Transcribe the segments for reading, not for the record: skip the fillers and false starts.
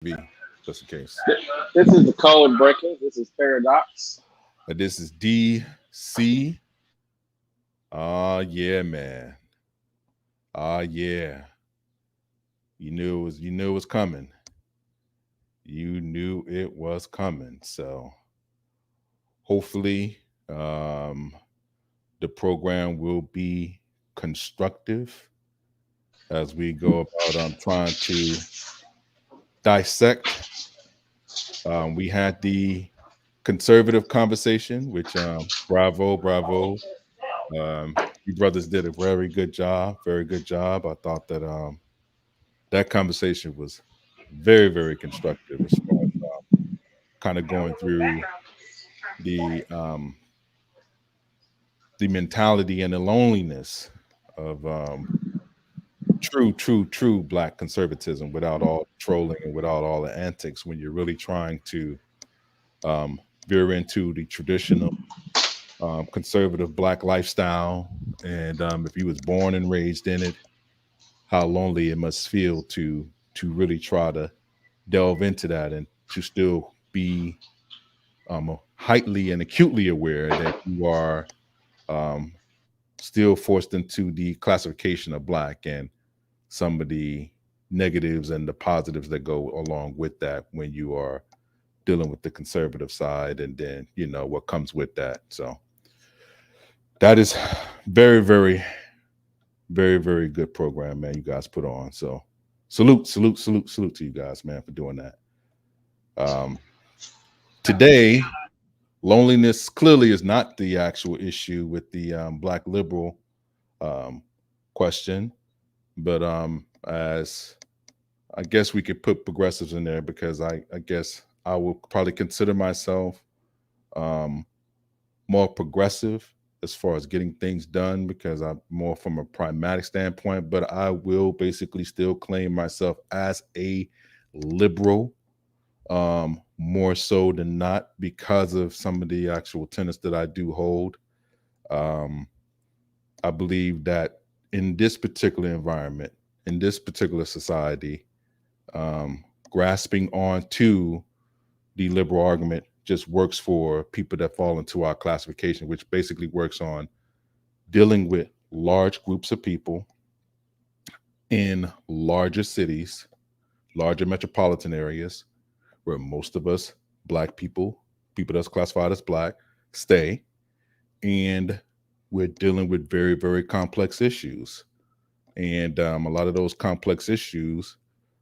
V, just in case. This is the code breaker. This is Paradox. This is DC. Yeah, man. Yeah. You knew it was coming. You knew it was coming. So hopefully, um, the program will be constructive as we go about trying to dissect. We had the conservative conversation, which bravo, bravo. You brothers did a very good job, very good job. I thought that that conversation was very, very constructive as far as kind of going through the um, the mentality and the loneliness of true black conservatism without all the trolling and without all the antics. When you're really trying to um, veer into the traditional conservative black lifestyle, and if you was born and raised in it, how lonely it must feel to really try to delve into that and to still be highly and acutely aware that you are um, still forced into the classification of black and some of the negatives and the positives that go along with that when you are dealing with the conservative side, and then what comes with that. So that is very, very, very, very good program, man. You guys put on. So salute to you guys, man, for doing that. Um, Today, loneliness clearly is not the actual issue with the black liberal um, question, but as I guess we could put progressives in there because I guess I will probably consider myself um, more progressive as far as getting things done because I'm more from a pragmatic standpoint, but I will basically still claim myself as a liberal, more so than not because of some of the actual tenets that I do hold. Um, I believe that in this particular environment, in this particular society, um, grasping on to the liberal argument just works for people that fall into our classification, which basically works on dealing with large groups of people in larger cities, larger metropolitan areas, where most of us, black people, people that's classified as black, stay. And we're dealing with very, very complex issues. And a lot of those complex issues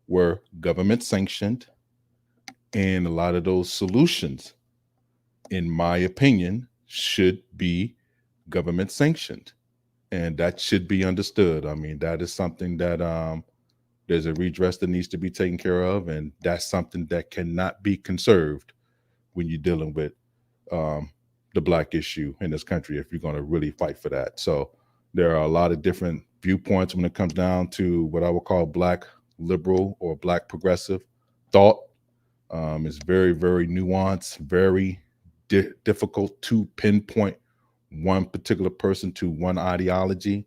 were government sanctioned. And a lot of those solutions, in my opinion, should be government sanctioned. And that should be understood. I mean, that is something that there's a redress that needs to be taken care of. And that's something that cannot be conserved when you're dealing with um, the black issue in this country if you're going to really fight for that. So there are a lot of different viewpoints when it comes down to what I would call black liberal or black progressive thought. It's very, very nuanced, very difficult to pinpoint one particular person to one ideology.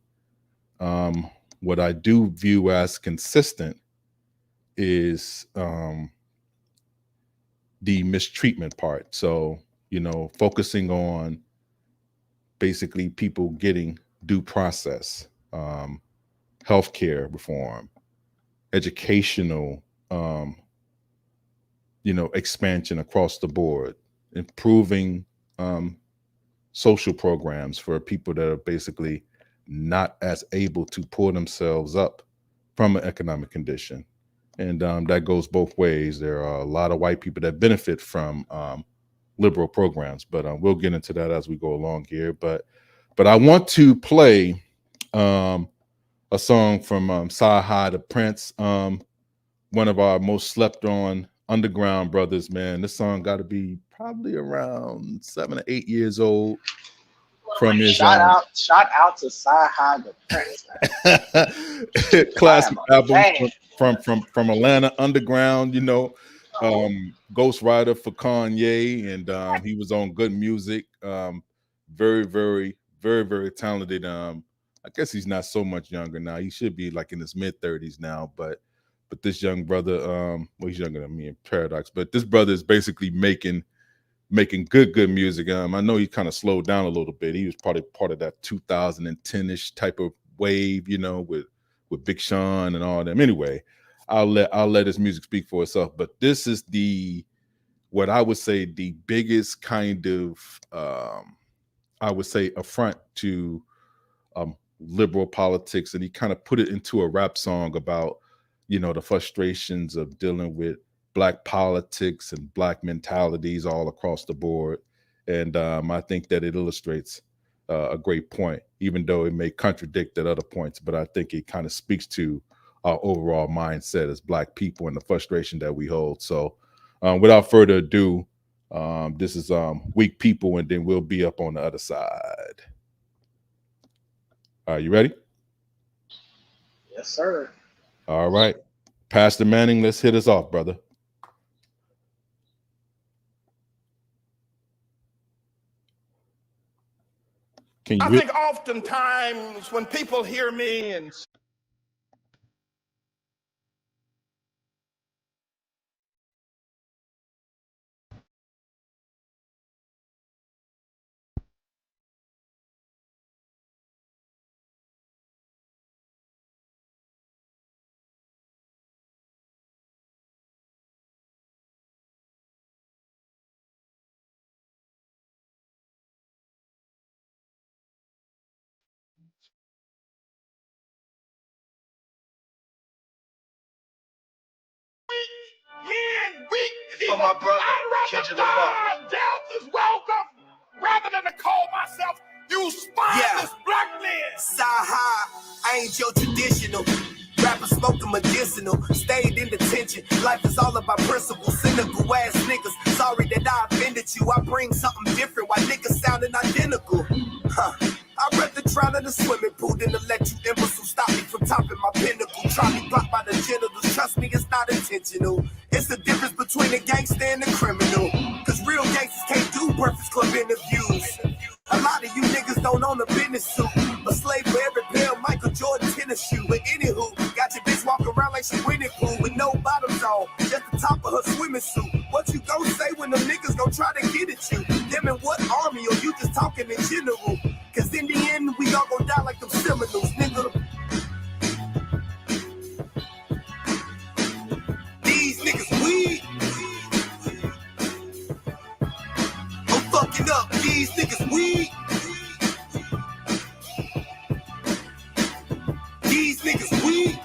Um, what I do view as consistent is the mistreatment part. So, focusing on basically people getting due process, healthcare reform, educational, um, expansion across the board, improving um, social programs for people that are basically not as able to pull themselves up from an economic condition. And that goes both ways. There are a lot of white people that benefit from liberal programs, but we'll get into that as we go along here. But I want to play um, a song from Sci-Hi the Prince, one of our most slept on underground brothers, man. This song got to be probably around 7 or 8 years old from his Shout out to Sci-Hi the Prince, man. I classic am a album fan. from Atlanta Underground, Ghost Rider for Kanye, and he was on Good Music. Very, very, very, very talented. I guess he's not so much younger now. He should be like in his mid 30s now, but But this young brother, well, he's younger than me in Paradox, but this brother is basically making good music. I know he kind of slowed down a little bit. He was probably part of that 2010-ish type of wave, you know, with Big Sean and all them. Anyway, I'll let his music speak for itself. But this is what I would say the biggest kind of I would say affront to liberal politics, and he kind of put it into a rap song about, you know, the frustrations of dealing with Black politics and Black mentalities all across the board. And I think that it illustrates a great point, even though it may contradict at other points. But I think it kind of speaks to our overall mindset as Black people and the frustration that we hold. So without further ado, this is Weak People, and then we'll be up on the other side. Are you ready? Yes, sir. All right. Pastor Manning, let's hit us off, brother. I think oftentimes when people hear me and for my brother, Kendrick Lamar. Delta's welcome, rather than to call myself you spineless Black men. Side high, I ain't your traditional. Rapper smoking medicinal, stayed in detention. Life is all about principles, cynical ass niggas. Sorry that I offended you. I bring something different while niggas sounding identical. I'd rather drown in a swimming pool than to let you imbecile stop me from topping my pinnacle. Try me blocked by the genitals. Trust me, it's not intentional. It's the difference between a gangster and a criminal. Cause real gangsters can't do Breakfast Club interviews. A lot of you niggas don't own a business suit. A slave for every pair of Michael Jordan tennis shoe. But anywho, got your bitch walking around like she winning pool with no bottoms on, just the top of her swimming suit. What you gon' say when them niggas gon' try to get at you? Them in what army, or you just talking in general? Cause in the end, we all gon' die like them Seminoles, nigga. These niggas weak. I'm fucking up, these niggas weak. These niggas weak.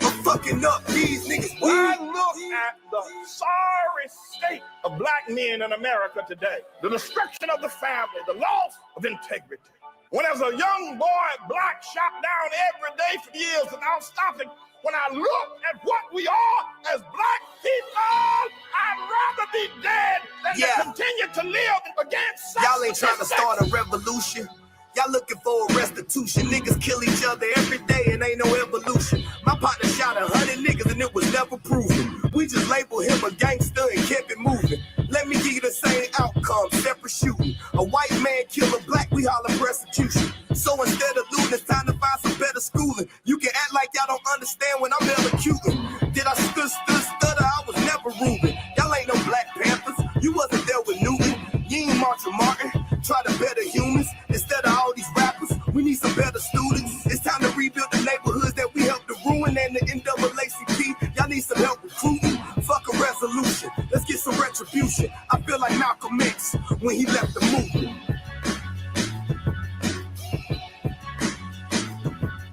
I'm fucking up, these niggas weak. I look at the sorry state of Black men in America today, the destruction of the family, the loss of integrity. When as a young boy, Black shot down every day for years without stopping, when I look at what we are as Black people, I'd rather be dead than to continue to live against such. Y'all ain't trying to start a revolution. Y'all looking for a restitution. Niggas kill each other every day and ain't no evolution. My partner shot 100 niggas and it was never proven. We just labeled him a gangster and kept it moving. Let me give you the same outcome, separate shooting. A white man kill a Black, we holler persecution. So instead of looting, it's time to find some better schooling. You can act like y'all don't understand when I'm elocuting. Did I stutter? I was never Reuben. Y'all ain't no Black Panthers. You wasn't there with Newton. You ain't Martin Martin. Try to better humans instead of all these rappers. We need some better students. It's time to rebuild the neighborhoods that we helped to ruin, and the NAACP. Y'all need some help recruiting. Fuck a resolution. Let's get some retribution. I feel like Malcolm X when he left the movement.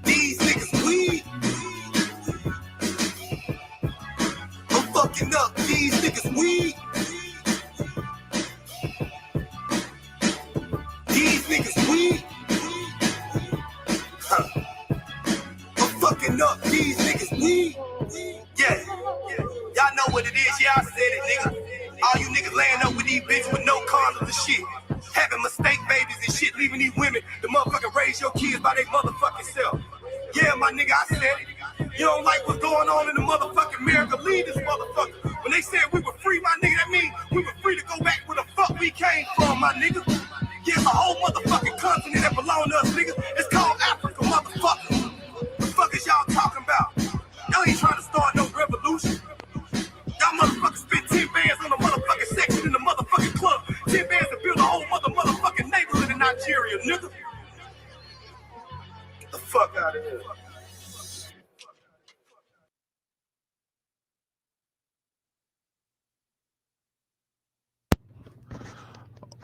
These niggas weak. I'm fucking up. These niggas weak. These niggas weak. I'm fucking up. These niggas weak. Yeah. Y'all know what it is. Yeah, I said it, nigga. All you niggas laying up with these bitches with no condoms and shit. Having mistake babies and shit, leaving these women to motherfucking raise your kids by their motherfucking self. Yeah, my nigga, I said it. You don't like what's going on in the motherfucking America, leave this motherfucker. When they said we were free, my nigga, that means we were free to go back where the fuck we came from, my nigga. Yeah, it's a whole motherfucking continent that belong to us, nigga. It's called Africa, motherfucker. The fuck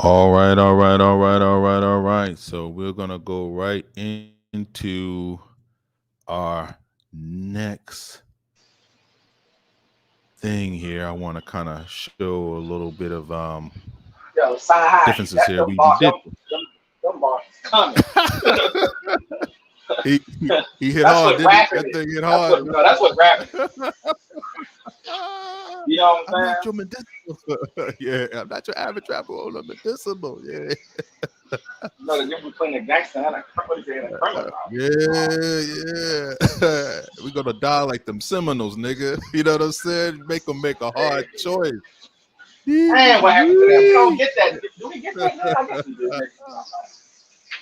All right, all right, all right, all right, all right. So we're gonna go right into our next thing here. I want to kind of show a little bit of Yo, side high. differences That here. them We bars, did. them bars coming. he, he hit That's hard, what didn't he? rapping That is. thing hit That's hard. what, no, that's what rapping is. You know what I'm I'm not your saying? medicinal. Yeah, I'm not your average rapper on a medicinal. Yeah. You know the difference between a gangster and a criminal. Yeah. We're gonna die like them Seminoles, nigga. You know what I'm saying? Make them make a hard choice. And what happened to them? We don't get that. Do we get that now? I guess we do.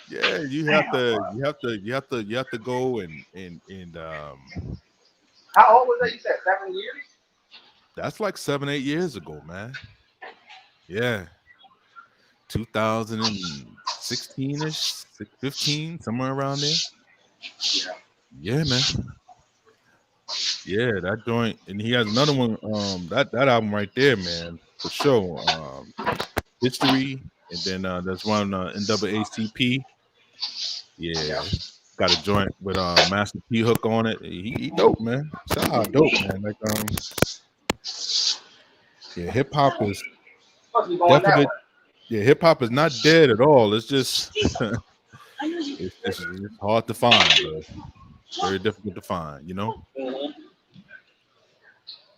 Yeah, you have to go and How old was that? You said 7 years? that's like 7-8 years ago, man. Yeah. 2016-ish, 15, somewhere around there. Yeah, man. Yeah, that joint, and he has another one. That album right there, man, for sure. History, and then there's one NAACP. Yeah, got a joint with Master P Hook on it. He dope, man. Shout out, dope, man. Like yeah, hip hop is definite. Yeah, hip hop is not dead at all. It's just it's hard to find, bro. Very difficult to find, you know.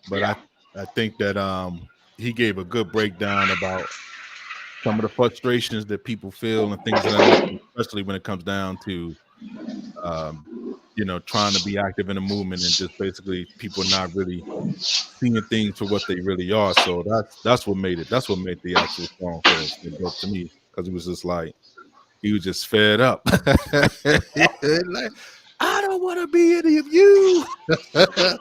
But I think that he gave a good breakdown about some of the frustrations that people feel and things like that, especially when it comes down to trying to be active in a movement and just basically people not really seeing things for what they really are. So that's what made it. That's what made the actual song feel to me, because it was just like he was just fed up. Like, I don't want to be any of you. Listen,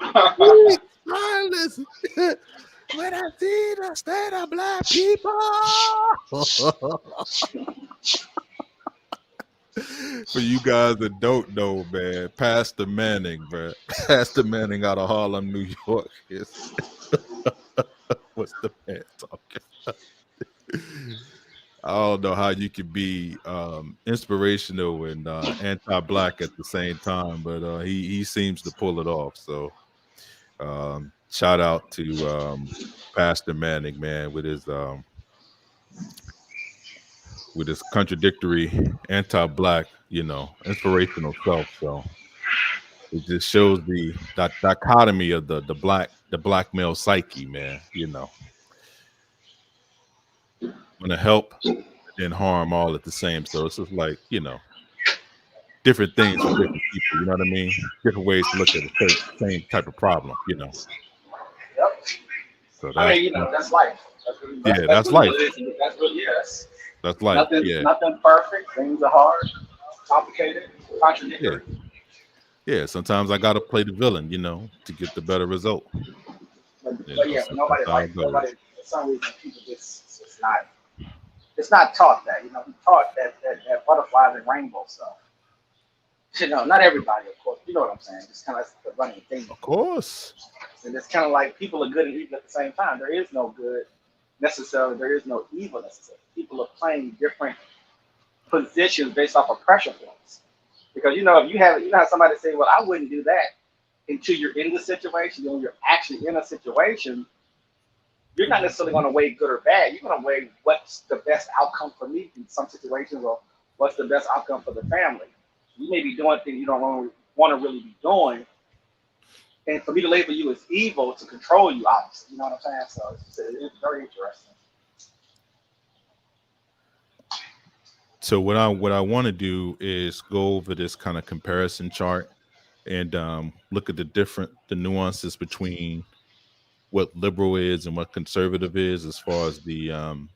when I see the state of black people. For you guys that don't know, man, Pastor Manning, bro. Pastor Manning out of Harlem, New York. What's the man talking? I don't know how you can be inspirational and anti-black at the same time, but he seems to pull it off. So shout out to Pastor Manning, man, with his contradictory anti-black, inspirational self. So it just shows that dichotomy of the black male psyche, man. Want to help and harm all at the same. So it's just like different things for different people. You know what I mean? Different ways to look at the same type of problem. Yep. So I mean, that's life. That's life. That's what. Yes. That's life. Nothing perfect. Things are hard, complicated, contradictory. Yeah. Sometimes I gotta play the villain, to get the better result. But nobody. For some reason, people it's not taught that. We taught that butterflies and rainbow stuff. Not everybody, of course. You know what I'm saying? It's kind of the running thing. Of course. And it's kind of like people are good and evil at the same time. There is no good necessarily. There is no evil necessarily. People are playing different positions based off of pressure points. Because if you have somebody say, "Well, I wouldn't do that," until you're in the situation, when you're actually in a situation, you're not necessarily going to weigh good or bad. You're going to weigh what's the best outcome for me in some situations, or what's the best outcome for the family. You may be doing things you don't want to really be doing. And for me to label you as evil to control you, obviously, you know what I'm saying? So it's very interesting. So what I want to do is go over this kind of comparison chart and look at the nuances between what liberal is and what conservative is, as far as well,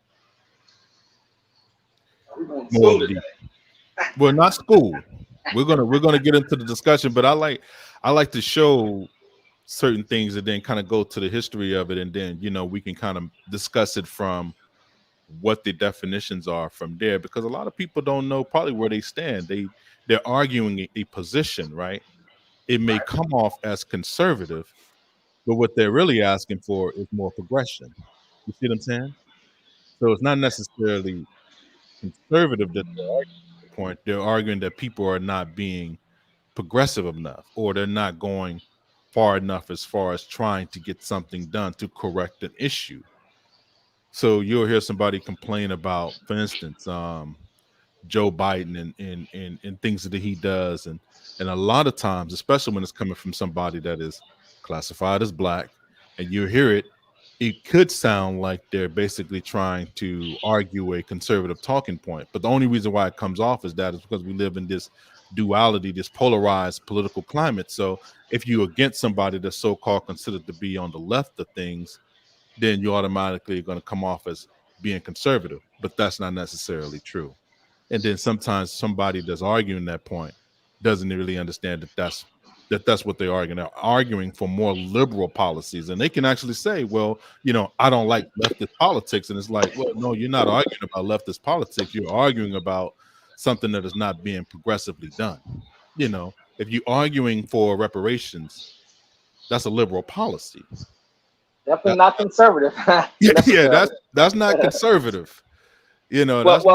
not school. We're gonna get into the discussion, but I like to show certain things and then kind of go to the history of it, and then we can kind of discuss it from what the definitions are from there, because a lot of people don't know probably where they stand. They're arguing a position, right? It may come off as conservative, but what they're really asking for is more progression. You see what I'm saying? So it's not necessarily conservative that they're arguing the point. They're arguing that people are not being progressive enough, or they're not going far enough as far as trying to get something done to correct an issue. So you'll hear somebody complain about, for instance, Joe Biden and things that he does, and a lot of times, especially when it's coming from somebody that is classified as black, and you hear it, it could sound like they're basically trying to argue a conservative talking point. But the only reason why it comes off as that is because we live in this duality, this polarized political climate. So if you're against somebody that's so-called considered to be on the left of things, then you automatically are going to come off as being conservative. But that's not necessarily true. And then sometimes somebody that's arguing that point doesn't really understand that's what they're arguing. They're arguing for more liberal policies, and they can actually say, well, I don't like leftist politics. And it's like, well, no, you're not arguing about leftist politics. You're arguing about something that is not being progressively done. If you're arguing for reparations, that's a liberal policy. Definitely not conservative. Yeah, that's not conservative. That's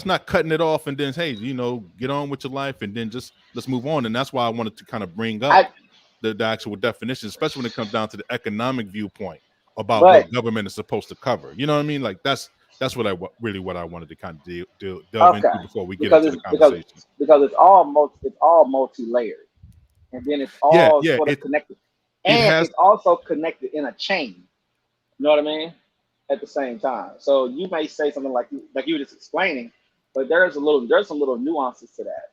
not cutting it off and then, hey, get on with your life and then just let's move on. And that's why I wanted to kind of bring up the actual definition, especially when it comes down to the economic viewpoint about what government is supposed to cover. You know what I mean? Like that's what I wanted to kind of delve into before we get into the conversation. Because it's all multi-layered, and then it's all sort of connected, and it's also connected in a chain. You know what I mean? At the same time, so you may say something like you were just explaining, but there's some little nuances to that.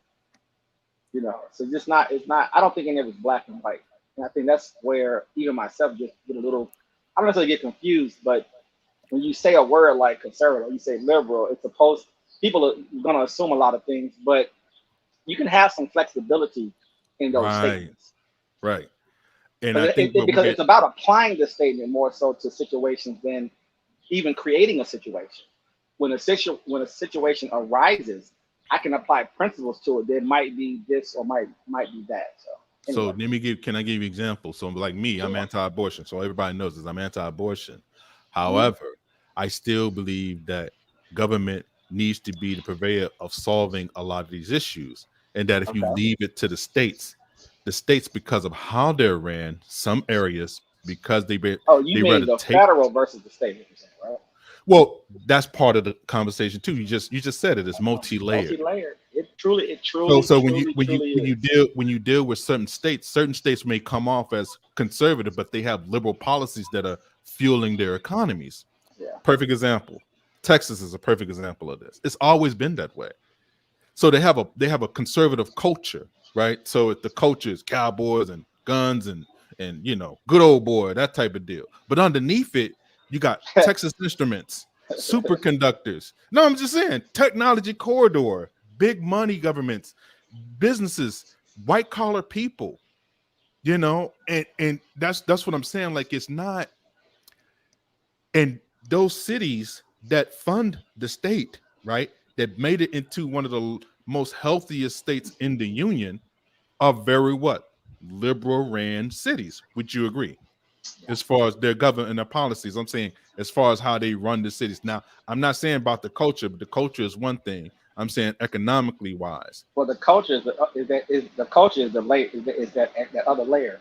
So it's not. I don't think any of it's black and white, and I think that's where even myself just get a little. I don't necessarily get confused, but when you say a word like conservative, you say liberal, people are going to assume a lot of things, but you can have some flexibility in those statements. Right. And I think because it's about applying the statement more so to situations than even creating a situation. When a situation arises, I can apply principles to it. There might be this or might be that. So anyway. Can I give you examples? So like me, I'm anti-abortion. So everybody knows this. I'm anti-abortion. However, I still believe that government needs to be the purveyor of solving a lot of these issues, and that if you leave it to the states, because of how they're ran, some areas because they mean the federal versus the state, right? Well, that's part of the conversation too. You just said it. It's multi-layered. Multi-layered. It truly. So when you deal with certain states may come off as conservative, but they have liberal policies that are fueling their economies. Yeah. Perfect example. Texas is a perfect example of this. It's always been that way. So they have a conservative culture, right? So the culture is cowboys and guns and good old boy, that type of deal. But underneath it, you got Texas Instruments, superconductors. No, I'm just saying, technology corridor, big money governments, businesses, white collar people, and that's what I'm saying. Like, it's not. And those cities that fund the state, right, that made it into one of the most healthiest states in the union are very liberal ran cities. Would you agree? As far as their government and their policies, I'm saying as far as how they run the cities. Now, I'm not saying about the culture, but the culture is one thing. I'm saying economically wise. Well, the culture is the layer, is that other layer.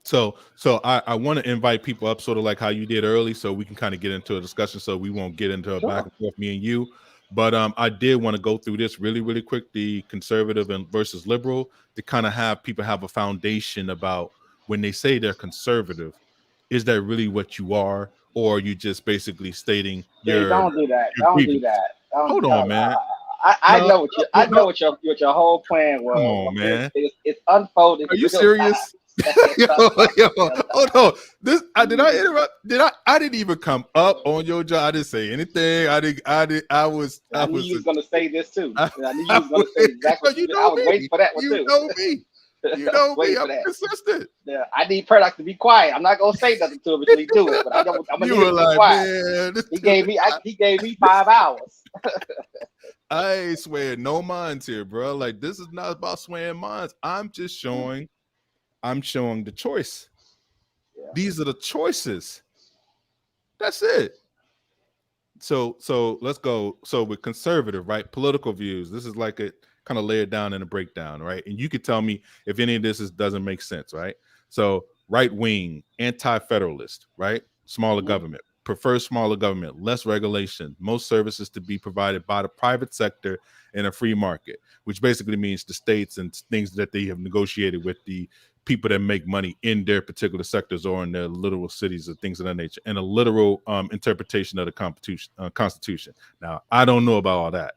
So I want to invite people up, sort of like how you did early, so we can kind of get into a discussion. So we won't get into a back and forth, me and you. But I did want to go through this really, really quick, the conservative and versus liberal, to kind of have people have a foundation about when they say they're conservative, is that really what you are, or are you just basically stating don't do that. Don't do that. Hold on, man. I know what your whole plan was. Come on, man. It's unfolded. Are you serious? Yo, hold on. Did I interrupt? I didn't even come up on your job. I didn't say anything. I knew you was gonna say this too. I knew you was gonna say exactly. I was waiting for that one too. You know me. You know me. I'm consistent. Yeah, I need Paradox to be quiet. I'm not gonna say nothing to him until he do it. But I'm gonna need him to be quiet. Man, he gave me 5 hours. I ain't swearing no minds here, bro. Like, this is not about swearing minds. I'm just showing. I'm showing the choice. Yeah. These are the choices. That's it. So let's go. So with conservative, right? Political views. This is like a kind of layered down in a breakdown, right? And you could tell me if any of this doesn't make sense, right? So right wing, anti-federalist, right? Smaller government, prefers smaller government, less regulation, most services to be provided by the private sector in a free market, which basically means the states and things that they have negotiated with the people that make money in their particular sectors or in their literal cities or things of that nature, and a literal interpretation of the Constitution. Now, I don't know about all that,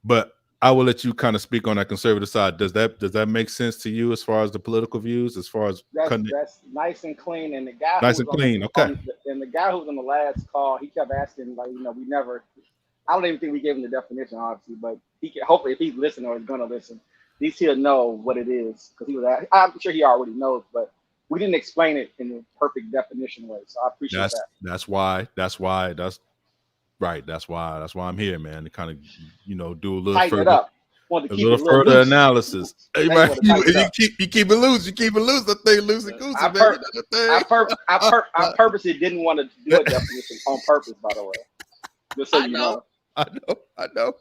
but I will let you kind of speak on that conservative side. Does that make sense to you as far as the political views, as far as that's nice and clean? And the guy nice and clean, okay. And the guy who was on the last call, he kept asking, like, we never. I don't even think we gave him the definition, obviously, but he can, hopefully, if he's listening or is going to listen, at least he'll know what it is, because he was. I'm sure he already knows, but we didn't explain it in the perfect definition way. So I appreciate that. That's why I'm here, man, to kind of do a little tighten further, it up. a little further loose. Analysis. Hey, man, you keep it loose. You keep it loose. That thing loose and goosey, I purposely didn't want to do a definition on purpose, by the way. Just so you know. I know.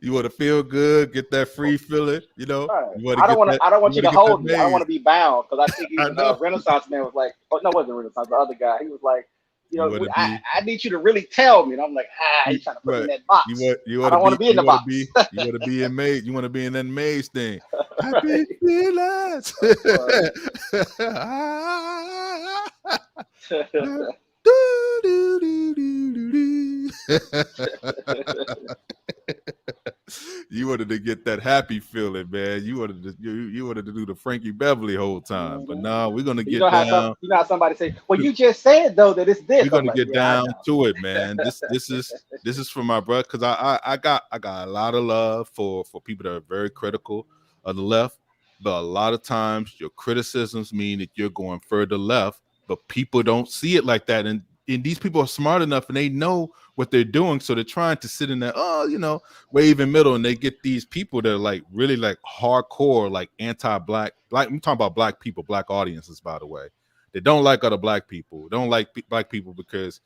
You want to feel good, get that free feeling, Right. I don't want you to hold me. I don't want to be bound, because I think even Renaissance man was like, oh no, it wasn't Renaissance, the other guy. He was like, I need you to really tell me. And I'm like, he's trying to put me in that box. I don't want to be in the box. You want to be in maze. You want to be in that maze thing. I realize. You wanted to get that happy feeling, man. You wanted to do the Frankie Beverly whole time, but now we're gonna get down. You know how somebody say, "Well, you just said though that it's this." We're gonna get down to it, man. This is for my brother, because I got a lot of love for people that are very critical of the left, but a lot of times your criticisms mean that you're going further left, but people don't see it like that, and these people are smart enough and they know what they're doing, so they're trying to sit in there, wave in middle, and they get these people that are like really like hardcore, like anti-black, I'm talking about black people, black audiences, by the way. They don't like other black people, don't like black people because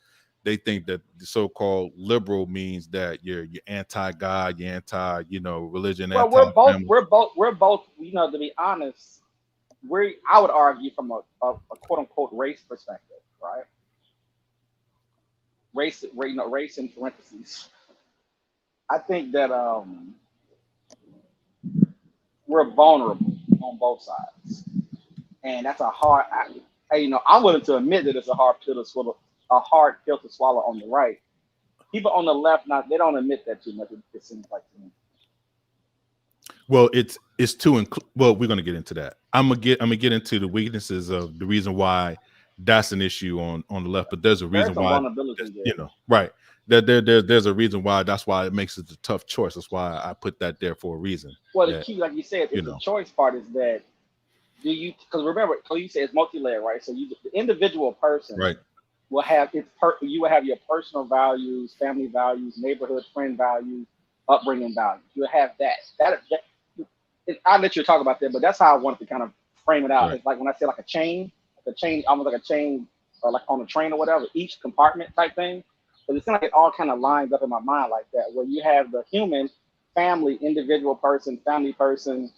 they think that the so-called liberal means that you're anti-God, you're anti, religion. Well, we're both, to be honest, I would argue from a quote unquote race perspective, right? Race in parentheses. I think that we're vulnerable on both sides, and that's a hard. I'm willing to admit that it's a hard pill to swallow. A hard pill to swallow on the right. People on the left, they don't admit that too much. It seems like to me. Well, it's too. Well, we're gonna get into that. I'm gonna get into the weaknesses of the reason why that's an issue on the left, but there's a reason why, right. There's a reason why. That's why it makes it a tough choice. That's why I put that there for a reason. Well, the key, like you said, the choice part is that because remember, you said it's multi-layered, right? So the individual person, right, will have you will have your personal values, family values, neighborhood friend values, upbringing values. You'll have that. I'll let you talk about that, but that's how I wanted to kind of frame it out. Right. It's like when I say like a chain, almost like a chain, or like on a train or whatever, each compartment type thing. But it's like it all kind of lines up in my mind like that, where you have the human, family, individual person, family person,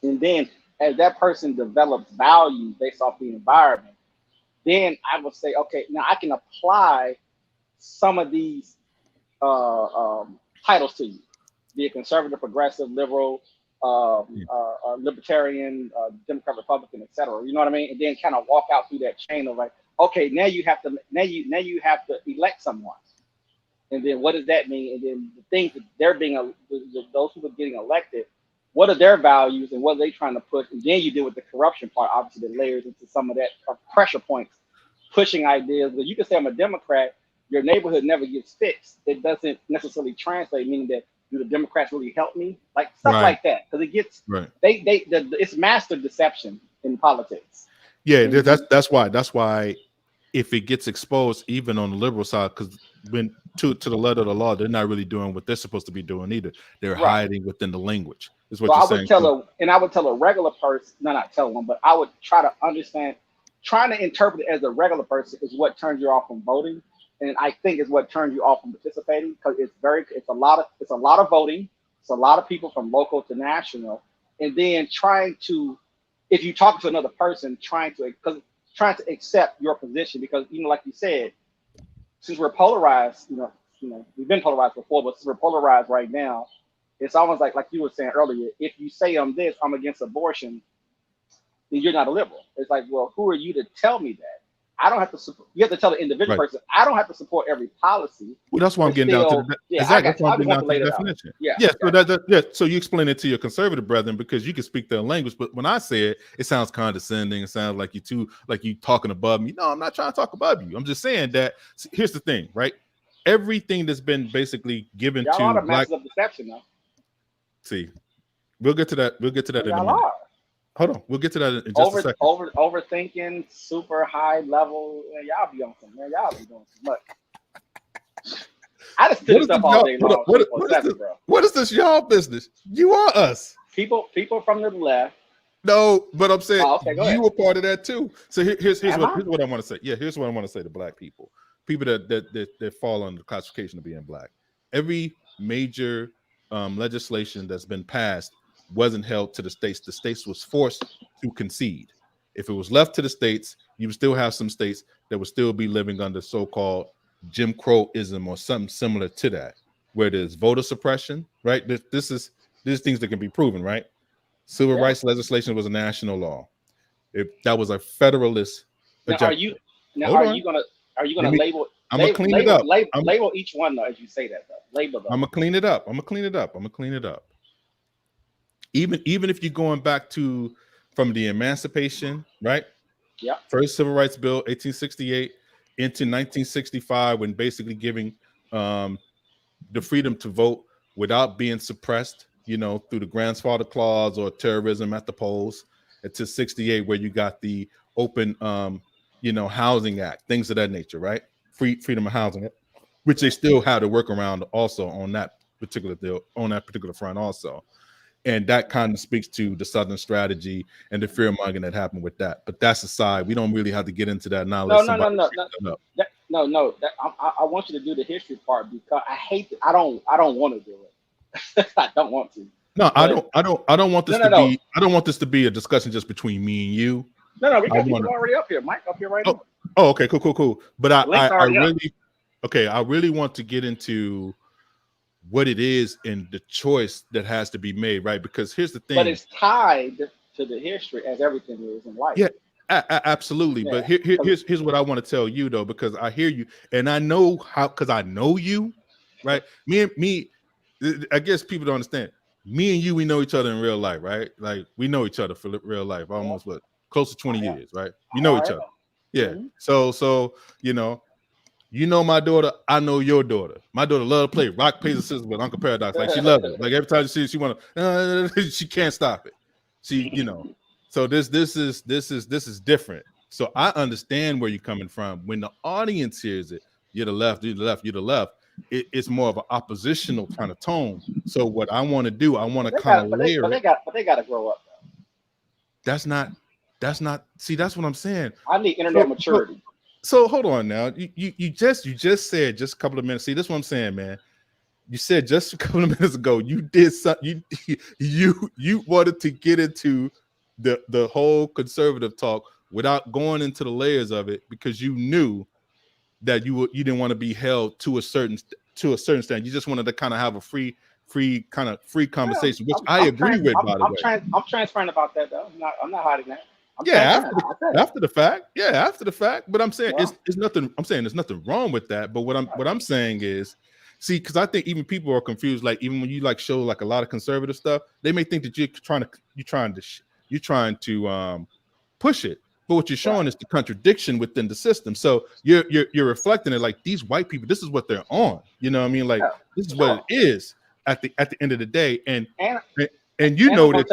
and then as that person develops values based off the environment, then I would say, okay, now I can apply some of these titles to you, be it conservative, progressive, liberal, libertarian, Democrat, Republican, etc. You know what I mean? And then kind of walk out through that chain of like, okay, now you have to elect someone, and then what does that mean? And then the things that they're those who are getting elected, what are their values and what are they trying to push? And then you deal with the corruption part, obviously, that layers into some of that pressure points, pushing ideas. But you can say I'm a Democrat, your neighborhood never gets fixed. It doesn't necessarily translate, meaning that do the Democrats really help me? Like stuff like that, because it gets it's master deception in politics. Yeah, that's why if it gets exposed, even on the liberal side, because when to the letter of the law, they're not really doing what they're supposed to be doing either. They're hiding within the language. Is what you're saying. I would tell a regular person, not tell them, but I would try to understand. Trying to interpret it as a regular person is what turns you off from voting. and I think is what turns you off from participating, because it's a lot of voting, it's a lot of people from local to national, and then trying to, if you talk to another person, trying to accept your position, because like you said, since we're polarized, we've been polarized before, but since we're polarized right now, it's almost like you were saying earlier, if you say I'm against abortion, then you're not a liberal. It's like, well, who are you to tell me that? I don't have to support. You have to tell the individual person. I don't have to support every policy. Well, that's why I'm getting down to the exactly. That's why I'm getting down to the definition. So you explain it to your conservative brethren because you can speak their language. But when I say it, it sounds condescending. It sounds like you talking above me. No, I'm not trying to talk above you. I'm just saying that. Here's the thing, right? Everything that's been basically given to y'all are masters of deception now. See, we'll get to that. We'll get to that in a minute. Hold on, we'll get to that in just a second. Overthinking, super high level. Y'all be on some, man. Y'all be doing too much. I just do stuff all day long. What is this y'all business? You are us. People from the left. No, but I'm saying you were part of that too. So here's what I want to say. Yeah, here's what I want to say to black people that fall under the classification of being black. Every major legislation that's been passed wasn't held to the states. The states was forced to concede. If it was left to the states, you would still have some states that would still be living under so-called Jim Crow-ism or something similar to that, where there's voter suppression, right? There's things that can be proven, right? Civil rights legislation was a national law. If that was a federalist. Are you gonna label? I'm gonna clean it up. Label each one though, as you say that. Though. Label them. I'm gonna clean it up. Even if you're going back to from the emancipation, right? Yeah. First Civil Rights Bill, 1868, into 1965, when basically giving the freedom to vote without being suppressed, through the grandfather clause or terrorism at the polls, to 68, where you got the open, housing act, things of that nature, right? Freedom of housing, which they still had to work around also on that particular deal, on that particular front also. And that kind of speaks to the Southern strategy and the fear mongering that happened with that. But that's aside. We don't really have to get into that now. No. I want you to do the history part because I don't want to do it. I don't want to. No, I don't want this be. I don't want this to be a discussion just between me and you. No, because people are already up here. Mike up here right now. Oh, okay, cool. But I really want to get into what it is and the choice that has to be made, right? Because here's the thing. But it's tied to the history as everything is in life. Yeah, absolutely. Yeah. But here's what I want to tell you though, because I hear you and I know how, because I know you, right? Me, I guess people don't understand. Me and you, we know each other in real life, right? Like we know each other for real life, almost close to 20 years, right? We know each other. Yeah. Mm-hmm. So you know my daughter, I know your daughter. My daughter love to play rock, paper, scissors with Uncle Paradox. Like she loves it. Like every time she sees it, she want to. She can't stop it. So this is different. So I understand where you're coming from. When the audience hears it, you're the left. It's more of an oppositional kind of tone. So what I want to do, I want to kind of layer. But they got to grow up. Though. That's not. See, that's what I'm saying. I need internet maturity. So hold on now. You just said just a couple of minutes. See, this is what I'm saying, man. You said just a couple of minutes ago you did something. You wanted to get into the whole conservative talk without going into the layers of it because you knew that you didn't want to be held to a certain standard. You just wanted to kind of have a free conversation, which I agree with. By the way, I'm transparent about that though. I'm not hiding that. After the fact. But I'm saying it's nothing. I'm saying there's nothing wrong with that. But what I'm saying is, see, because I think even people are confused. Like even when you like show like a lot of conservative stuff, they may think that you're trying to push it. But what you're showing is the contradiction within the system. So you're reflecting it like these white people. This is what they're on. You know what I mean? Like this is what it is at the end of the day. And you know this,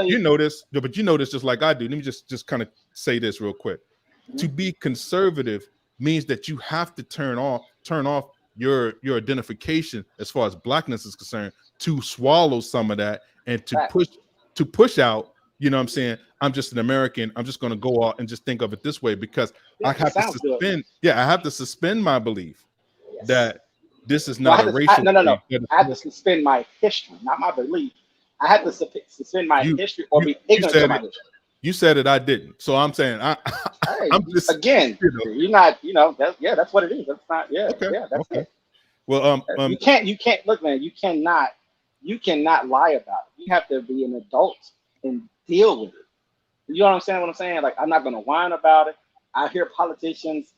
but you know this just like I do. Let me just kind of say this real quick. Mm-hmm. To be conservative means that you have to turn off your identification as far as blackness is concerned, to swallow some of that and to push out, you know what I'm saying? I'm just an American. I'm just going to go out and just think of it this way because I have to suspend. Yeah, I have to suspend my belief that this is Well, not a racial no. thing. I had to suspend my history, not my belief. I had to suspend my You history or be you ignorant said of my it. history. You said it. I didn't. So I'm saying Hey, I'm just again, you're not. That's what it is. That's not. okay. That's Okay. it. Well, You can't look, man. You cannot lie about it. You have to be an adult and deal with it. You know what I'm saying? What I'm saying? Like, I'm not gonna whine about it. I hear politicians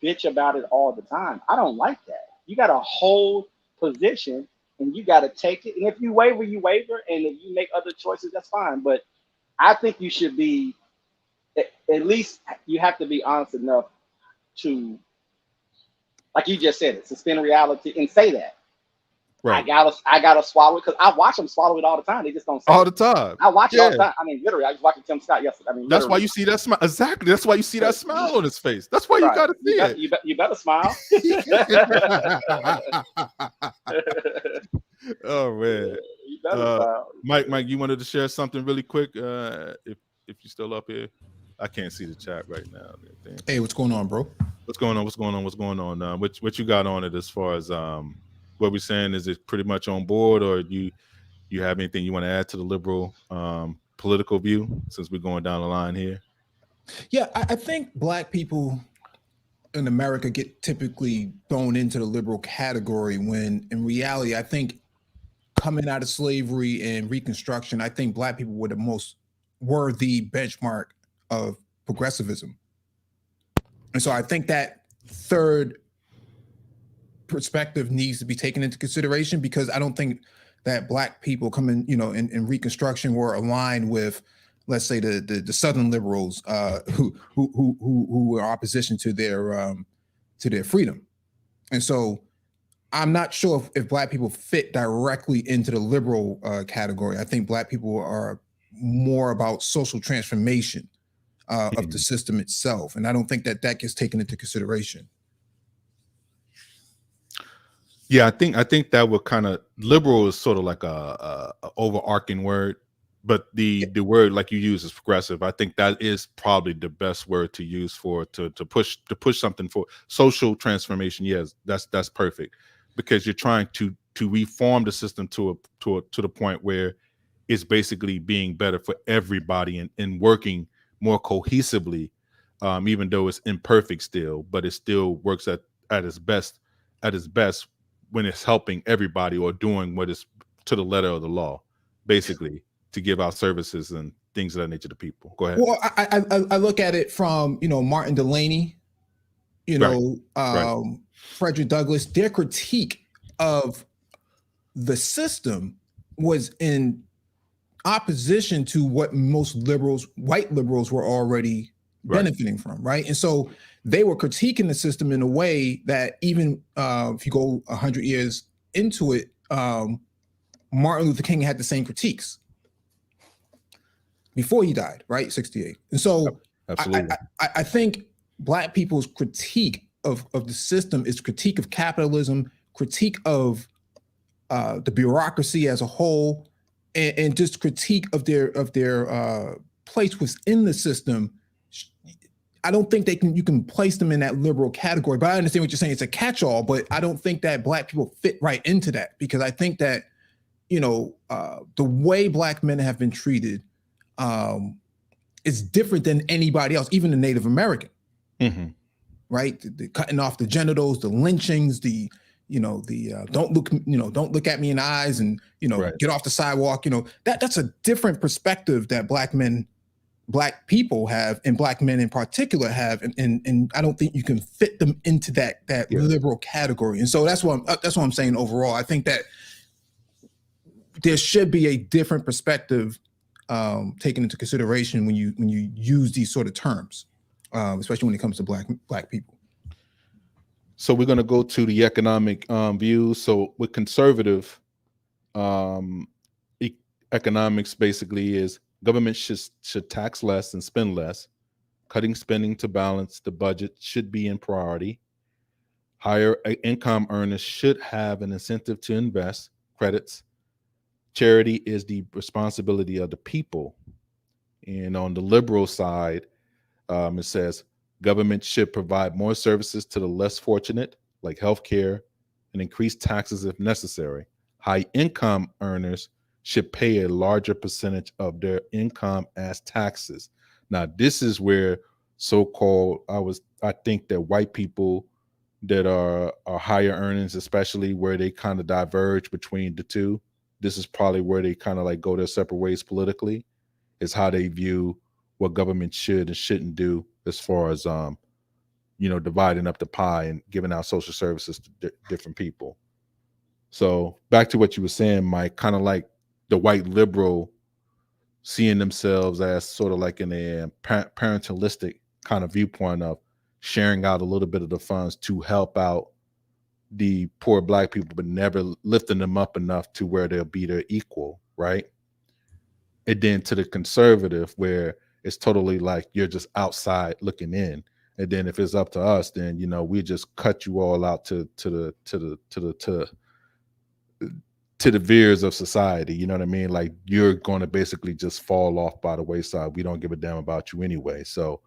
bitch about it all the time. I don't like that. You got to hold position and you got to take it. And if you waver, you waver. And if you make other choices, that's fine. But I think you should be, at least you have to be honest enough to, like you just said, it, suspend reality and say that. right. I gotta swallow it because I watch them swallow it all the time. They just don't say All it. the time. I watch it all the Yeah. time. I mean, literally, I was watching Tim Scott yesterday. I mean, That's why literally. you see that smile. Exactly. That's why you see that smile on his face. That's why you Right. got to see it. You better smile. Oh man. You better smile. Mike, you wanted to share something really quick? If you're still up here, I can't see the chat right now. Hey, what's going on, bro? What's going on? What's going on? What's going on? What you got on it as far as what we're saying? Is it pretty much on board, or you have anything you want to add to the liberal political view since we're going down the line here? Yeah, I think Black people in America get typically thrown into the liberal category when in reality, I think coming out of slavery and Reconstruction, I think Black people were the benchmark of progressivism. And so I think that third perspective needs to be taken into consideration because I don't think that Black people coming, in Reconstruction were aligned with, let's say, the Southern liberals who were opposition to their freedom. And so I'm not sure if Black people fit directly into the liberal category. I think Black people are more about social transformation of the system itself. And I don't think that gets taken into consideration. Yeah, I think that would kind of liberal is sort of like a overarching word, but the word like you use is progressive. I think that is probably the best word to use for to push something for social transformation. Yes, that's perfect because you're trying to reform the system to the point where it's basically being better for everybody and working more cohesively, even though it's imperfect still, but it still works at its best when it's helping everybody or doing what is to the letter of the law, basically to give out services and things of that nature to people. Go ahead. Well, I look at it from, Martin Delaney, Right. Frederick Douglass, their critique of the system was in opposition to what most white liberals were already benefiting from, right? And so they were critiquing the system in a way that even if you go 100 years into it, Martin Luther King had the same critiques before he died, right? 68. And so Absolutely. I think Black people's critique of the system is critique of capitalism, critique of the bureaucracy as a whole, and just critique of their place within the system. I don't think you can place them in that liberal category, but I understand what you're saying. It's a catch-all, but I don't think that Black people fit right into that because I think that, the way Black men have been treated is different than anybody else, even the Native American, right? The cutting off the genitals, the lynchings, don't look at me in the eyes and, get off the sidewalk. That's a different perspective that Black people have and Black men in particular have. And I don't think you can fit them into that liberal category. And so that's what I'm saying overall. I think that there should be a different perspective taken into consideration when you use these sort of terms, especially when it comes to Black people. So we're going to go to the economic views. So with conservative economics, basically is government should tax less and spend less. Cutting spending to balance the budget should be in priority. Higher income earners should have an incentive to invest. Credits. Charity is the responsibility of the people. And on the liberal side, it says government should provide more services to the less fortunate, like healthcare, and increase taxes if necessary. High income earners should pay a larger percentage of their income as taxes. Now, this is where so-called I think that white people that are higher earnings, especially where they kind of diverge between the two, this is probably where they kind of like go their separate ways politically, is how they view what government should and shouldn't do as far as dividing up the pie and giving out social services to different people. So back to what you were saying, Mike, kind of like the white liberal seeing themselves as sort of like in a parentalistic kind of viewpoint of sharing out a little bit of the funds to help out the poor Black people, but never lifting them up enough to where they'll be their equal, right? And then to the conservative, where it's totally like you're just outside looking in. And then if it's up to us, then we just cut you all out to the veers of society. You know what I mean? Like you're going to basically just fall off by the wayside. We don't give a damn about you anyway. So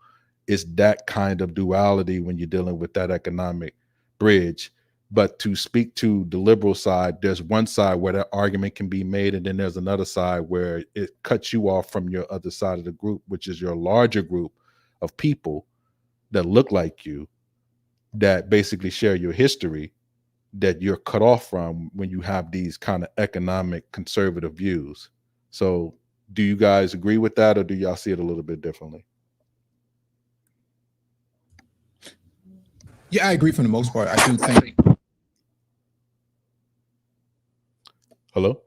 it's that kind of duality when you're dealing with that economic bridge. But to speak to the liberal side, there's one side where that argument can be made, and then there's another side where it cuts you off from your other side of the group, which is your larger group of people that look like you, that basically share your history, that you're cut off from when you have these kind of economic conservative views. So do you guys agree with that, or do y'all see it a little bit differently? Yeah, I agree for the most part. I do think. Hello?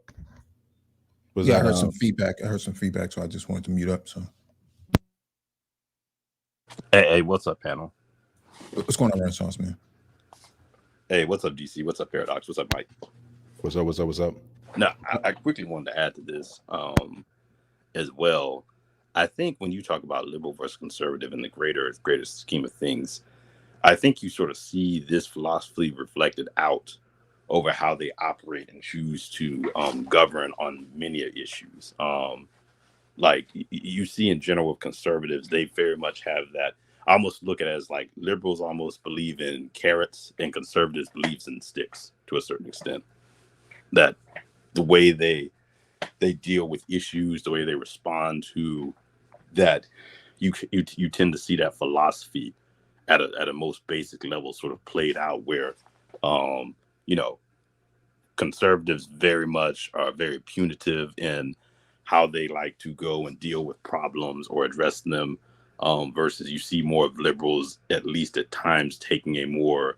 I heard some feedback. So I just wanted to mute up. So Hey, what's up, panel? what's going on, Renaissance, man? Hey, what's up, DC? What's up, Paradox? What's up, Mike? What's up? No, I quickly wanted to add to this as well. I think when you talk about liberal versus conservative in the greater scheme of things, I think you sort of see this philosophy reflected out over how they operate and choose to govern on many issues. Like you see in general with conservatives, they very much have that. I almost look at it as like liberals almost believe in carrots and conservatives believes in sticks to a certain extent. That the way they deal with issues, the way they respond to that, you tend to see that philosophy at a most basic level sort of played out where conservatives very much are very punitive in how they like to go and deal with problems or address them, versus you see more of liberals, at least at times, taking a more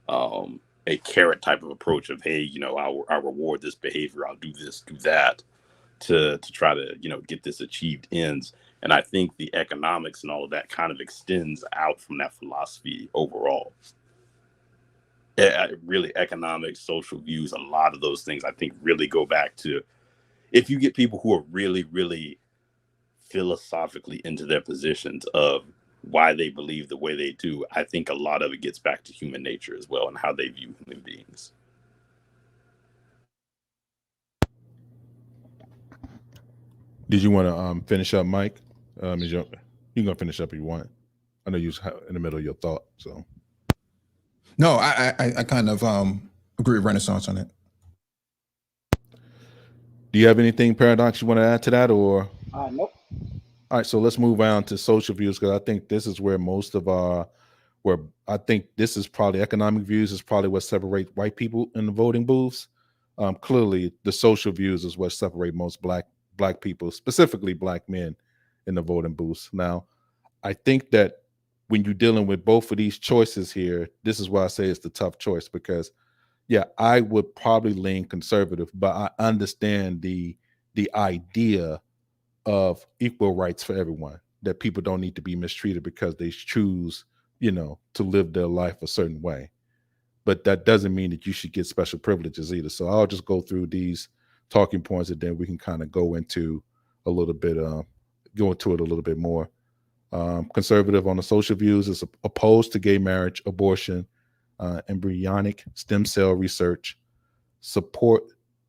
a carrot type of approach of, hey, I'll reward this behavior, I'll do this, do that to try to get this achieved ends. And I think the economics and all of that kind of extends out from that philosophy overall. Really, economics, social views, a lot of those things I think really go back to, if you get people who are really, really philosophically into their positions of why they believe the way they do, I think a lot of it gets back to human nature as well and how they view human beings. Did you want to finish up, Mike? You can go finish up if you want. I know you're in the middle of your thought. So no, I kind of agree with Renaissance on it. Do you have anything, Paradox, you want to add to that, or? Nope. All right, so let's move on to social views, because I think this is where most of I think this is probably economic views is probably what separate white people in the voting booths. Clearly, the social views is what separate most black people, specifically black men, in the voting booths. Now, I think that when you're dealing with both of these choices here, this is why I say it's the tough choice, because yeah, I would probably lean conservative, but I understand the idea of equal rights for everyone, that people don't need to be mistreated because they choose, to live their life a certain way. But that doesn't mean that you should get special privileges either. So I'll just go through these talking points, and then we can kind of go into a little bit, go into it a little bit more. Conservative on the social views is opposed to gay marriage, abortion, embryonic stem cell research, support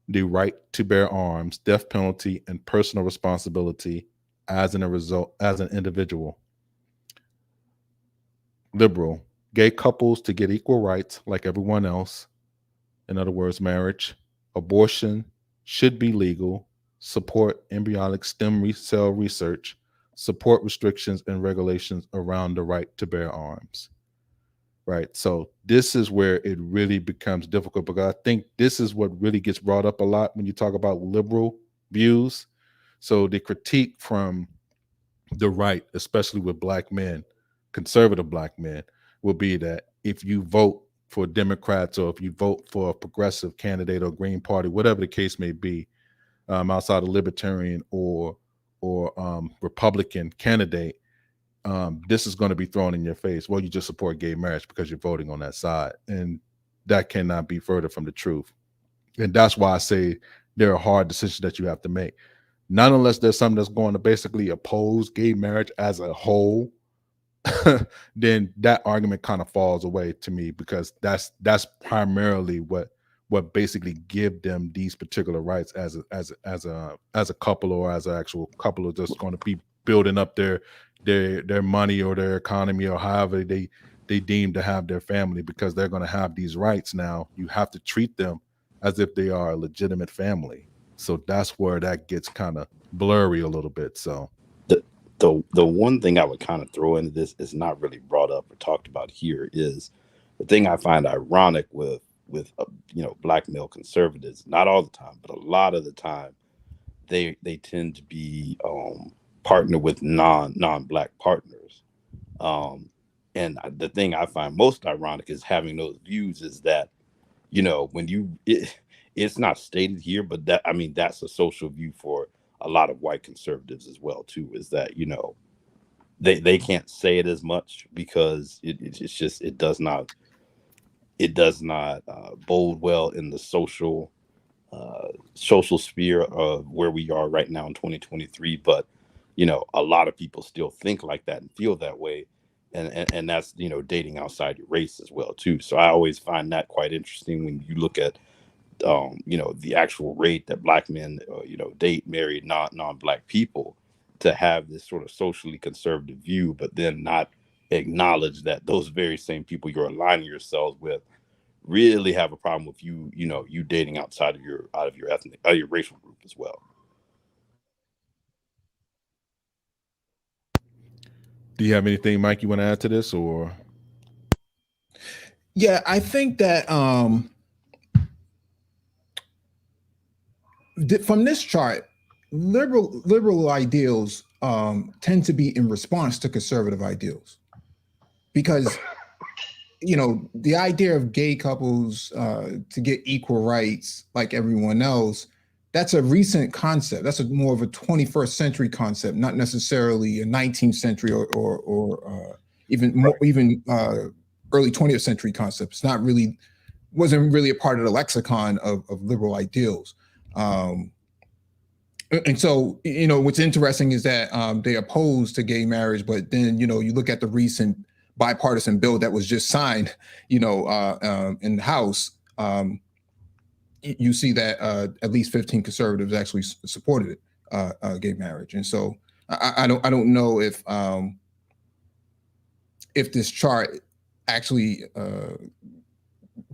the right to bear arms, death penalty, and personal responsibility as an individual. Liberal, gay couples to get equal rights like everyone else, in other words, marriage, abortion should be legal, support embryonic stem cell research, support restrictions and regulations around the right to bear arms. Right. So this is where it really becomes difficult, because I think this is what really gets brought up a lot when you talk about liberal views. So the critique from the right, especially with black men, conservative black men, will be that if you vote for Democrats or if you vote for a progressive candidate or Green Party, whatever the case may be, outside of libertarian or Republican candidate, this is going to be thrown in your face. Well, you just support gay marriage because you're voting on that side. And that cannot be further from the truth. And that's why I say there are hard decisions that you have to make. Not unless there's something that's going to basically oppose gay marriage as a whole, then that argument kind of falls away to me, because that's primarily what basically give them these particular rights as a couple, or as an actual couple, are just going to be building up their money or their economy, or however they deem to have their family, because they're going to have these rights. Now you have to treat them as if they are a legitimate family. So that's where that gets kind of blurry a little bit. So the one thing I would kind of throw into this is not really brought up or talked about here is the thing I find ironic with black male conservatives. Not all the time, but a lot of the time, they tend to be partner with non-black partners. And the thing I find most ironic is having those views is that, when it's not stated here, but that's a social view for a lot of white conservatives as well too, is that, they can't say it as much because it does not bode well in the social sphere of where we are right now in 2023. But a lot of people still think like that and feel that way, and that's dating outside your race as well too. So I always find that quite interesting when you look at the actual rate that black men date, marry non-black people, to have this sort of socially conservative view, but then not acknowledge that those very same people you're aligning yourselves with really have a problem with you dating outside of your ethnic, your racial group as well. do you have anything, Mike, you want to add to this? Or Yeah, I think that from this chart, liberal ideals tend to be in response to conservative ideals, because the idea of gay couples to get equal rights like everyone else, that's a recent concept. That's more of a 21st century concept, not necessarily a 19th century or even early 20th century concept. It's wasn't really a part of the lexicon of liberal ideals. And so, what's interesting is that they oppose to gay marriage, but then, you look at the recent bipartisan bill that was just signed, in the House, you see that at least 15 conservatives actually supported it, gay marriage. And so I don't know if this chart actually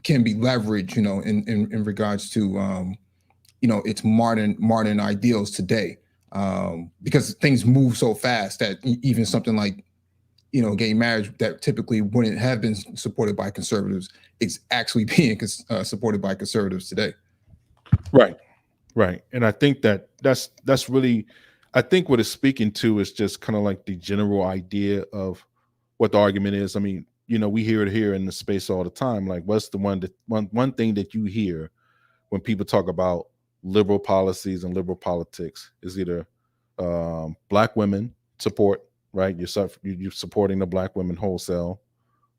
can be leveraged, in regards to its modern ideals today, because things move so fast that even something like gay marriage that typically wouldn't have been supported by conservatives is actually being supported by conservatives today. Right. And I think that's really, I think what it's speaking to is just kind of like the general idea of what the argument is. I mean, we hear it here in the space all the time. Like, what's the one thing that you hear when people talk about liberal policies and liberal politics is either black women support, right? You're supporting the black women wholesale,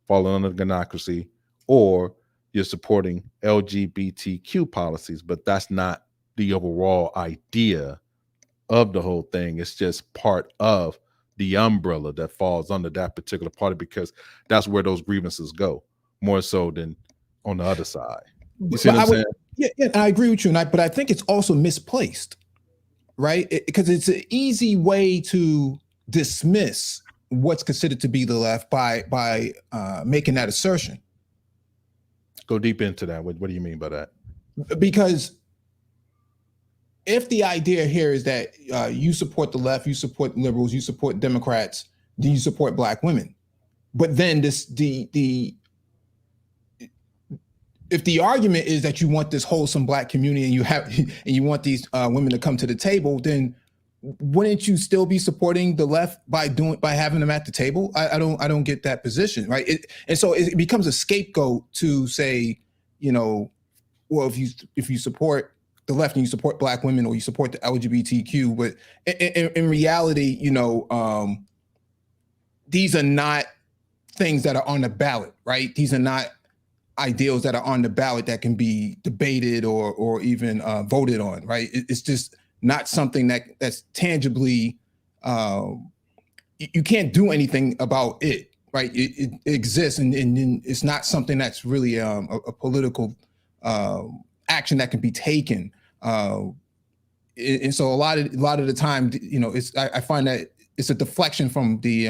falling under democracy, or you're supporting LGBTQ policies, but that's not the overall idea of the whole thing. It's just part of the umbrella that falls under that particular party, because that's where those grievances go, more so than on the other side. You see what I'm saying? Yeah, I agree with you, but I think it's also misplaced, right? Because it's an easy way to dismiss what's considered to be the left by making that assertion. Go deep into that. What do you mean by that? Because if the idea here is that you support the left, you support liberals, you support Democrats, then you support Black women. But then if the argument is that you want this wholesome Black community and you want these women to come to the table, then wouldn't you still be supporting the left by having them at the table? I don't get that position, right? And so it becomes a scapegoat to say, well, if you support the left and you support Black women or you support the LGBTQ, but in reality, these are not things that are on the ballot, right? These are not ideals that are on the ballot that can be debated or even voted on, right? It's just not something that's tangibly, you can't do anything about it, right? It exists and it's not something that's really a political action that can be taken. And so a lot of the time, I find that it's a deflection from the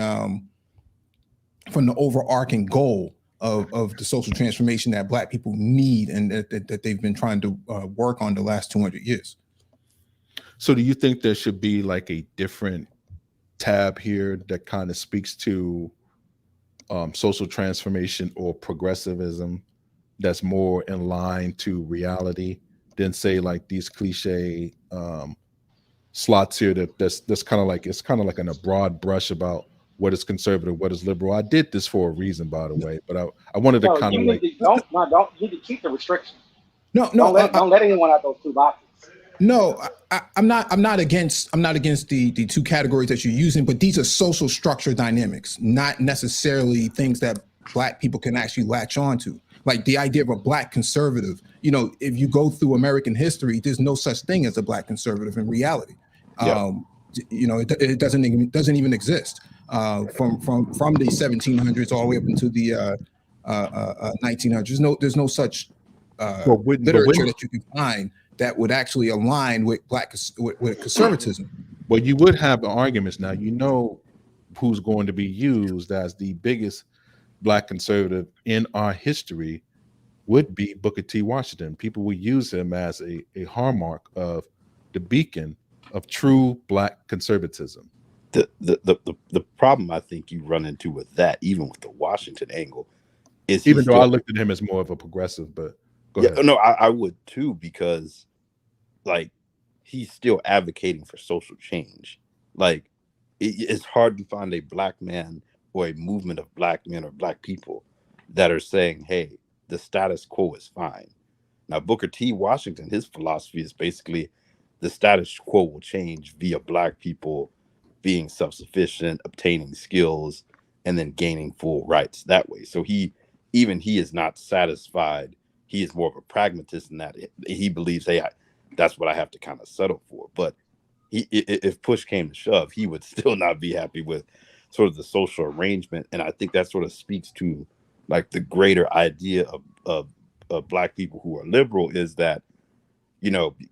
overarching goal of the social transformation that Black people need and that they've been trying to work on the last 200 years. So do you think there should be like a different tab here that kind of speaks to social transformation or progressivism that's more in line to reality than say like these cliche slots here that's kind of like, it's kind of like in a broad brush about what is conservative, what is liberal. I did this for a reason, by the way, but I wanted to kind of like don't you need to keep the restriction. No, Don't let anyone out those two boxes. No, I'm not against the two categories that you're using, but these are social structure dynamics, not necessarily things that Black people can actually latch on to. Like the idea of a Black conservative, if you go through American history, there's no such thing as a Black conservative in reality. Yeah. It doesn't even exist from the 1700s all the way up into the 1900s. There's no such literature that you can find that would actually align with with conservatism. Well, you would have the arguments now. Who's going to be used as the biggest Black conservative in our history would be Booker T. Washington. People will use him as a hallmark of the beacon of true Black conservatism. The problem I think you run into with that, even with the Washington angle, is even though I looked at him as more of a progressive, but go ahead. No, I would too, because like he's still advocating for social change. Like it's hard to find a Black man or a movement of Black men or Black people that are saying, hey, the status quo is fine. Now, Booker T. Washington, his philosophy is basically the status quo will change via Black people being self-sufficient, obtaining skills, and then gaining full rights that way. So he is not satisfied. He is more of a pragmatist in that he believes, hey, that's what I have to kind of settle for. But if push came to shove, he would still not be happy with sort of the social arrangement. And I think that sort of speaks to like the greater idea of Black people who are liberal, is that,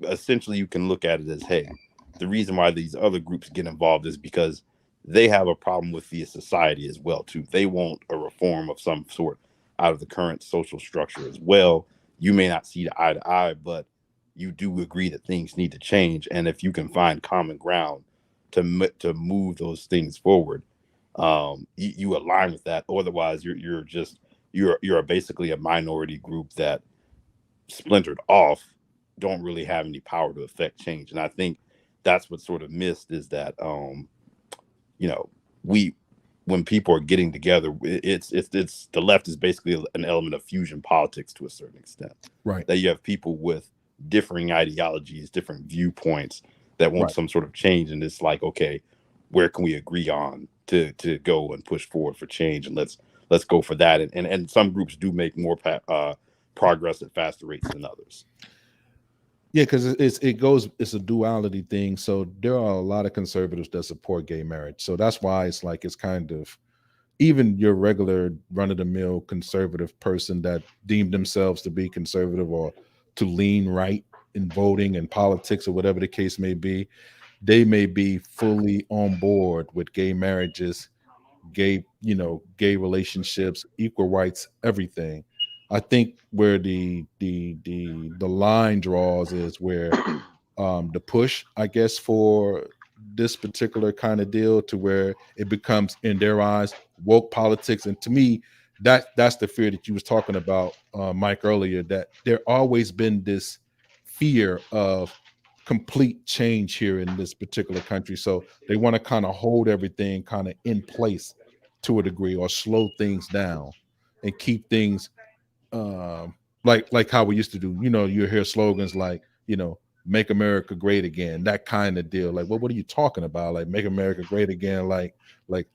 essentially you can look at it as, hey, the reason why these other groups get involved is because they have a problem with the society as well too. They want a reform of some sort out of the current social structure as well. You may not see eye to eye, but you do agree that things need to change. And if you can find common ground to move those things forward, you align with that. Otherwise, you're basically a minority group that splintered off, don't really have any power to affect change. And I think that's what's sort of missed, is that when people are getting together, it's the left is basically an element of fusion politics to a certain extent. Right. That you have people with differing ideologies, different viewpoints that want some sort of change, and it's like, okay, where can we agree on to go and push forward for change, and let's go for that. And some groups do make more progress at faster rates than others. Yeah, because it's a duality thing. So there are a lot of conservatives that support gay marriage. So that's why it's kind of, even your regular run-of-the-mill conservative person that deemed themselves to be conservative or to lean right in voting and politics or whatever the case may be, they may be fully on board with gay marriages, gay relationships, equal rights, everything. I think where the line draws is where the push, I guess, for this particular kind of deal to where it becomes, in their eyes, woke politics. And to me, that's the fear that you was talking about, Mike, earlier, that there always been this fear of complete change here in this particular country. So they want to kind of hold everything kind of in place to a degree, or slow things down and keep things like how we used to do. You hear slogans like, make America great again, that kind of deal. Like, well, what are you talking about? Like, make America great again, like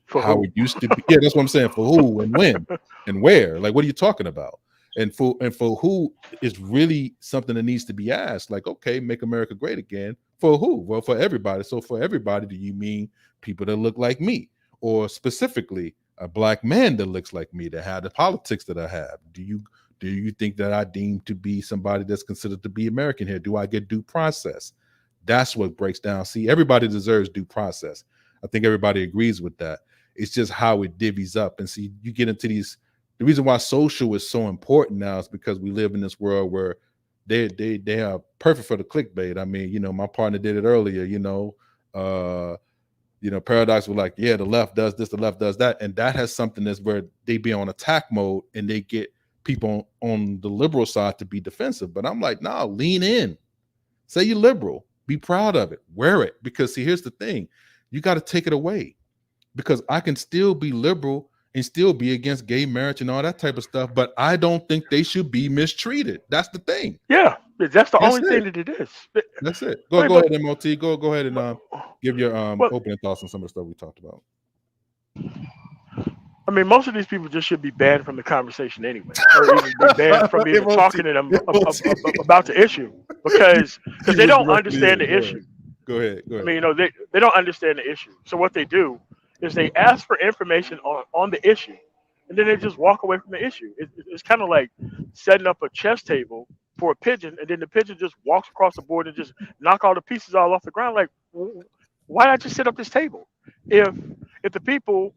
For how who? it used to be. Yeah, that's what I'm saying. For who and when and where? Like, what are you talking about? And for who is really something that needs to be asked. Like, okay, make America great again. For who? Well, for everybody. So for everybody, do you mean people that look like me, or specifically a black man that looks like me, that have the politics that I have? Do you think that I deem to be somebody that's considered to be American here? Do I get due process? That's what breaks down. See, everybody deserves due process. I think everybody agrees with that. It's just how it divvies up. And see, you get into these, the reason why social is so important now is because we live in this world where they are perfect for the clickbait. I mean, my partner did it earlier, Paradox was like, yeah, the left does this, the left does that. And that has something that's where they be on attack mode and they get people on the liberal side to be defensive. But I'm like, no, lean in. Say you're liberal. Be proud of it. Wear it. Because see, here's the thing. You got to take it away. Because I can still be liberal and still be against gay marriage and all that type of stuff, but I don't think they should be mistreated. That's the thing. Yeah, that's the That's only thing that it is. That's it. I Go mean, ahead, MOT. Go ahead and give your opening thoughts on some of the stuff we talked about. I mean, most of these people just should be banned from the conversation anyway, or even be banned from even talking to them about the issue, because they don't understand the issue. Go ahead. I mean, they don't understand the issue. So what they do is they ask for information on the issue, and then they just walk away from the issue. It's kind of like setting up a chess table for a pigeon, and then the pigeon just walks across the board and just knock all the pieces all off the ground. Like, why not just set up this table? If the people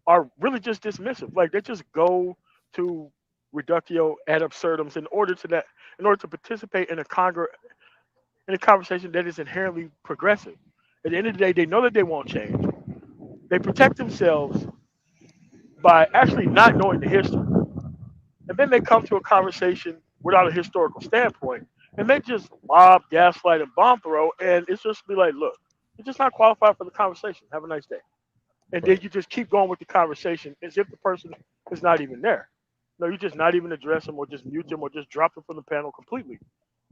are really just dismissive, like they just go to reductio ad absurdum in order to participate in a conversation that is inherently progressive. At the end of the day, they know that they won't change. They protect themselves by actually not knowing the history. And then they come to a conversation without a historical standpoint, and they just mob, gaslight, and bomb throw, and it's just be like, look, you're just not qualified for the conversation. Have a nice day. And then you just keep going with the conversation as if the person is not even there. No, you just not even address them, or just mute them, or just drop them from the panel completely.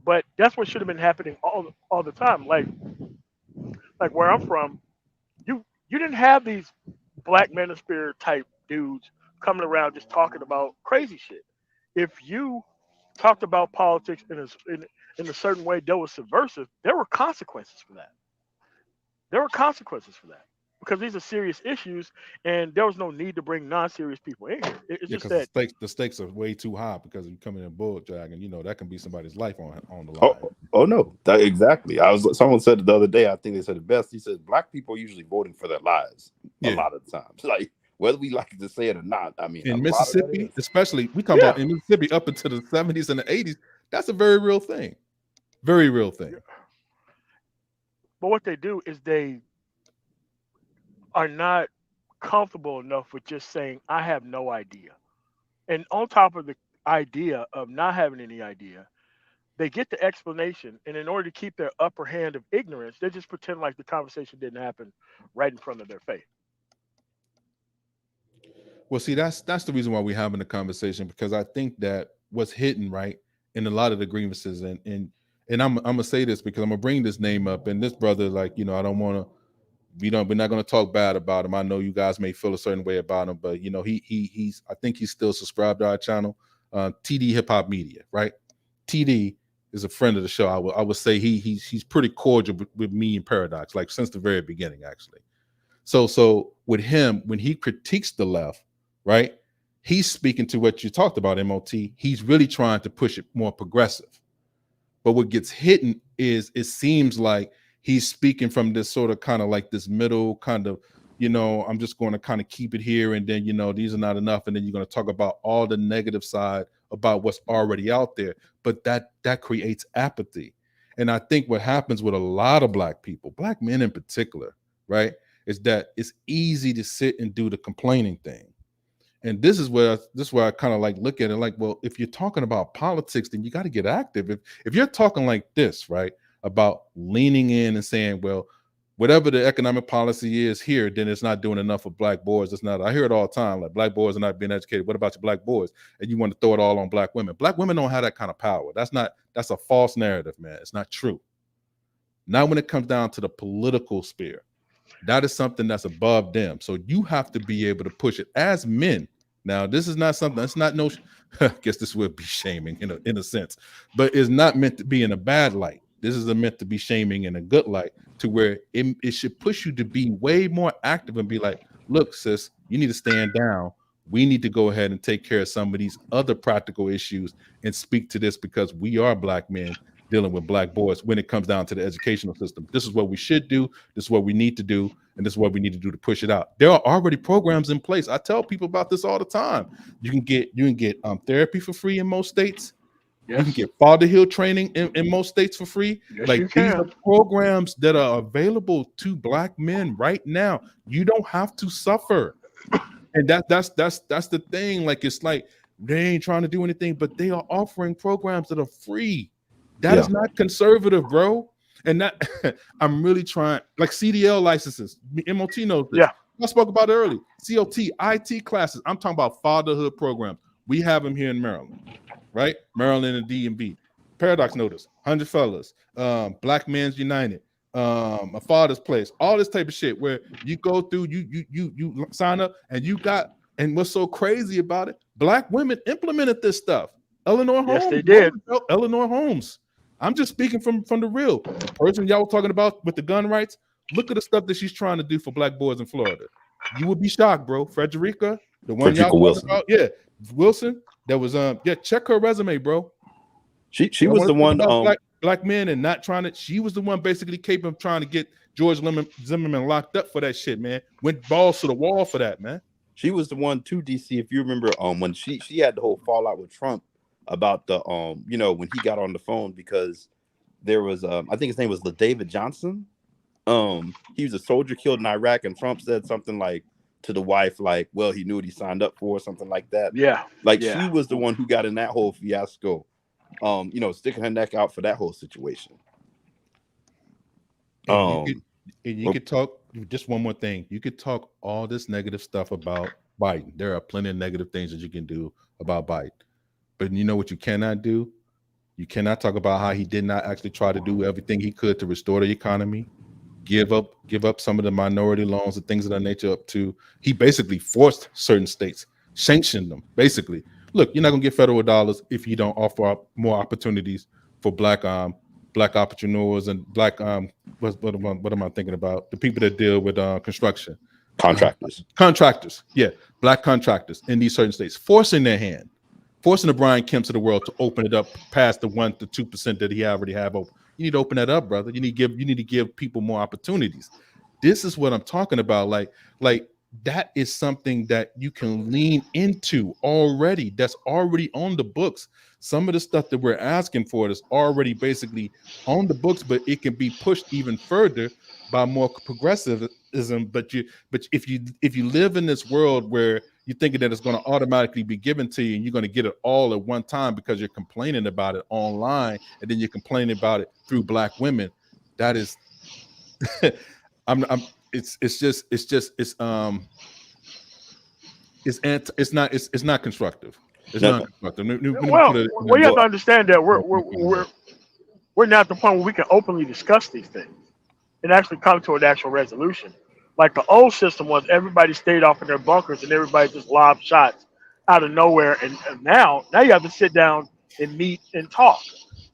But that's what should have been happening all the time. Like where I'm from, you didn't have these Black Manosphere type dudes coming around just talking about crazy shit. If you talked about politics in a certain way that was subversive, there were consequences for that. Because these are serious issues, and there was no need to bring non-serious people in here. It's just that the stakes are way too high, because if you come in and bull dragging, that can be somebody's life on the line. Oh no, exactly. Someone said it the other day. I think they said it best. He said black people are usually voting for their lives a lot of the times. Like, whether we like to say it or not. I mean, in Mississippi, especially, we talk about in Mississippi up into the 70s and the 80s. That's a very real thing. Very real thing. But what they do is they are not comfortable enough with just saying, I have no idea. And on top of the idea of not having any idea, they get the explanation. And in order to keep their upper hand of ignorance, they just pretend like the conversation didn't happen right in front of their face. Well, see, that's the reason why we're having the conversation, because I think that what's hidden, right, in a lot of the grievances, and I'm gonna say this because I'm gonna bring this name up, and this brother, like, I don't want to, we're not going to talk bad about him. I know you guys may feel a certain way about him, but he's I think he's still subscribed to our channel, TD Hip Hop Media, right? TD is a friend of the show. I would say he's pretty cordial with me and Paradox, like since the very beginning, actually. So with him, when he critiques the left, right, he's speaking to what you talked about, MOT. He's really trying to push it more progressive. But what gets hidden is it seems like he's speaking from this sort of kind of like this middle kind of I'm just going to kind of keep it here, and then these are not enough, and then you're going to talk about all the negative side about what's already out there. But that creates apathy. And I think what happens with a lot of Black people, Black men in particular, right, is that it's easy to sit and do the complaining thing. And this is where I kind of like look at it like, well, if you're talking about politics, then you got to get active. If you're talking like this, right, about leaning in and saying, well, whatever the economic policy is here, then it's not doing enough for Black boys. It's not. I hear it all the time, like Black boys are not being educated. What about your Black boys? And you want to throw it all on Black women. Black women don't have that kind of power. That's a false narrative, man. It's not true. Not when it comes down to the political sphere. That is something that's above them. So you have to be able to push it as men. Now, this is not something, it's not no, I guess this would be shaming in a sense, but it's not meant to be in a bad light. This is meant to be shaming in a good light, to where it should push you to be way more active and be like, look, sis, you need to stand down. We need to go ahead and take care of some of these other practical issues and speak to this, because we are Black men dealing with Black boys when it comes down to the educational system. This is what we should do. This is what we need to do. And this is what we need to do to push it out. There are already programs in place. I tell people about this all the time. You can get therapy for free in most states. Yes. You can get fatherhood training in most states for free. Yes, like you can. These are programs that are available to Black men right now. You don't have to suffer. And that's the thing. Like, it's like they ain't trying to do anything, but they are offering programs that are free. That is not conservative, bro. And that I'm really trying, like CDL licenses, MOT knows this. Yeah. I spoke about it earlier. COT, IT classes. I'm talking about fatherhood programs. We have them here in Maryland, right? Maryland and DMV. Paradox Notice, 100 Fellas, Black Men's United, A Father's Place, all this type of shit where you go through, you sign up, and what's so crazy about it, Black women implemented this stuff. Eleanor Holmes. Yes, they did. Eleanor Holmes. I'm just speaking from the real. The person y'all were talking about with the gun rights, look at the stuff that she's trying to do for Black boys in Florida. You would be shocked, bro. Frederica, the one y'all talking about. Yeah, Wilson. That was check her resume, bro. She was the one Black men and not trying to. She was the one basically capable of trying to get George Zimmerman locked up for that shit, man. Went balls to the wall for that, man. She was the one too, DC. If you remember, when she had the whole fallout with Trump about the when he got on the phone, because there was I think his name was LaDavid Johnson. He was a soldier killed in Iraq, and Trump said something like to the wife, like, well, he knew what he signed up for, something like that. She was the one who got in that whole fiasco, sticking her neck out for that whole situation. You could talk, just one more thing. You could talk all this negative stuff about Biden. There are plenty of negative things that you can do about Biden. But you know what you cannot do? You cannot talk about how he did not actually try to do everything he could to restore the economy, give up some of the minority loans and things of that nature up to. He basically forced certain states, sanctioned them. Basically, look, you're not gonna get federal dollars if you don't offer up more opportunities for black entrepreneurs and black what am I thinking about? The people that deal with construction. Contractors, yeah, black contractors in these certain states, forcing their hand. Forcing the Brian Kemps of the world to open it up past the 1 to 2% that he already have open. You need to open that up, brother. You need to give people more opportunities. This is what I'm talking about. Like that is something that you can lean into already. That's already on the books. Some of the stuff that we're asking for is already basically on the books, but it can be pushed even further by more progressivism. But if you live in this world where you're thinking that it's going to automatically be given to you and you're going to get it all at one time because you're complaining about it online and then you're complaining about it through black women, that is it's not constructive. It's not constructive. We have to understand that we're not at the point where we can openly discuss these things and actually come to an actual resolution. Like the old system was, everybody stayed off in their bunkers and everybody just lobbed shots out of nowhere. And now you have to sit down and meet and talk.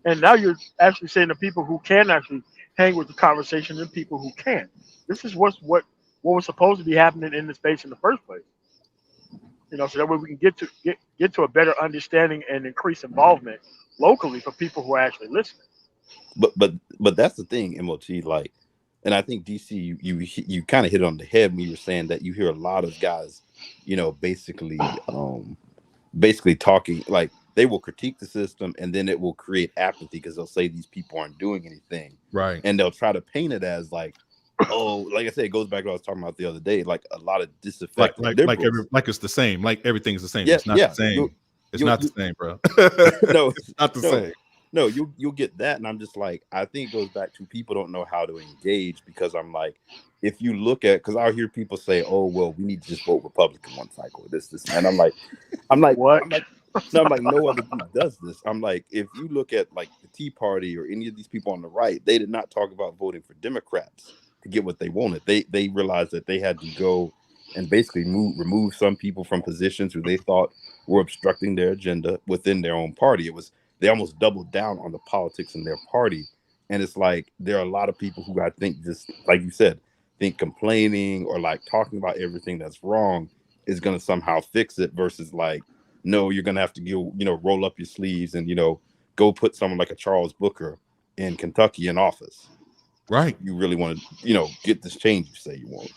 And now you're actually saying to people who can actually hang with the conversation and people who can't. This is what was supposed to be happening in the space in the first place. So that way we can get to a better understanding and increase involvement locally for people who are actually listening. But that's the thing, MOT. Like And I think DC, you kind of hit on the head when you were saying that you hear a lot of guys, basically talking like they will critique the system and then it will create apathy because they'll say these people aren't doing anything. Right. And they'll try to paint it as like, oh, like I said, it goes back to what I was talking about the other day, like a lot of disaffected liberals. Like it's the same. Like everything's the same. Yeah, it's not the same. It's not the same, bro. No, it's not the same. No, you'll get that. And I'm just like, I think it goes back to people don't know how to engage, because I'm like, if you look at, because I'll hear people say, oh, well, we need to just vote Republican one cycle, this, and I'm like, what? I'm like, no other group does this. I'm like, if you look at like the Tea Party or any of these people on the right, they did not talk about voting for Democrats to get what they wanted. They realized that they had to go and basically remove some people from positions who they thought were obstructing their agenda within their own party. They almost doubled down on the politics in their party. And it's like, there are a lot of people who I think just, like you said, think complaining or like talking about everything that's wrong is going to somehow fix it, versus like, no, you're going to have to go, roll up your sleeves and, go put someone like a Charles Booker in Kentucky in office. Right. You really want to, get this change you say you want.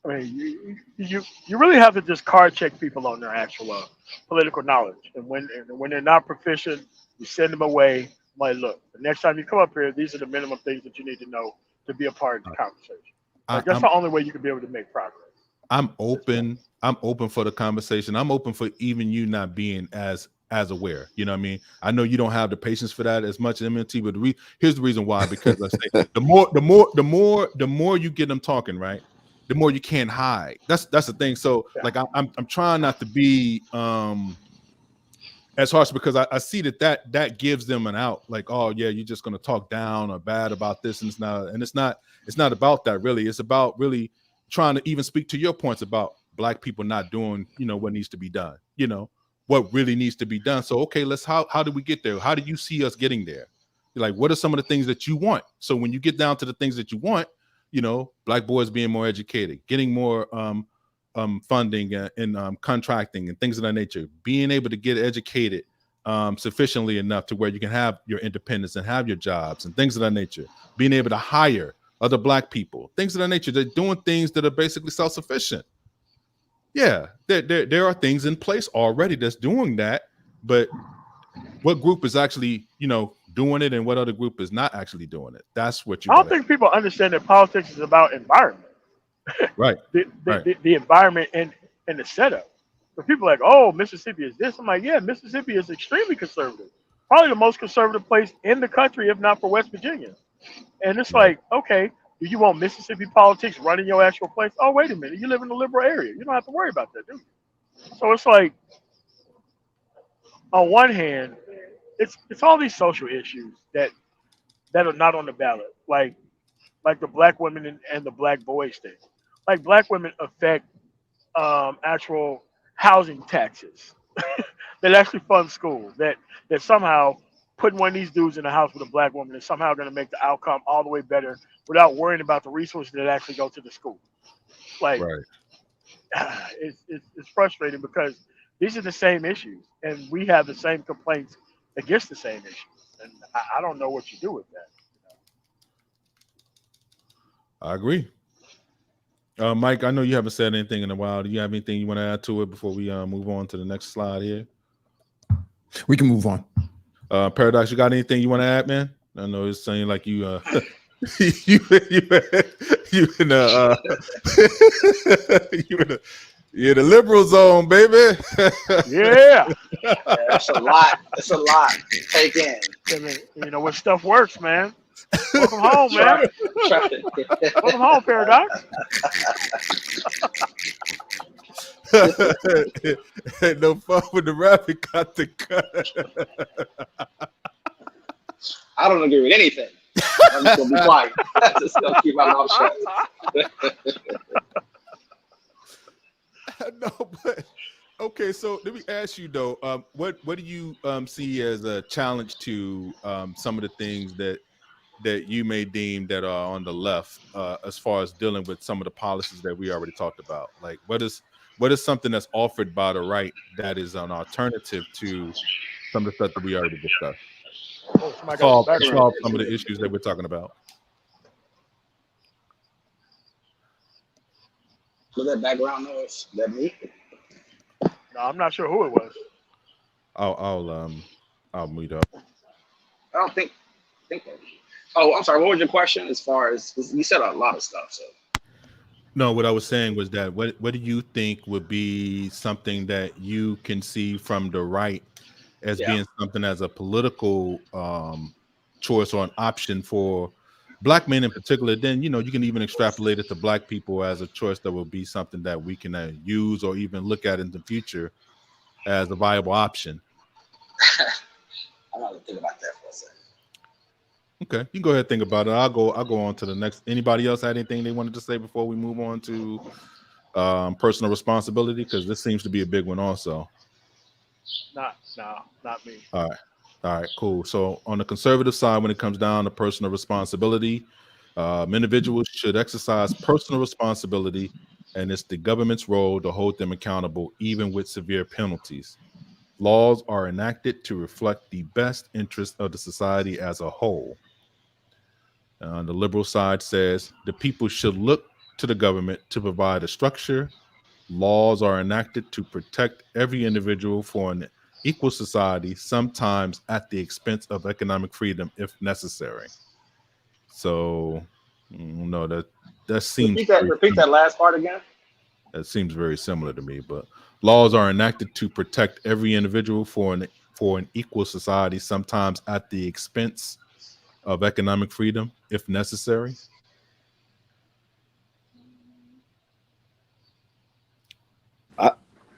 I mean, you really have to just card check people on their actual political knowledge, and when they're not proficient, you send them away. Like, look, the next time you come up here, these are the minimum things that you need to know to be a part of the conversation. Like, that's the only way you can be able to make progress. I'm open for the conversation. I'm open for even you not being as aware. You know what I mean? I know you don't have the patience for that as much as MNT, but here's the reason why. Because I say the more you get them talking, right, the more you can't hide. That's the thing. So like I'm trying not to be as harsh, because I see that gives them an out. Like, oh yeah, you're just gonna talk down or bad about this, and it's not about that really. It's about really trying to even speak to your points about Black people not doing, what needs to be done, what really needs to be done. So okay, how do we get there? How do you see us getting there? Like, what are some of the things that you want? So when you get down to the things that you want, Black boys being more educated, getting more funding and contracting and things of that nature, being able to get educated sufficiently enough to where you can have your independence and have your jobs and things of that nature, being able to hire other Black people, things of that nature. They're doing things that are basically self-sufficient. Yeah, there are things in place already that's doing that, but what group is actually, doing it and what other group is not actually doing it? That's what you. I don't think people understand that politics is about environment. Right. The environment and the setup. But people are like, oh, Mississippi is this. I'm like, yeah, Mississippi is extremely conservative. Probably the most conservative place in the country, if not for West Virginia. And it's like, okay, do you want Mississippi politics running your actual place? Oh, wait a minute. You live in a liberal area. You don't have to worry about that, do you? So it's like, on one hand, it's all these social issues that are not on the ballot, like the Black women and the Black boys thing. Like, Black women affect actual housing taxes that actually fund schools. That somehow putting one of these dudes in a house with a Black woman is somehow going to make the outcome all the way better without worrying about the resources that actually go to the school. Like, it's frustrating because these are the same issues, and we have the same complaints against the same issues, and I don't know what you do with that. I agree. Mike, I know you haven't said anything in a while. Do you have anything you want to add to it before we move on to the next slide here? We can move on. Paradox, you got anything you want to add, man? I know it's saying like you you're the liberal zone, baby. Yeah. That's a lot. That's a lot to take in. I mean, when stuff works, man. Welcome home, man. Welcome home, Paradox. Ain't no fun with the rabbit got the cut. I don't agree with anything. I'm just gonna be quiet. I'm just gonna keep my mouth shut. No, but okay. So let me ask you though, what do you see as a challenge to some of the things that you may deem that are on the left as far as dealing with some of the policies that we already talked about? Like, what is something that's offered by the right that is an alternative to some of the stuff that we already discussed? Solve Solve some of the issues that we're talking about. Was that background noise? That me? No, I'm not sure who it was. I'll mute up. I don't think that. Oh, I'm sorry. What was your question? As far as you said a lot of stuff. So No, what I was saying was that what do you think would be something that you can see from the right as yeah, being something as a political choice or an option for black men in particular? Then you can even extrapolate it to black people as a choice that will be something that we can use or even look at in the future as a viable option. I'm gonna think about that for a second. Okay, you can go ahead and think about it. I'll go on to the next. Anybody else had anything they wanted to say before we move on to personal responsibility? Because this seems to be a big one also. Not me. All right, cool. So on the conservative side, when it comes down to personal responsibility, individuals should exercise personal responsibility, and it's the government's role to hold them accountable, even with severe penalties. Laws are enacted to reflect the best interest of the society as a whole. The liberal side says the people should look to the government to provide a structure. Laws are enacted to protect every individual for an equal society, sometimes at the expense of economic freedom if necessary. So, no, that seems Repeat that last part again. That seems very similar to me. But laws are enacted to protect every individual for an equal society, sometimes at the expense of economic freedom if necessary.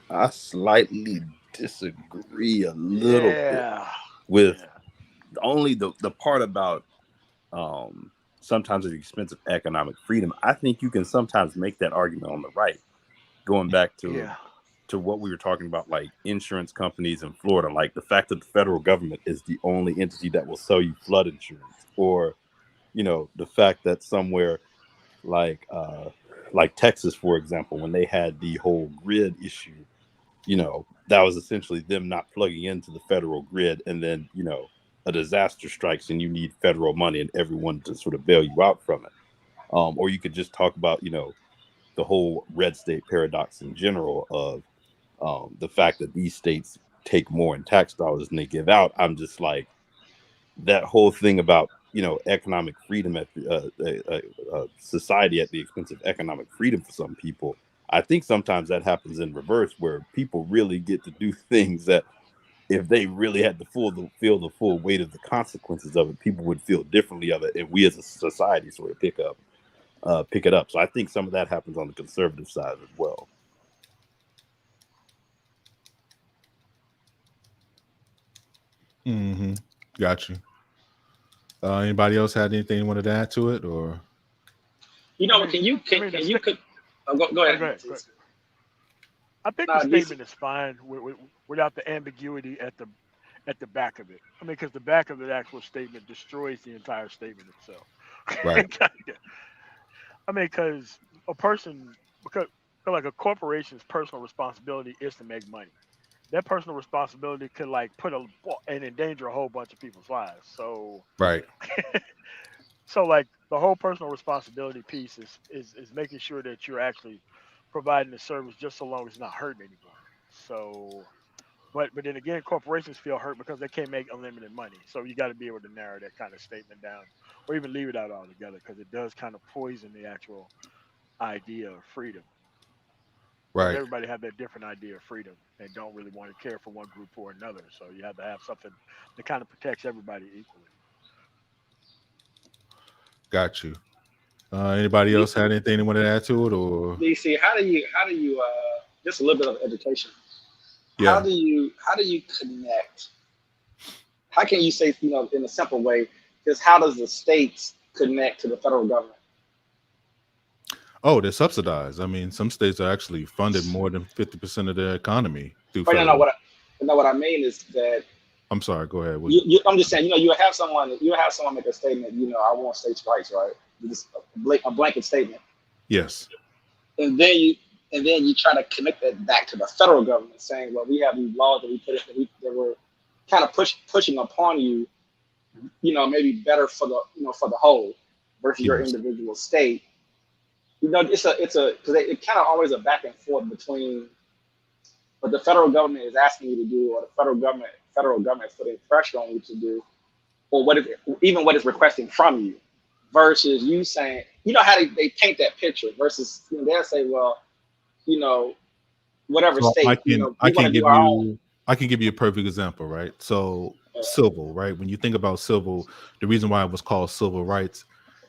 I slightly disagree a little bit with only the part about sometimes at the expense of economic freedom. I think you can sometimes make that argument on the right, going back to what we were talking about, like insurance companies in Florida, like the fact that the federal government is the only entity that will sell you flood insurance, or the fact that somewhere like Texas, for example, when they had the whole grid issue, that was essentially them not plugging into the federal grid, and then a disaster strikes and you need federal money and everyone to sort of bail you out from it. Or you could just talk about the whole red state paradox in general of the fact that these states take more in tax dollars than they give out. I'm just like, that whole thing about economic freedom at the society at the expense of economic freedom for some people. I think sometimes that happens in reverse, where people really get to do things that if they really had to feel the full weight of the consequences of it, people would feel differently of it, and we as a society sort of pick it up. So I think some of that happens on the conservative side as well. Mm-hmm. Got you. Anybody else had anything you wanted to add to it, or? Can you go ahead. I think the statement is fine without the ambiguity at the back of it. I mean, because the back of the actual statement destroys the entire statement itself. Right. I mean, because like a corporation's personal responsibility is to make money. That personal responsibility could like put and endanger a whole bunch of people's lives. So Right. So like the whole personal responsibility piece is making sure that you're actually providing the service just so long as it's not hurting anyone. So, but then again, corporations feel hurt because they can't make unlimited money. So you got to be able to narrow that kind of statement down, or even leave it out altogether, because it does kind of poison the actual idea of freedom. Right. Everybody have that different idea of freedom and don't really want to care for one group or another. So you have to have something that kind of protects everybody equally. Got you. Anybody else had anything they wanted to add to it, or? DC, how do you just a little bit of education? Yeah. How do you connect? How can you say, in a simple way, just how does the states connect to the federal government? Oh, they're subsidized. I mean, some states are actually funded more than 50% of their economy through But federal. what I mean is that. I'm sorry. Go ahead. I'm just saying, you have someone make a statement. I want states' rights, right? Just a blanket statement. Yes. And then you try to connect that back to the federal government, saying, well, we have these laws that we put in that were kind of pushing upon you, maybe better for the whole versus your individual state. it's because it kind of always a back and forth between what the federal government is asking you to do, or the federal government is putting pressure on you to do, or even what it's requesting from you, versus you saying, how they paint that picture, versus they'll say, well, whatever So state, we want to do our own. I can give you a perfect example, right? So civil, right? When you think about civil, the reason why it was called civil rights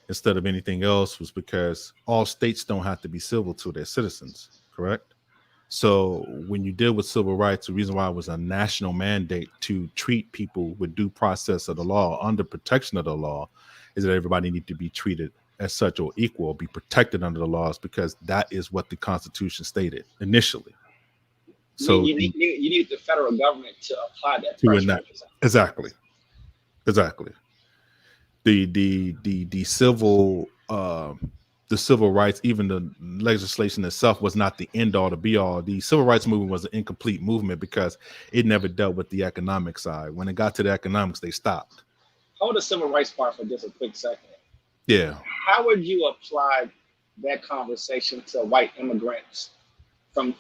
instead of anything else was because all states don't have to be civil to their citizens, correct? So when you deal with civil rights, the reason why it was a national mandate to treat people with due process of the law, under protection of the law, is that everybody need to be treated as such or equal, be protected under the laws, because that is what the Constitution stated initially. So you need the federal government to apply that to pressure. enact exactly. The civil rights, even the legislation itself, was not the end all to be all. The civil rights movement was an incomplete movement because it never dealt with the economic side. When it got to the economics, they stopped. Hold the civil rights part for just a quick second. Yeah. How would you apply that conversation to white immigrants from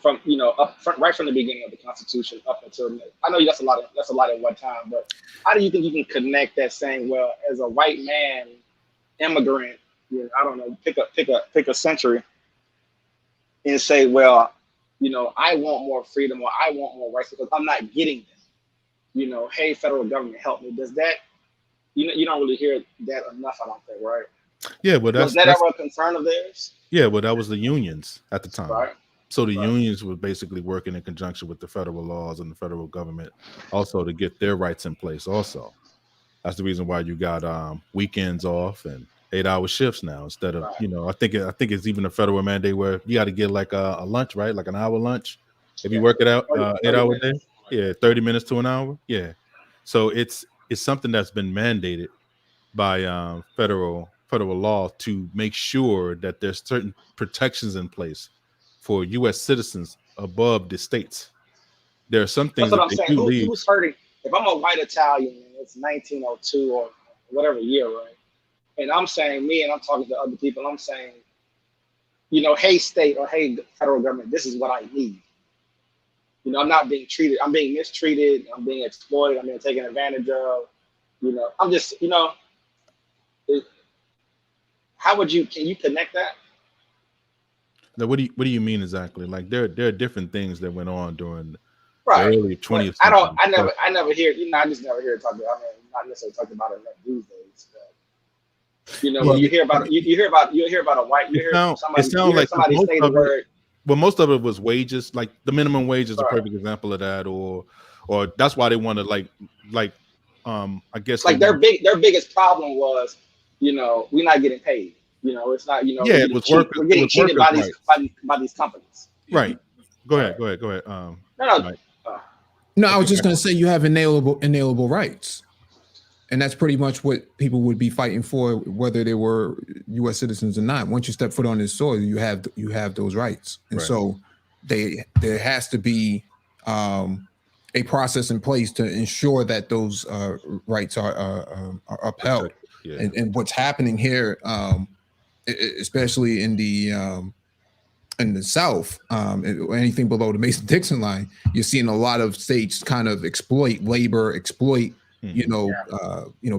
right from the beginning of the Constitution up until now? I know that's a lot at one time, but how do you think you can connect that, saying, well, as a white man immigrant, I don't know, pick a century, and say, well, I want more freedom, or I want more rights because I'm not getting them. Hey, federal government, help me. Does that, you don't really hear that enough, I don't think, right? Yeah, well, was that ever a concern of theirs? Yeah, well, that was the unions at the time. Right. So the unions were basically working in conjunction with the federal laws and the federal government also to get their rights in place also. That's the reason why you got weekends off and 8-hour shifts now instead of, I think it's even a federal mandate where you got to get like a lunch, right? Like an hour lunch. If you work it out 8-hour day. Yeah, 30 minutes to an hour. Yeah. So it's something that's been mandated by federal law to make sure that there's certain protections in place for U.S. citizens above the states. There are some things that's what I'm saying. Who's hurting? If I'm a white Italian and it's 1902 or whatever year, right? And I'm saying and I'm talking to other people, I'm saying, hey, state, or hey, federal government, this is what I need. I'm not being treated. I'm being mistreated. I'm being exploited. I'm being taken advantage of. I'm just, can you connect that? Now, what do you mean exactly? Like there are different things that went on during the early 20th century. I never hear, I just never hear it talked about. I mean, not necessarily talked about it these days. But, you hear about a white. Somebody say the word. Well, most of it was wages. Like the minimum wage is a perfect example of that, or that's why they wanted I guess like their biggest problem was, we're not getting paid. It's not, we're getting cheated by these companies. Right. Go ahead. No, I was just going to say you have inalienable rights. And that's pretty much what people would be fighting for, whether they were U.S. citizens or not. Once you step foot on this soil, you have those rights. And so there has to be a process in place to ensure that those rights are upheld. Yeah. And what's happening here, especially in the South, anything below the Mason-Dixon line, you're seeing a lot of states kind of exploit labor,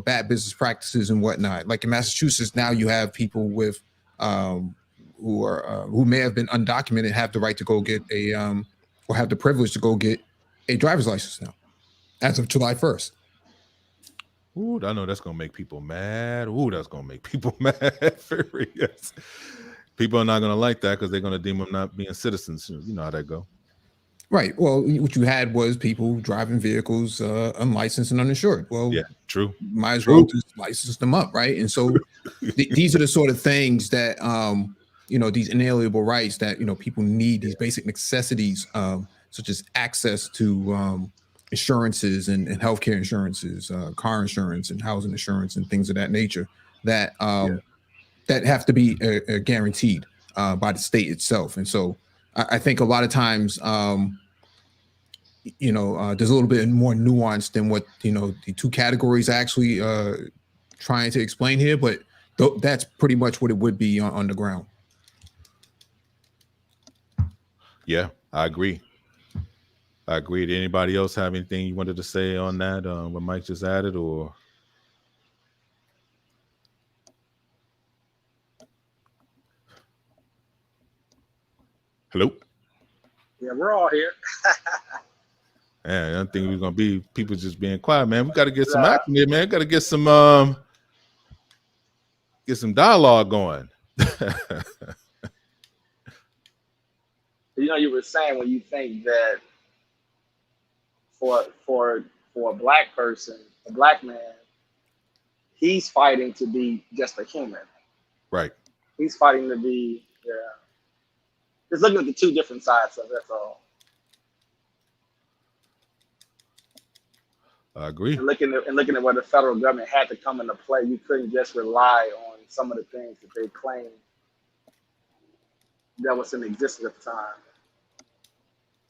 bad business practices and whatnot. Like in Massachusetts, now you have people with who may have been undocumented have the right to go get or have the privilege to go get a driver's license now, as of July 1st. Ooh, I know that's gonna make people mad. Furious. People are not gonna like that because they're gonna deem them not being citizens. You know how that go. Right. Well, what you had was people driving vehicles unlicensed and uninsured. Well, yeah, true. Might as well just license them up, right? And so these are the sort of things that these inalienable rights that people need, these basic necessities, such as access to insurances and healthcare insurances, car insurance and housing insurance and things of that nature that that have to be guaranteed by the state itself. And so I think a lot of times, there's a little bit more nuance than what, the two categories actually trying to explain here, but that's pretty much what it would be on the ground. Yeah, I agree. I agree. Did anybody else have anything you wanted to say on that? What Mike just added, or hello? Yeah, we're all here. Man, I don't think we're gonna be people just being quiet, man. We got to get some Uh, action here, man. Got to get some dialogue going. you were saying when you think that for a black person, a black man, he's fighting to be just a human. Right. He's fighting to be, yeah. Just looking at the two different sides of it, that's all. I agree. And looking at where the federal government had to come into play, you couldn't just rely on some of the things that they claimed that was in existence at the time.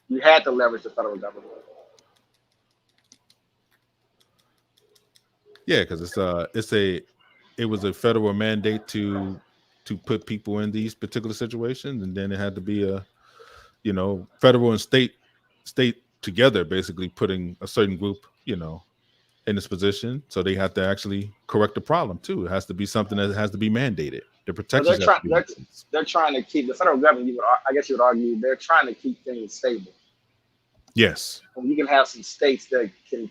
You had to leverage the federal government. Yeah, because it was a federal mandate to put people in these particular situations, and then it had to be a, federal and state together, basically putting a certain group, in this position. So they have to actually correct the problem too. It has to be something that has to be mandated. The protections. They're trying to keep the federal government. I guess you would argue they're trying to keep things stable. Yes. And you can have some states that can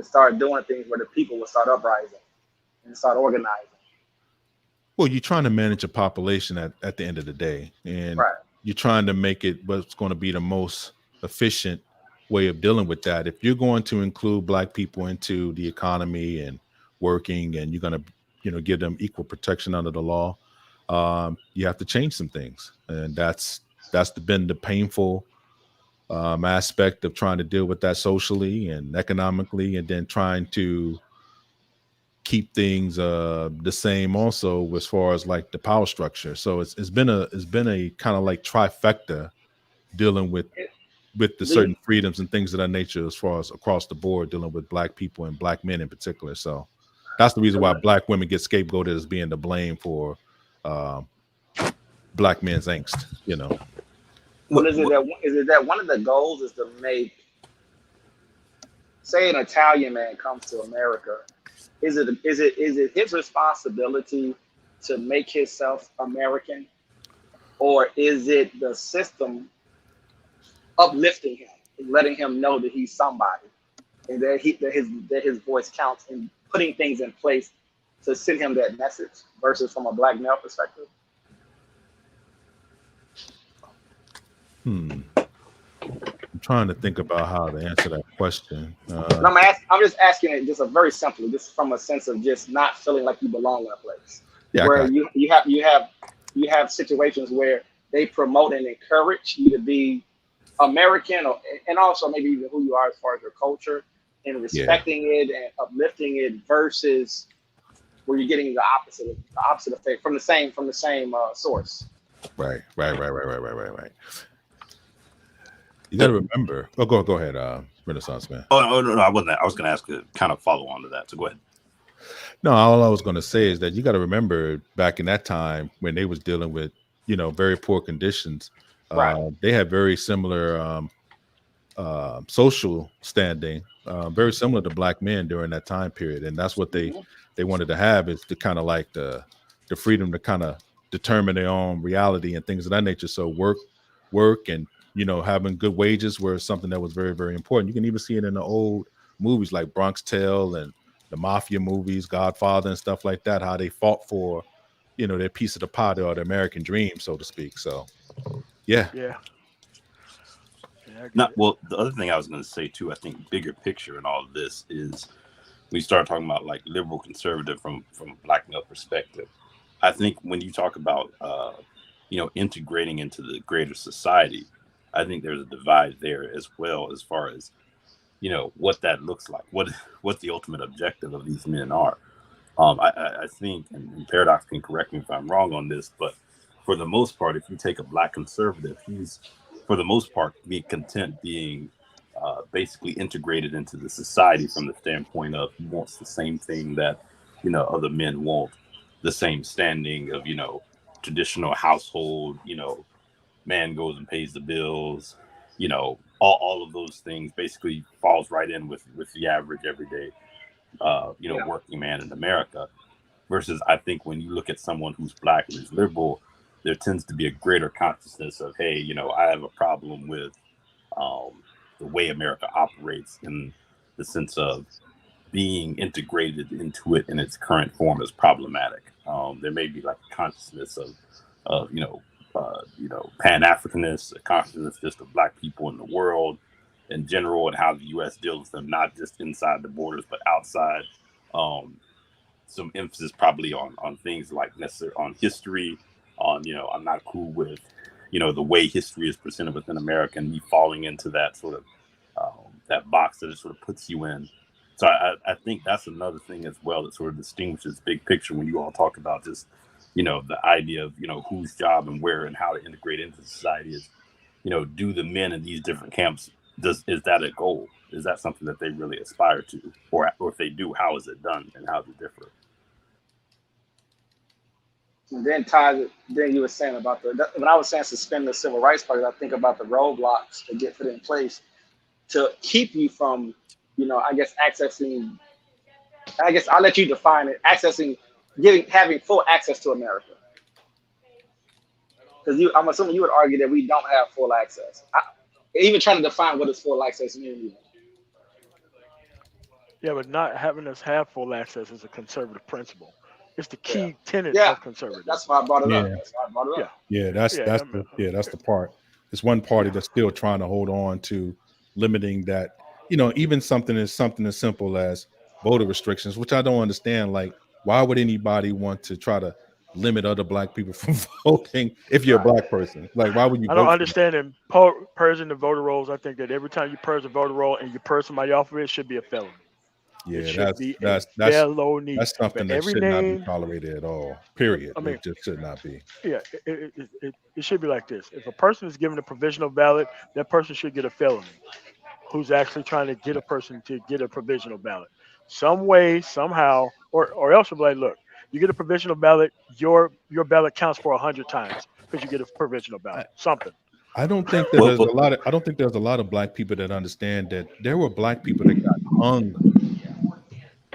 start doing things where the people will start uprising and start organizing. Well, you're trying to manage a population at the end of the day, and right. You're trying to make it what's going to be the most efficient way of dealing with that. If you're going to include black people into the economy and working, and you're going to, give them equal protection under the law, you have to change some things, and that's been the painful aspect of trying to deal with that socially and economically, and then trying to keep things the same also as far as like the power structure. So it's been a kind of like trifecta dealing with the certain freedoms and things of that nature as far as across the board, dealing with black people and black men in particular. So that's the reason why black women get scapegoated as being to blame for black men's angst, Well, is it that one of the goals is to make, say, an Italian man comes to America, is it his responsibility to make himself American, or is it the system uplifting him and letting him know that he's somebody, and that his voice counts, and putting things in place to send him that message, versus from a black male perspective? I'm trying to think about how to answer that question. I'm just asking it just a very simply, just from a sense of just not feeling like you belong in a place. Yeah, where you have situations where they promote and encourage you to be American, and also maybe even who you are as far as your culture, and respecting it and uplifting it, versus where you're getting the opposite effect from the same source. Right. You got to remember. Oh, go ahead, Renaissance man. Oh no, I wasn't. I was going to ask a kind of follow on to that. So go ahead. No, all I was going to say is that you got to remember back in that time when they was dealing with, very poor conditions. Right. They had very similar social standing, very similar to black men during that time period, and that's what they wanted to have, is to kind of like the freedom to kind of determine their own reality and things of that nature. So work and having good wages were something that was very, very important. You can even see it in the old movies like Bronx Tale and the mafia movies, Godfather and stuff like that, how they fought for, their piece of the pie or the American dream, so to speak. So, yeah. Well, the other thing I was going to say too, I think bigger picture in all of this is we start talking about like liberal conservative from a black male perspective. I think when you talk about, integrating into the greater society, I think there's a divide there as well, as far as, what that looks like, what the ultimate objective of these men are. I think, and Paradox can correct me if I'm wrong on this, but for the most part, if you take a black conservative, he's, for the most part, being content being basically integrated into the society from the standpoint of he wants the same thing that, other men want, the same standing of, traditional household, man goes and pays the bills, all of those things basically falls right in with the average everyday, working man in America. Versus, I think when you look at someone who's Black and is liberal, there tends to be a greater consciousness of, hey, I have a problem with the way America operates in the sense of being integrated into it in its current form is problematic. There may be like a consciousness of Pan-Africanists, a consciousness just of Black people in the world in general, and how the U.S. deals with them, not just inside the borders but outside. Some emphasis probably on things like necessarily on history, on I'm not cool with the way history is presented within America, and me falling into that sort of that box that it sort of puts you in. So I think that's another thing as well that sort of distinguishes big picture when you all talk about just the idea of whose job and where and how to integrate into society is do the men in these different camps, is that a goal? Is that something that they really aspire to, or if they do, how is it done and how does it differ? And then Ty, then you were saying about when I was saying suspend the civil rights party, I think about the roadblocks that get put in place to keep you from, I guess accessing. I guess I'll let you define it. Accessing, having full access to America. Because I'm assuming you would argue that we don't have full access. Even trying to define what does full access mean. Yeah, but not having us have full access is a conservative principle. It's the key tenet of conservatism. That's why I brought it up. That's the part. It's one party that's still trying to hold on to limiting that. Even something as simple as voter restrictions, which I don't understand. Like, why would anybody want to try to limit other Black people from voting if you're a Black person? Like, why would you? I don't understand in purging the voter rolls. I think that every time you purge a voter roll and you purge somebody off of it, should be a felony. Yeah, that's something that should not be tolerated at all. Period. I mean, it just should not be. Yeah, it should be like this. If a person is given a provisional ballot, that person should get a felony. Who's actually trying to get a person to get a provisional ballot? Some way, somehow, or else you'll be like, look, you get a provisional ballot, your ballot counts for 100 times because you get a provisional ballot. Something. I don't think that there's a lot of. I don't think there's a lot of Black people that understand that there were Black people that got hung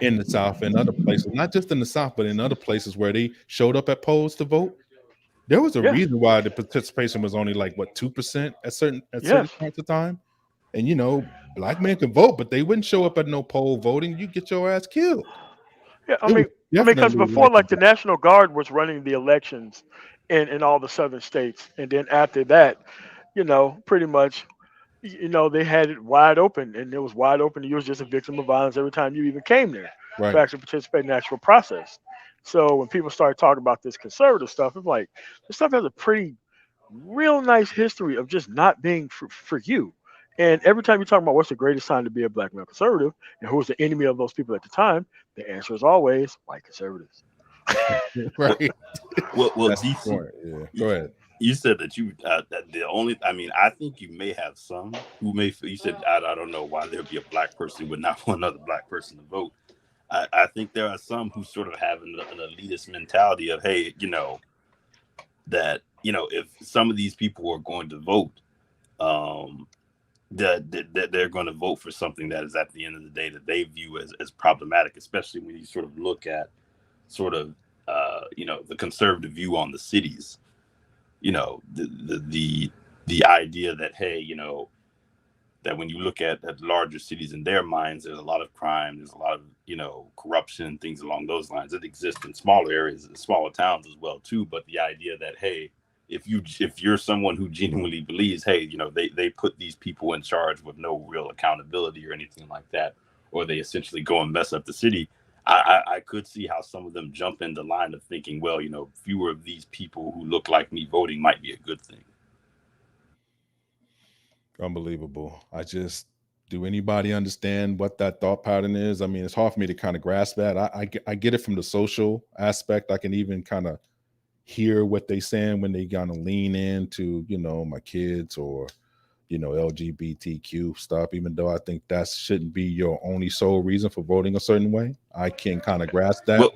in the South and other places, not just in the South, but in other places where they showed up at polls to vote. There was a reason why the participation was only like 2% at certain points of time. And Black men can vote, but they wouldn't show up at no poll voting. You get your ass killed. Yeah, I mean, because before, like, the National Guard was running the elections in all the southern states, and then after that, pretty much, they had it wide open, and it was wide open. You was just a victim of violence every time you even came there to actually participate in the actual process. So when people started talking about this conservative stuff, it's like, this stuff has a real nice history of just not being for you. And every time you talk about what's the greatest time to be a Black male conservative and who was the enemy of those people at the time, the answer is always white conservatives. Right. Well, DC, go ahead. You said that I think you may have some who you said, I don't know why there'd be a Black person who would not want another Black person to vote. I think there are some who sort of have an elitist mentality of, hey, that, if some of these people are going to vote, that they're going to vote for something that is at the end of the day that they view as problematic, especially when you sort of look at the conservative view on the cities. The idea that, hey, that when you look at larger cities in their minds, there's a lot of crime, there's a lot of corruption, things along those lines that exist in smaller areas, smaller towns as well too. But the idea that, hey, if you're someone who genuinely believes, hey, they put these people in charge with no real accountability or anything like that, or they essentially go and mess up the city, I could see how some of them jump into line of thinking, well, fewer of these people who look like me voting might be a good thing. Unbelievable. Do anybody understand what that thought pattern is? I mean, it's hard for me to kind of grasp that. I get it from the social aspect. I can even kind of hear what they saying when they kind of lean into, my kids or, LGBTQ stuff, even though I think that shouldn't be your only sole reason for voting a certain way. I can kind of grasp that.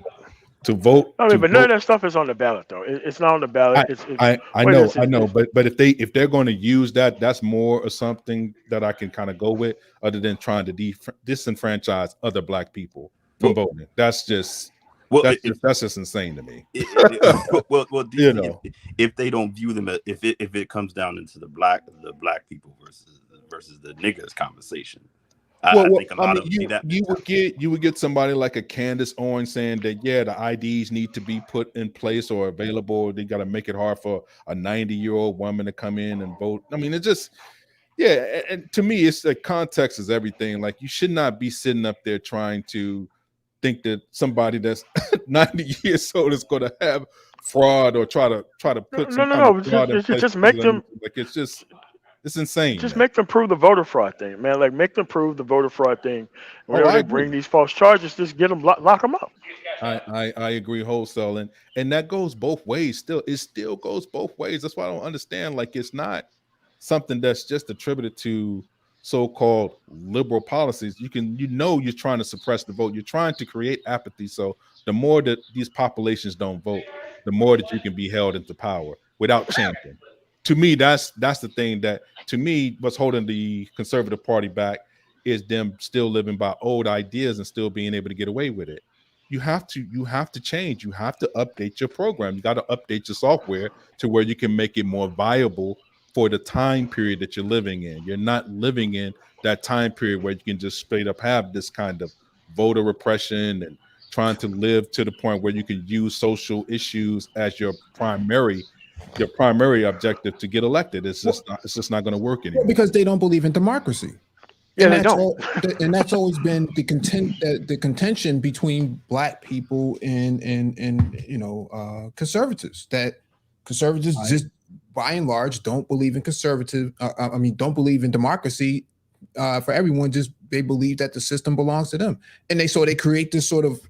to vote. I To mean, but none vote. of that stuff is on the ballot, though. It's not on the ballot. I What it know, is, I know, but if they're going to use that, that's more of something that I can kind of go with, other than trying to disenfranchise other Black people from voting. That's just that's just insane to me. well, You DC, know, if they don't view them, if it comes down into the black people versus the niggas conversation, I think a lot of them see that. You would get somebody like a Candace Owens saying that the IDs need to be put in place or available. They got to make it hard for a 90-year-old woman to come in and vote. I mean, it's just and to me, it's the context is everything. Like, you should not be sitting up there trying to think that somebody that's 90 years old is going to have fraud or try to put some kind of fraud in place. Just make them. Like, it's insane. Just man. make them prove the voter fraud thing, man. Like, make them prove the voter fraud thing. Whenever I they agree. bring these false charges, just get them, lock them up. I agree wholesale, and that goes both ways. It still goes both ways. That's why I don't understand. Like, it's not something that's just attributed to so-called liberal policies. You're trying to suppress the vote. You're trying to create apathy. So the more that these populations don't vote, the more that you can be held into power without changing. To me, that's the thing that, to me, what's holding the Conservative Party back is them still living by old ideas and still being able to get away with it. You have to change. You have to update your program. You got to update your software to where you can make it more viable for the time period that you're living in. You're not living in that time period where you can just straight up have this kind of voter repression and trying to live to the point where you can use social issues as your primary objective to get elected. It's just not going to work anymore. Because they don't believe in democracy. Yeah, and they don't. And that's always been the contention between Black people and conservatives. That conservatives just by and large don't believe in don't believe in democracy for everyone. Just they believe that the system belongs to them, and they create this sort of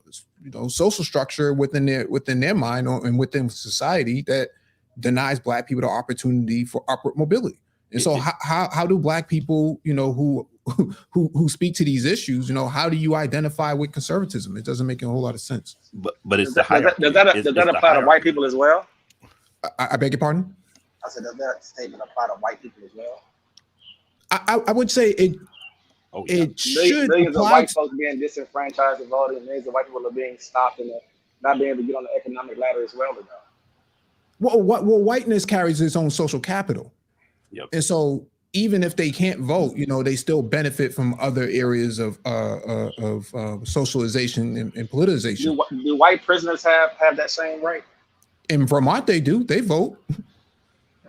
social structure within their mind and within society that denies Black people the opportunity for upward mobility. And so how do Black people who speak to these issues, how do you identify with conservatism? It doesn't make a whole lot of sense. But it's the hierarchy. Does that apply to white people as well? I beg your pardon? I said, does that statement apply to white people as well? I would say it. Oh, yeah. It should millions of apply white folks being disenfranchised and voting, and millions of white people are being stopped and not being able to get on the economic ladder as well. Well, whiteness carries its own social capital. Yep. And so even if they can't vote, they still benefit from other areas of socialization and politicization. Do white prisoners have that same right? In Vermont, they do. They vote.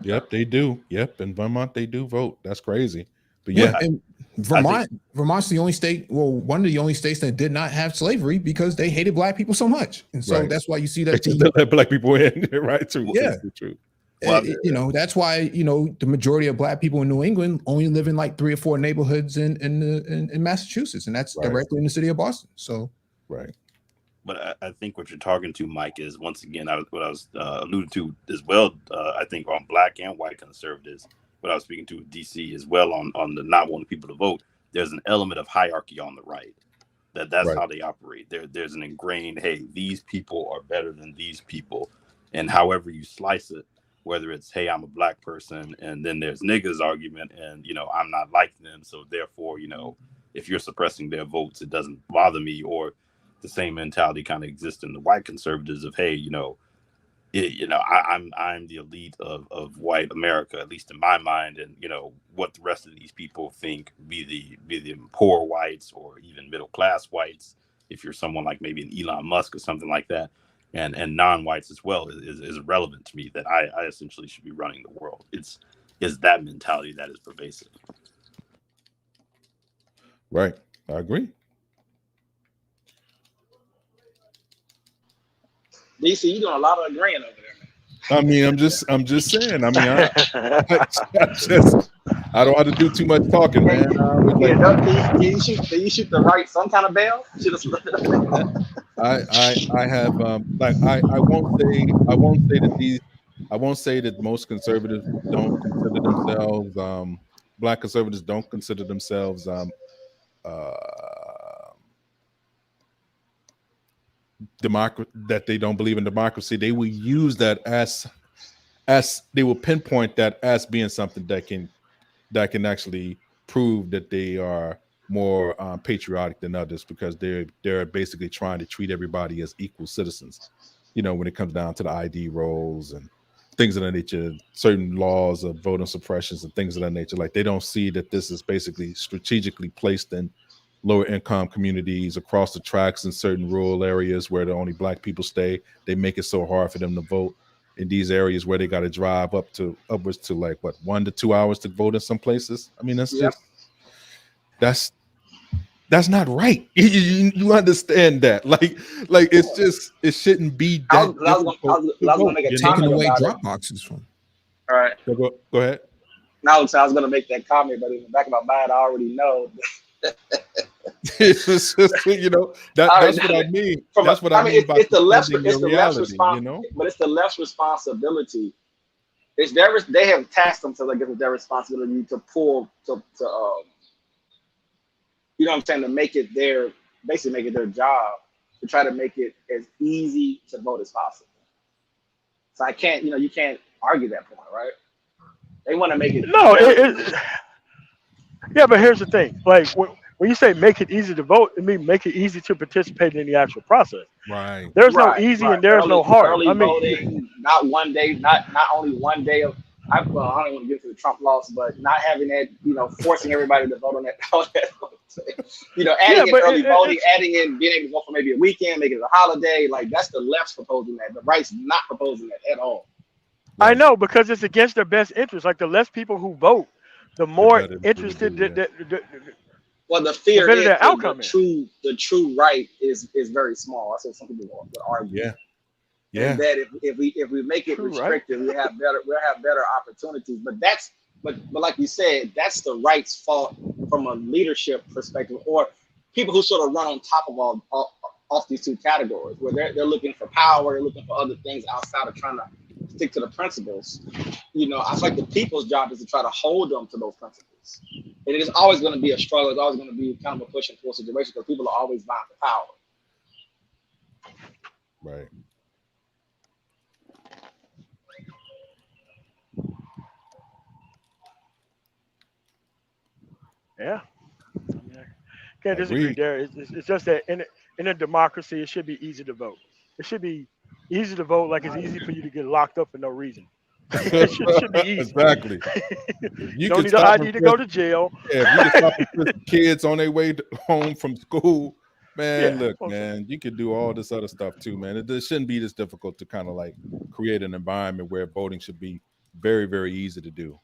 Yep, they do. Yep, in Vermont, they do vote. That's crazy. But and Vermont's the only state, one of the only states that did not have slavery because they hated Black people so much. And so that's why you see that. They just let Black people in, right? True. Yeah. True. Well, that's why the majority of Black people in New England only live in like 3 or 4 neighborhoods in Massachusetts, and that's directly in the city of Boston. So, right. But I think what you're talking to, Mike, is once again what I was alluding to as well. I think on Black and white conservatives, what I was speaking to DC as well on the not wanting people to vote. There's an element of hierarchy on the right. That's right. How they operate. There's an ingrained, hey, these people are better than these people, and however you slice it. Whether it's, hey, I'm a Black person, and then there's niggas argument, and I'm not like them, so therefore, if you're suppressing their votes, it doesn't bother me. Or the same mentality kind of exists in the white conservatives of, hey, I'm the elite of white America, at least in my mind, and what the rest of these people think be the poor whites or even middle class whites. If you're someone like maybe an Elon Musk or something like that. And non-whites as well is relevant to me, that I essentially should be running the world. It's that mentality that is pervasive. Right. I agree. DC, you doing a lot of agreeing over there, man. I mean, I'm just saying. I mean, I don't have to do too much talking, man. Can you shoot the right some kind of bell? I have I won't say that most conservatives don't consider themselves Black conservatives don't consider themselves that they don't believe in democracy, they will use that as they will pinpoint that as being something that can actually prove that they are more patriotic than others, because they're basically trying to treat everybody as equal citizens. When it comes down to the ID rolls and things of that nature, certain laws of voting suppressions and things of that nature, like they don't see that this is basically strategically placed in lower income communities across the tracks in certain rural areas where the only Black people stay. They make it so hard for them to vote in these areas where they got to drive upwards to like 1 to 2 hours to vote in some places. I mean, that's Yep. just that's not right. You understand that? Like it shouldn't be I that was gonna make a Taking comment away about it. drop boxes from. All right. So go ahead. Now I was gonna make that comment, but in the back of my mind, I already know. It's just, that's what I mean. That's what I mean by it's the left's defending your reality, but it's the left's responsibility. It's they have tasked themselves, I guess, with their responsibility to pull to you know what I'm saying, to make it their job to try to make it as easy to vote as possible. So I can't, you can't argue that point, right? They want to make it. No, yeah, but here's the thing. Like when you say make it easy to vote, it means make it easy to participate in the actual process. Right. There's no easy and there's no hard. Early voting, not one day, not only one day of. I don't want to get to the Trump loss, but not having that, forcing everybody to vote on that. Adding in early voting, adding in being able to vote for maybe a weekend, making it a holiday. Like, that's the left's proposing that. The right's not proposing that at all. I know, because it's against their best interest. Like, the less people who vote, the more interested. Well, the fear is the outcome the true right is very small. That's what some people would argue. Yeah. And that if we make it restrictive, we'll have better opportunities. But like you said, that's the right's fault from a leadership perspective, or people who sort of run on top of off these two categories, where they're looking for power, they're looking for other things outside of trying to stick to the principles. I feel like the people's job is to try to hold them to those principles. And it is always going to be a struggle. It's always going to be kind of a push and pull situation, because people are always vying for power. Right. Yeah. Can't disagree there. It's just that in a democracy, it should be easy to vote. It should be easy to vote, like it's easy for you to get locked up for no reason. It should be easy. Exactly. You don't need an ID to go to jail. Yeah, if you can stop kids on their way home from school, man, look, man, you could do all this other stuff too, man. It shouldn't be this difficult to kind of like create an environment where voting should be very, very easy to do.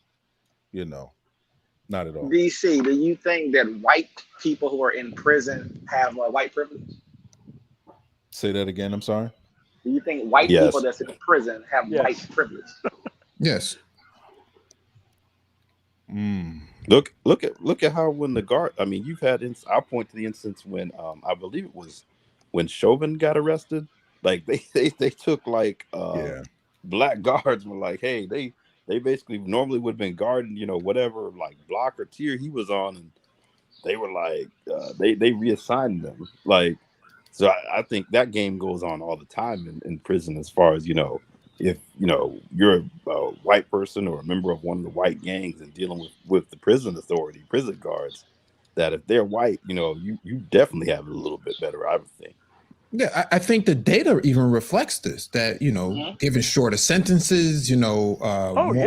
Not at all. DC, do you think that white people who are in prison have white privilege? Say that again. I'm sorry. Do you think white people that's in prison have white privilege? Yes. Look at how when the guard. I mean, you've had. I'll point to the instance when I believe it was when Chauvin got arrested. Like they took like black guards were like, hey, they basically normally would have been guarding, whatever like block or tier he was on, and they were like they reassigned them. Like, so I think that game goes on all the time in prison, as far as if you're a white person or a member of one of the white gangs and dealing with the prison authority, prison guards, that if they're white, you definitely have it a little bit better, I would think. Yeah, I think the data even reflects this, that, given shorter sentences, more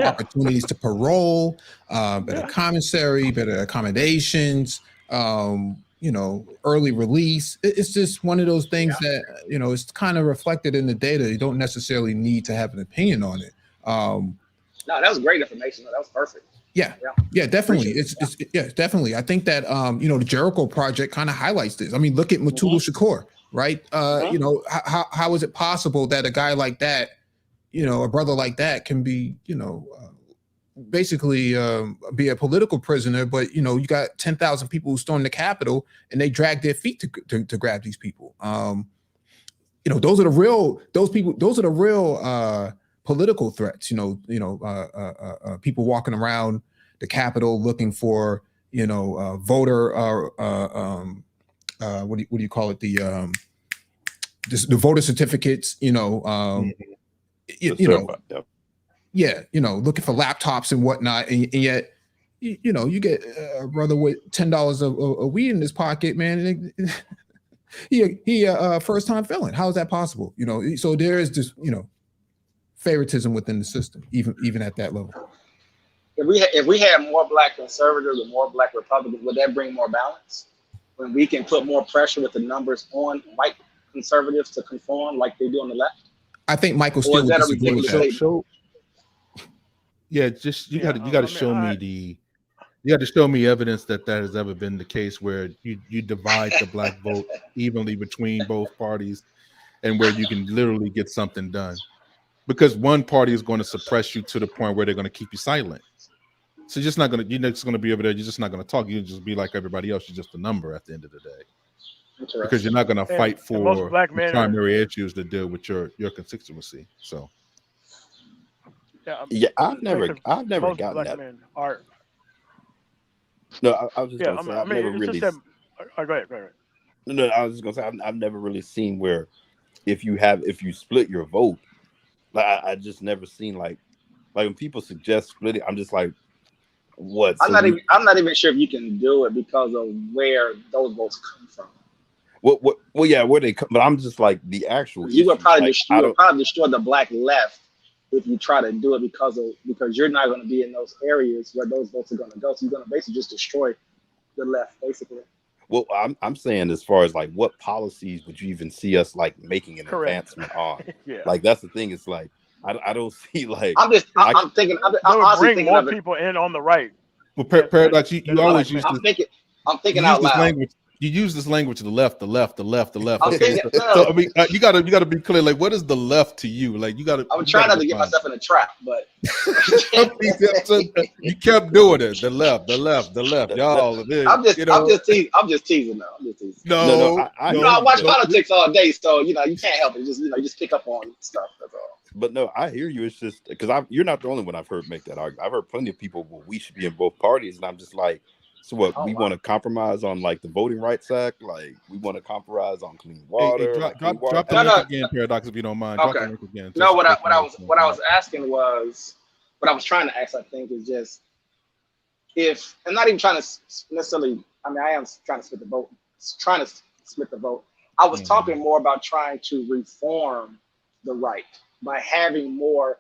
opportunities to parole, better commissary, better accommodations, early release. It's just one of those things that, it's kind of reflected in the data. You don't necessarily need to have an opinion on it. No, that was great information. That was perfect. Yeah, definitely. It's definitely. I think that, the Jericho Project kind of highlights this. I mean, look at Mutulu Shakur. Right. How is it possible that a guy like that, a brother like that can be, basically be a political prisoner, but, you got 10,000 people who stormed the Capitol and they dragged their feet to grab these people. Those are the real political threats, people walking around the Capitol looking for, voter, what do you call it? the voter certificates, you know, looking for laptops and whatnot, and yet, you know, you get a brother with $10 of weed in his pocket, man. He a first time felon. How is that possible? You know, so there is this, you know, favoritism within the system, even at that level. If we had more black conservatives and more black Republicans, would that bring more balance? When we can put more pressure with the numbers on white conservatives to conform like they do on the left? I think Michael still would disagree with that. Yeah, just you got to show me you got to show me evidence that has ever been the case where you divide the black vote evenly between both parties, and where you can literally get something done. Because one party is going to suppress you to the point where they're going to keep you silent. So you're just not going to, you're just going to be over there. You're just not going to talk. You'll just be like everybody else. You're just a number at the end of the day. Because you're not going to fight for primary issues to deal with your constituency. So. Yeah, I've never gotten that. No, I was just going to say, I've never really. Go ahead. No, I was just going to say, I've never really seen where if you split your vote, like I just never seen like when people suggest splitting, I'm just like, what? I'm not even sure if you can do it because of where those votes come from. Well, yeah, where they come, but I'm just like the actual. You would probably destroy the black left if you try to do it because you're not going to be in those areas where those votes are going to go. So you're going to basically just destroy the left, basically. Well, I'm saying as far as like what policies would you even see us like making an advancement on? Yeah. Like that's the thing. It's like I don't see like I'm thinking more people in on the right. Well, Paradox, you always use this. I'm thinking out loud. Language. You use this language, the left. I'm Okay, thinking, so I mean, you gotta be clear. Like, what is the left to you? Like, you gotta. I'm trying not to get myself in a trap, but you kept doing it. The left. Y'all, I'm just teasing now. No, I watch politics all day, so you know you can't help it. You just pick up on stuff. That's all. But no, I hear you. It's just because you're not the only one I've heard make that argument. I've heard plenty of people. Well, we should be in both parties, and I'm just like. So what? We want to compromise on like the Voting Rights Act, like we want to compromise on clean water. Drop the link again, Paradox, if you don't mind. Okay. Drop the link again. No, what I was asking was, what I was trying to ask, I think, is just if I'm not even trying to necessarily. I mean, I am trying to split the vote. I was talking more about trying to reform the right by having more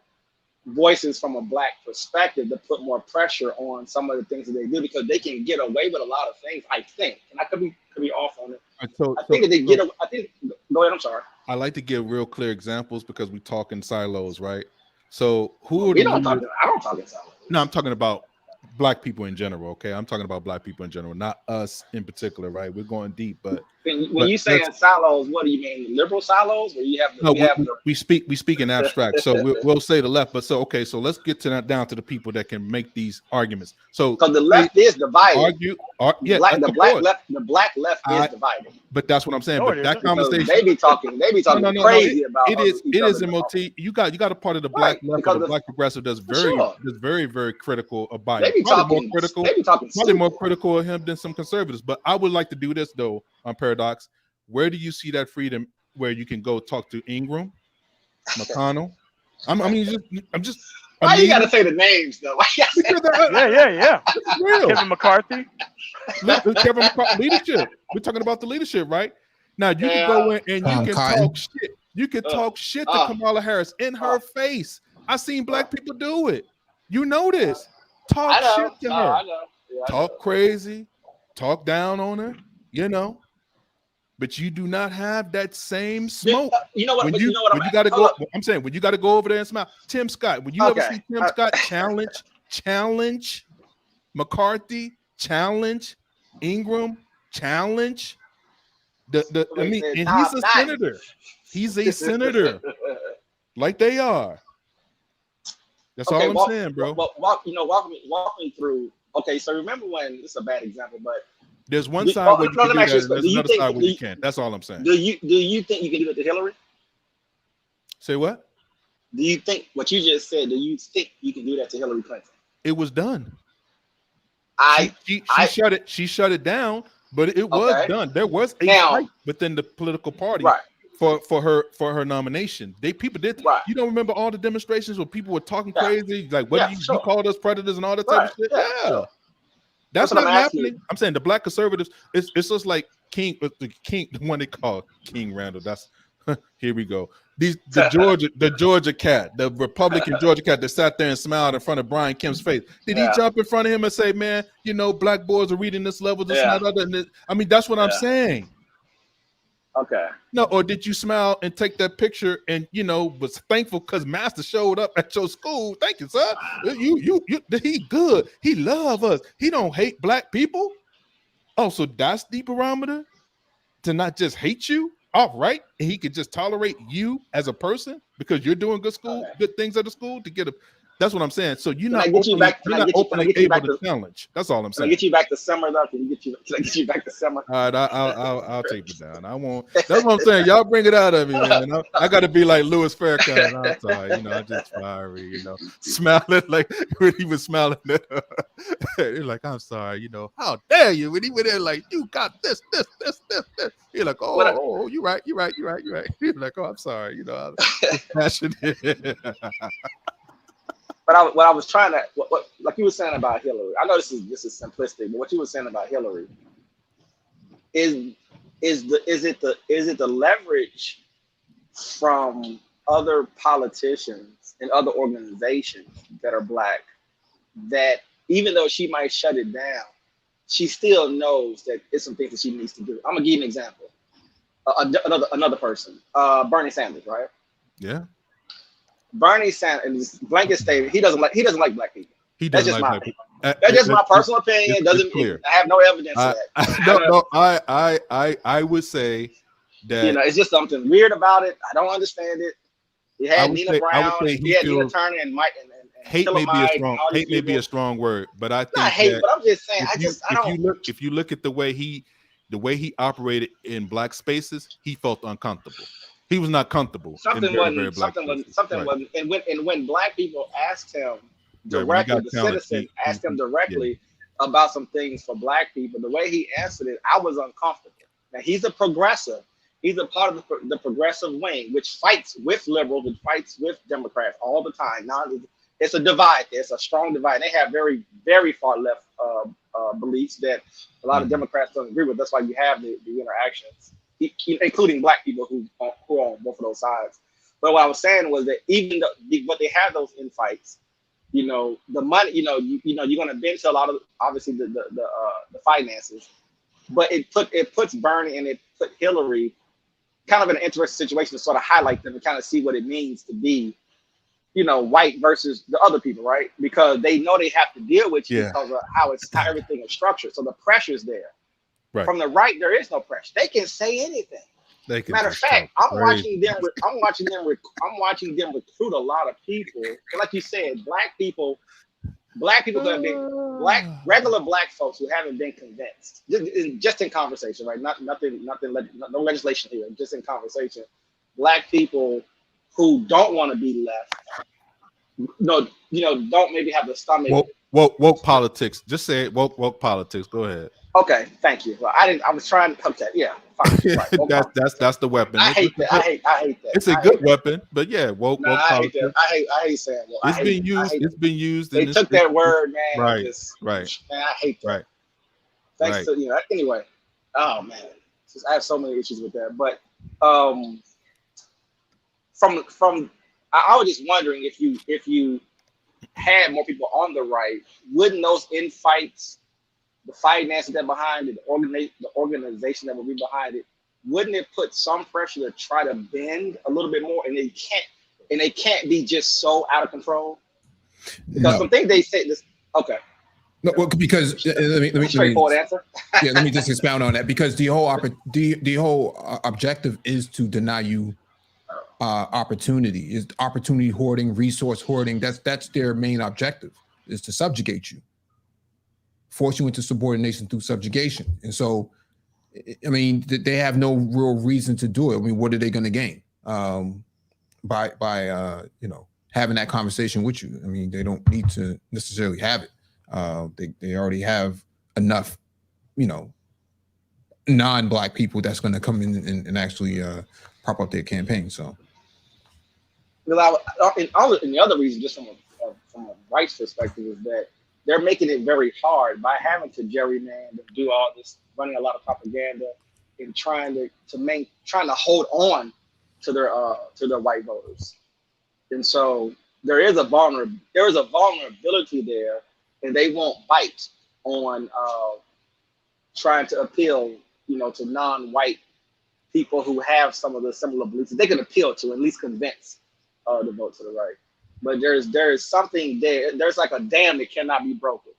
voices from a black perspective to put more pressure on some of the things that they do, because they can get away with a lot of things, I think, and I could be off on it. Go ahead. I'm sorry. I like to give real clear examples because we talk in silos, right? So I don't talk in silos. No, I'm talking about black people in general. Okay, I'm talking about black people in general, not us in particular, right? We're going deep, but when you say in silos, what do you mean? Liberal silos, where you have we speak in abstract. So we'll say the left, but so let's get to that down to the people that can make these arguments. So because the left is divided. The black left is divided. But that's what I'm saying. But that conversation, they be talking crazy about it. It is MOT. You got a part of the black left, the black progressive that's very, very critical of Biden. They be probably more critical of him than some conservatives. But I would like to do this though on Paradox. Where do you see that freedom where you can go talk to Ingram, McConnell? Why you gotta say the names though? Yeah. Kevin McCarthy. Leadership. We're talking about the leadership, right? Now you can go in and you can talk shit. You can talk shit to Kamala Harris in her face. I've seen black people do it. You know this. Talk shit to her. Talk crazy. Talk down on her. You know. But you do not have that same smoke. You know what? When you got to go. I'm saying when you got to go over there and smile. Tim Scott. When you ever see Tim Scott challenge McCarthy, challenge Ingram, challenge and he's a senator. He's a senator, like they are. That's all I'm saying, bro. Walk me through. Okay, so remember when this is a bad example, but. There's one side where you can do that, and there's another side where you can't. That's all I'm saying. Do you think you can do that to Hillary? Say what? Do you think what you just said? Do you think you can do that to Hillary Clinton? It was done. She shut it down, but it was done. There was a fight within the political party for her nomination. People did. Right. You don't remember all the demonstrations where people were talking Yeah. crazy, like what Yeah, do you, sure. you called us predators and all that type Right. of shit. Yeah, Yeah. sure. That's what not I'm asking happening. you. I'm saying the black conservatives, it's just like the one they call King Randall. That's here we go. The Georgia cat, the Republican Georgia cat that sat there and smiled in front of Brian Kemp's face. Did he jump in front of him and say, man, you know, black boys are reading this level, this and that other? And I mean, that's what I'm saying. Okay. No, or did you smile and take that picture and, you know, was thankful because Master showed up at your school? Thank you, sir. He good. He love us. He don't hate black people. Oh, so that's the barometer to not just hate you outright, and he could just tolerate you as a person because you're doing good things at the school to get a. That's what I'm saying. So you're not openly able to challenge. That's all I'm saying. Can I get you back to summer though? Can I get you back to summer? All right, I'll take it down. I won't. That's what I'm saying. Y'all bring it out of me, man. I got to be like Louis Farrakhan. I'm sorry, you know, I'm just fiery, you know, smiling like when he was smiling at her. You're like, I'm sorry, you know, how dare you? When he went in like, you got this. You're like, oh, you're right. You're like, oh, I'm sorry, you know, I'm passionate. But what I was trying to, like you were saying about Hillary, I know this is simplistic, but what you were saying about Hillary is it the leverage from other politicians and other organizations that are black that even though she might shut it down, she still knows that it's some things that she needs to do. I'm gonna give you an example. Another person, Bernie Sanders, right? Yeah. Bernie Sanders, blanket statement, he doesn't like black people. That's just my opinion. That's just my personal opinion. I have no evidence of that. I would say that, you know, it's just something weird about it. I don't understand it. He had Nina Brown, he had Nina Turner and Mike and hate may be a strong word, but I think not hate, but I'm just saying if you look at the way he operated in black spaces, he felt uncomfortable. He was not comfortable. Something wasn't. And when black people asked him directly, the citizen asked him directly about some things for black people, the way he answered it, I was uncomfortable. Now he's a progressive. He's a part of the progressive wing, which fights with liberals and fights with Democrats all the time. Now it's a divide. It's a strong divide. They have very, very far left beliefs that a lot of Democrats don't agree with. That's why you have the interactions, including black people who are on both of those sides. But what I was saying was that even what they have those infights, you know, the money, you know, you're going to bend to a lot of obviously the finances, but it puts Bernie and it put Hillary kind of in an interesting situation to sort of highlight them and kind of see what it means to be, you know, white versus the other people, right? Because they know they have to deal with you because of how everything is structured. So the pressure's there. Right. From the right, there is no pressure. They can say anything. Matter of fact, I'm watching them recruit a lot of people. And like you said, black people who have been regular black folks who haven't been convinced, just in conversation, right? No legislation here, just in conversation. Black people who don't want to be left, don't maybe have the stomach. Woke politics. Just say it. Woke politics. Go ahead. Okay, thank you. Well, I was trying to. Okay, yeah, fine. Right, that's the weapon. I hate that. I hate that. It's a good weapon, but yeah, woke politics. I hate saying that. It's been used. They took that word, man. Right. Man, I hate that. Right. Thanks to anyway. Oh man, I have so many issues with that. But from I was just wondering if you had more people on the right, wouldn't those infights, the finances that behind it, the organization that would be behind it, wouldn't it put some pressure to try to bend a little bit more? And they can't be just so out of control. Because some things they say this. Okay. No, well, because let me straightforward answer. Yeah, let me just expound on that, because the whole objective is to deny you opportunity, is opportunity hoarding, resource hoarding. That's their main objective, is to subjugate you, force you into subordination through subjugation. And so, I mean, they have no real reason to do it. I mean, what are they going to gain by having that conversation with you? I mean, they don't need to necessarily have it. They already have enough, non-black people that's going to come in and actually prop up their campaign. So, Well, and the other reason, just from a rights perspective, is that they're making it very hard by having to gerrymander, do all this, running a lot of propaganda, and trying to hold on to their white voters. And so there is a vulnerability there, and they won't bite on trying to appeal, to non-white people who have some of the similar beliefs that they can appeal to, at least convince to vote to the right. But there is something there. There's like a dam that cannot be broken,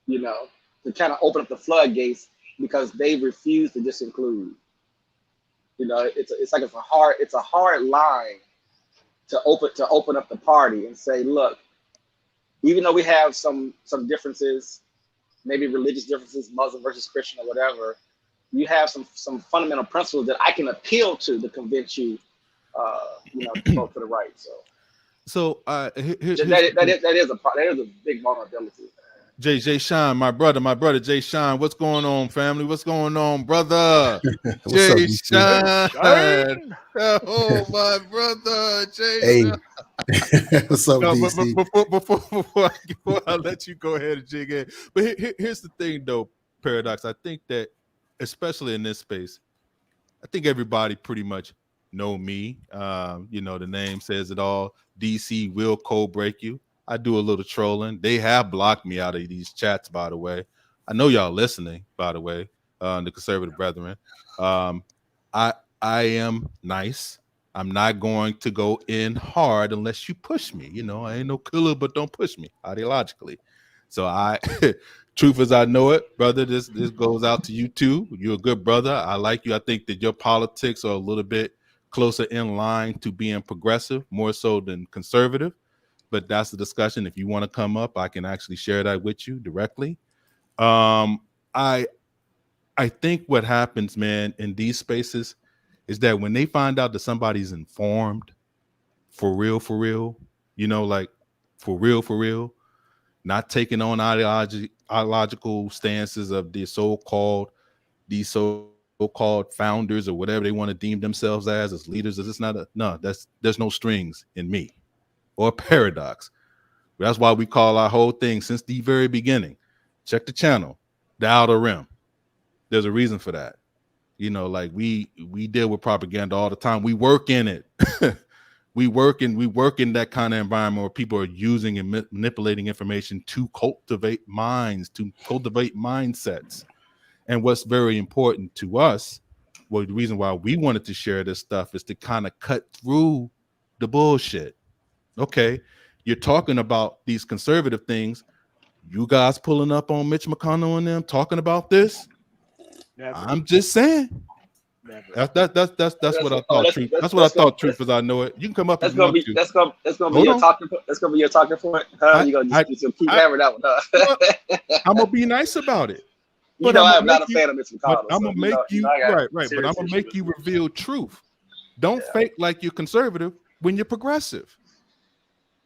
to kind of open up the floodgates, because they refuse to just include. It's a hard line to open up the party and say, look, even though we have some differences, maybe religious differences, Muslim versus Christian or whatever, you have some fundamental principles that I can appeal to convince you, to vote for the right. So that is a big vulnerability. Jay Sean, my brother Jay Sean, what's going on, family? What's going on, brother? Jay Sean. Oh, my brother, Jay Sean. What's up, DC? Before I let you go ahead and jig in, but here's the thing, though, Paradox. I think that, especially in this space, I think everybody pretty much know me. The name says it all. DC will code break you. I do a little trolling. They have blocked me out of these chats, by the way. I know y'all listening, by the way, the conservative brethren. I am nice. I'm not going to go in hard unless you push me. I ain't no killer, but don't push me ideologically. So truth as I know it, brother, this goes out to you too. You're a good brother. I like you. I think that your politics are a little bit closer in line to being progressive, more so than conservative. But that's the discussion. If you want to come up, I can actually share that with you directly. I think what happens, man, in these spaces is that when they find out that somebody's informed, for real, like for real, not taking on ideological stances of these so-called founders or whatever they want to deem themselves as leaders. There's no strings in me or Paradox. That's why we call our whole thing since the very beginning. Check the channel, the Outer Rim. There's a reason for that. Like we deal with propaganda all the time. We work in it. we work in that kind of environment where people are using and manipulating information to cultivate minds, to cultivate mindsets. And what's very important to us, well, the reason why we wanted to share this stuff is to kind of cut through the bullshit. Okay, you're talking about these conservative things. You guys pulling up on Mitch McConnell and them talking about this? Never. I'm just saying. Never. That's what I thought. Truth. That's what I thought. Truth as I know it. You can come up. That's gonna be your talking point. That's gonna be your talking point. You're gonna keep hammering that one. I'm gonna be nice about it. But I'm not a fan of Mitch McConnell. I'm gonna make you right. But I'm gonna make you reveal truth. Don't fake like you're conservative when you're progressive.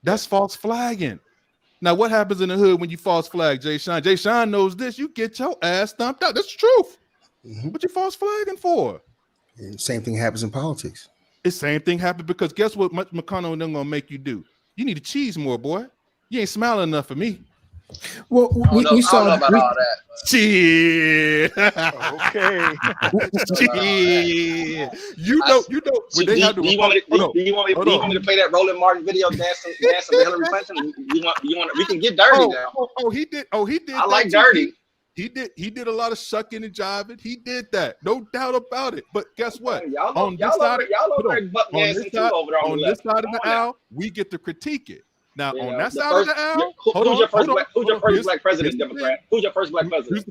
That's false flagging. Now, what happens in the hood when you false flag Jay Sean? Jay Sean knows this. You get your ass thumped out. That's the truth. What you false flagging for? And same thing happens in politics. The same thing happened because guess what McConnell and them gonna make you do? You need to cheese more, boy. You ain't smiling enough for me. Well, we saw all that. Shit. Okay. Shit. You know. When they have to. Do you want me to play that Roland Martin video dancing with Hillary Clinton? You want? We can get dirty now. He did. I like dirty. He did a lot of shucking and jiving. He did that, no doubt about it. But guess what? On this side of the aisle, we get to critique it. Now, on that side of the aisle, who's your first black president, Democrat? Who's your first black president?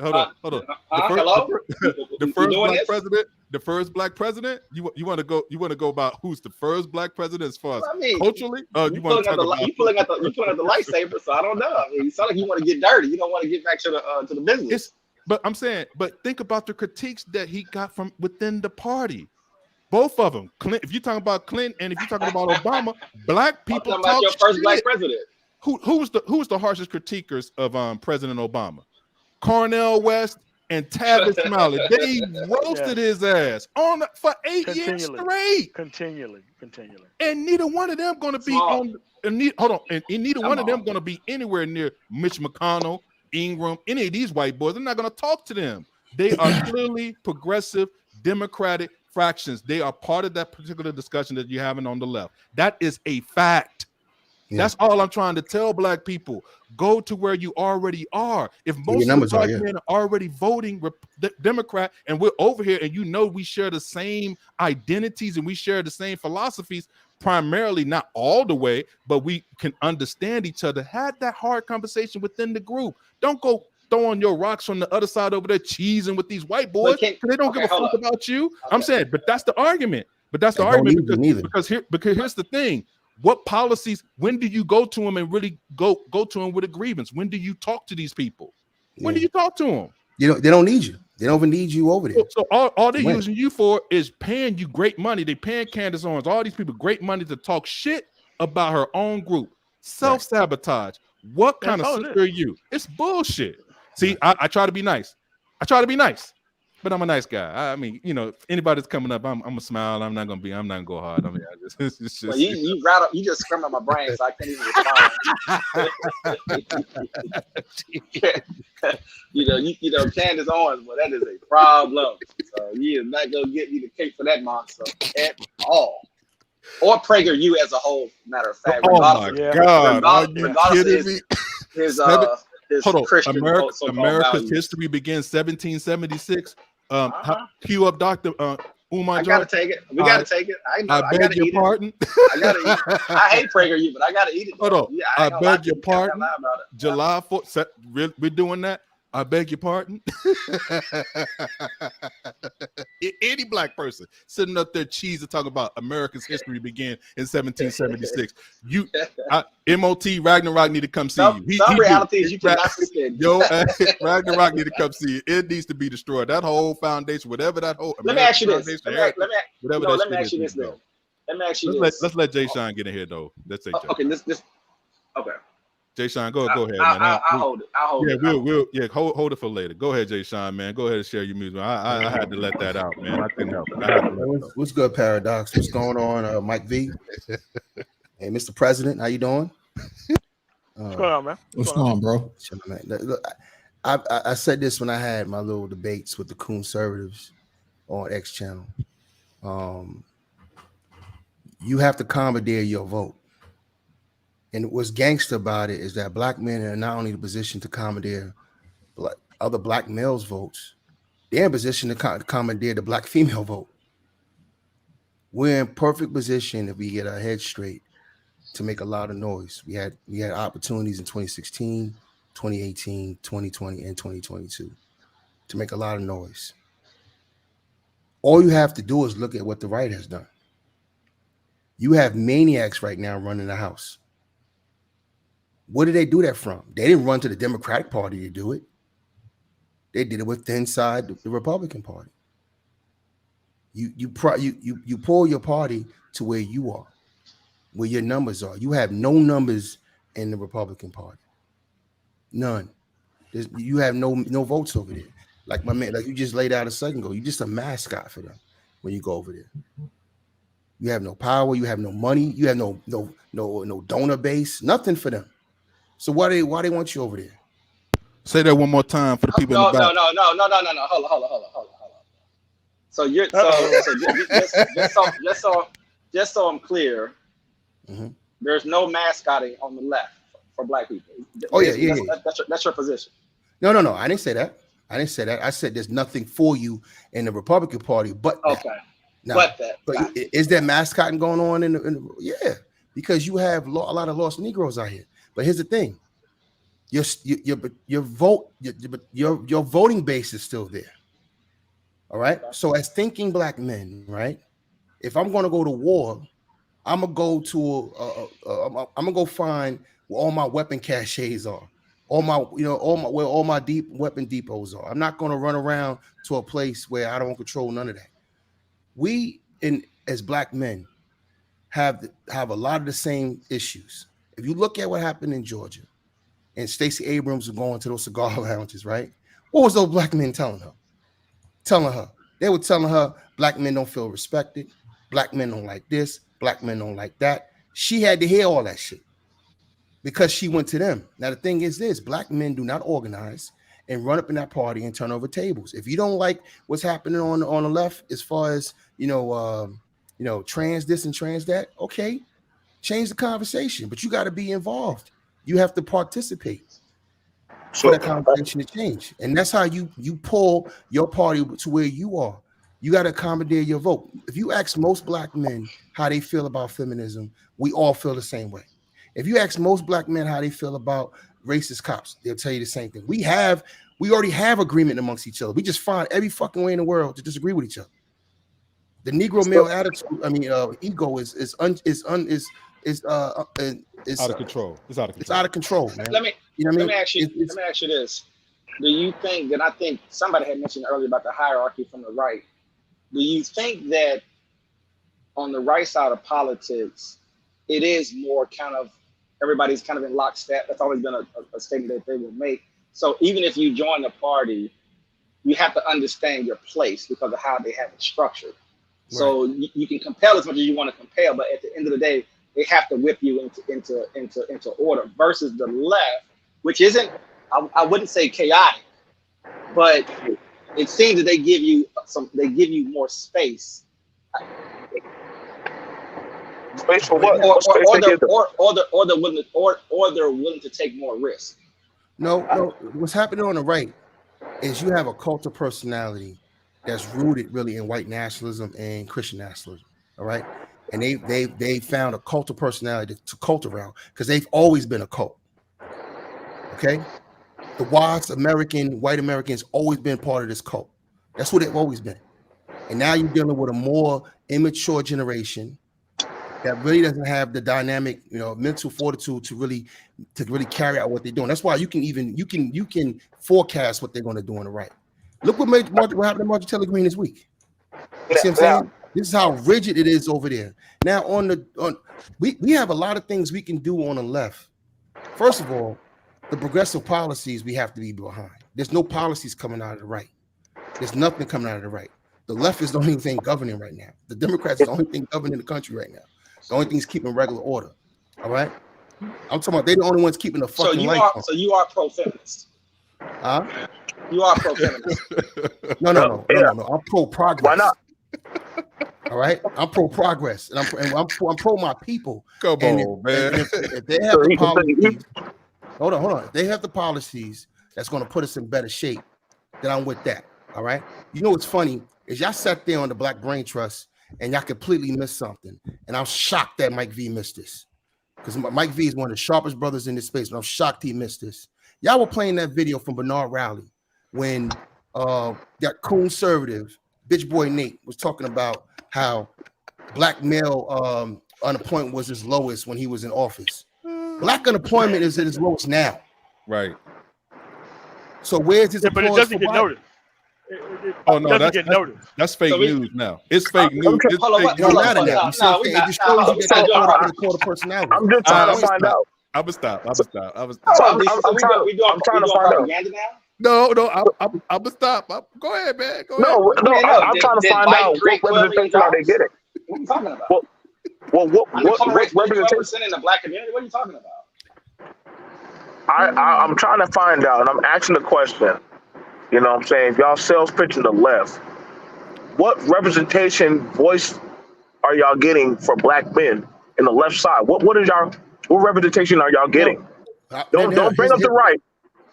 Hold on. The first black president. You want to go about who's the first black president as far as culturally? You want to talk about you pulling out the lightsaber? So I don't know. I mean, you sound like you want to get dirty. You don't want to get back to the business. But I'm saying, think about the critiques that he got from within the party. Both of them. If you're talking about Clinton and if you're talking about Obama, black people talk about your first black president. Who was the harshest critiquers of President Obama? Cornel West, and Tavis Smiley. They roasted his ass for 8 years straight. Continually. And neither one of them going to be on. And neither one of them going to be anywhere near Mitch McConnell, Ingram, any of these white boys. They're not going to talk to them. They are clearly progressive, Democratic fractions. They are part of that particular discussion that you're having on the left. That is a fact. Yeah. That's all I'm trying to tell black people. Go to where you already are. If most of the black men are already voting Democrat and we're over here and we share the same identities and we share the same philosophies, primarily not all the way, but we can understand each other. Have that hard conversation within the group. Don't go throwing your rocks from the other side over there cheesing with these white boys because they don't give a fuck about you. Okay. I'm saying, but that's the argument. Because here's the thing. What policies, when do you go to them and really go to them with a grievance? When do you talk to these people? When do you talk to them? They don't need you. They don't even need you over there. So all they're using you for is paying you great money. They paying Candace Owens, all these people great money to talk shit about her own group. Self-sabotage. What kind of sister are you? It's bullshit. See, I try to be nice. But I'm a nice guy. I mean, if anybody's coming up, I'm gonna smile. I'm not gonna go hard. I mean, it's just. Well, you just screamed my brain, so I can't even respond. Candace Owens, well, that is a problem. So you is not gonna get me the cake for that monster at all. Or PragerU as a whole. Matter of fact, God! Are you kidding me? His Christian America's history begins 1776. Cue up Dr. Umar. I gotta take it. We gotta take it. I beg your pardon. I gotta eat it. I hate PragerU, but I gotta eat it. Hold on. Yeah, I beg your pardon. July 4th. We're doing that. I beg your pardon. Any black person sitting up there cheesing talking about America's history began in 1776. MOT Ragnarok need to come see you. Some realities you cannot suspend. Ragnarok need to come see you. It needs to be destroyed. That whole foundation, whatever that whole. Let me ask you this. Let me ask you this. Let's let Jay Sean get in here though. Let's say. Okay. Okay. Jay Sean, go ahead, man. I'll hold it. Hold it for later. Go ahead, Jay Sean, man. Go ahead and share your music. I had to let that out, man. I couldn't help it. What's good, Paradox? What's going on, Mike V? Hey, Mr. President, how you doing? What's going on, man? What's going on, bro? Look, I said this when I had my little debates with the conservatives on X channel. You have to commandeer your vote. And what's gangster about it is that black men are not only in a position to commandeer other black males' votes, they're in position to commandeer the black female vote. We're in perfect position if we get our heads straight to make a lot of noise. We had opportunities in 2016, 2018, 2020, and 2022 to make a lot of noise. All you have to do is look at what the right has done. You have maniacs right now running the House. Where did they do that from? They didn't run to the Democratic Party to do it. They did it with inside the Republican Party. You pull your party to where you are, where your numbers are. You have no numbers in the Republican Party. None. You have no votes over there. Like my man, like you just laid out a second ago. You're just a mascot for them when you go over there. You have no power. You have no money. You have no donor base. Nothing for them. So why they want you over there? Say that one more time for the people in the back. No. Hold on. So you're just so I'm clear, there's no mascotting on the left for black people. Oh yeah. That's your position. No. I didn't say that. I said there's nothing for you in the Republican Party, but okay. Now, but is there mascotting going on in the yeah? Because you have a lot of lost Negroes out here. But here's the thing: your voting base is still there. All right. So as thinking black men, right? If I'm going to go to war, I'm gonna go to I'm gonna go find where all my weapon caches are, where all my deep weapon depots are. I'm not going to run around to a place where I don't control none of that. We as black men have a lot of the same issues. If you look at what happened in Georgia, and Stacey Abrams was going to those cigar lounges, right? What was those black men telling her? They were telling her black men don't feel respected, black men don't like this, black men don't like that. She had to hear all that shit because she went to them. Now the thing is this: black men do not organize and run up in that party and turn over tables. If you don't like what's happening on the left, as far as trans this and trans that, okay, change the conversation, but you got to be involved. You have to participate for that conversation to change, and that's how you pull your party to where you are. You got to accommodate your vote. If you ask most black men how they feel about feminism, we all feel the same way. If you ask most black men how they feel about racist cops, they'll tell you the same thing. We already have agreement amongst each other. We just find every fucking way in the world to disagree with each other. The Negro male attitude, ego is out of control. It's out of control. It's out of control, man. Let me ask you this. Do you think that, I think somebody had mentioned earlier about the hierarchy from the right. Do you think that on the right side of politics, it is more kind of everybody's kind of in lockstep? That's always been a statement that they will make. So even if you join the party, you have to understand your place because of how they have it structured. Right. So you can compel as much as you want to compel, but at the end of the day, they have to whip you into order. Versus the left, which isn't, I wouldn't say chaotic, but it seems that they give you more space. Space for what? Or they're willing to take more risk. No. What's happening on the right is you have a cult of personality that's rooted really in white nationalism and Christian nationalism. All right, and they found a cult of personality to cult around because they've always been a cult. Okay, the white Americans always been part of this cult. That's what they've always been. And now you're dealing with a more immature generation that really doesn't have the dynamic, mental fortitude to really carry out what they're doing. That's why you can forecast what they're going to do on the right. Look what happened to Marjorie Taylor Greene this week. You see what I'm saying? This is how rigid it is over there. Now we have a lot of things we can do on the left. First of all, the progressive policies we have to be behind. There's no policies coming out of the right. There's nothing coming out of the right. The left is the only thing governing right now. The Democrats are the only thing governing the country right now. The only thing is keeping regular order. All right. I'm talking about they're the only ones keeping the fucking light on. So you are pro-feminist. Huh? You are pro-feminist. No. I'm pro-progress. Why not? All right. I'm pro-progress, and I'm pro my people. Come on, man. If they have the policies, hold on. If they have the policies that's going to put us in better shape, then I'm with that. All right. You know what's funny is y'all sat there on the Black Brain Trust and y'all completely missed something, and I'm shocked that Mike V missed this because Mike V is one of the sharpest brothers in this space, but I'm shocked he missed this. Y'all were playing that video from Bernard Rowley when that conservative bitch boy Nate was talking about how black male unemployment was his lowest when he was in office. Black unemployment is at its lowest now. Right. So where's his? But it doesn't get noticed. That's fake news now. It's fake news. It's fake news. It just shows you that caught a personality. I'm just trying to find out. I'm gonna stop. I'm trying to find out. No, I'm gonna stop. Go ahead, man. Go ahead. No. I'm trying to find out what representation are they getting. What are you talking about? What representation in the black community? What are you talking about? I'm trying to find out, and I'm asking the question. You know what I'm saying? If y'all sales pitching the left, what representation voice are y'all getting for black men in the left side? What representation are y'all getting? Don't bring up the right.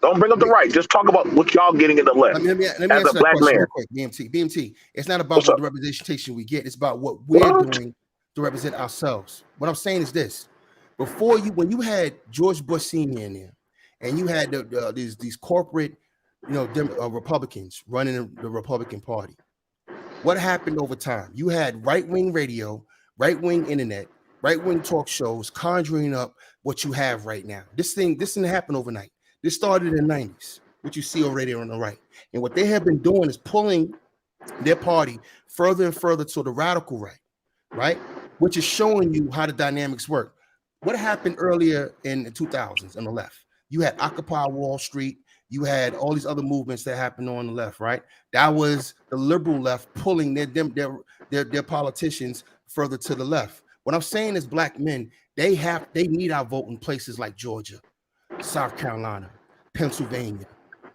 Don't bring up the right. Just talk about what y'all getting in the left. Let me as a black man. Real quick, BMT. It's not about what the representation we get. It's about what we're doing to represent ourselves. What I'm saying is this: when you had George Bush Sr. in there, and you had these corporate, Republicans running the Republican Party, what happened over time? You had right-wing radio, right-wing internet, right-wing talk shows conjuring up what you have right now. This didn't happen overnight. This started in the 90s, what you see already on the right. And what they have been doing is pulling their party further and further to the radical right? Which is showing you how the dynamics work. What happened earlier in the 2000s on the left? You had Occupy Wall Street, You had all these other movements that happened on the left, right? That was the liberal left pulling their politicians further to the left. What I'm saying is black men, they need our vote in places like Georgia, South Carolina, Pennsylvania.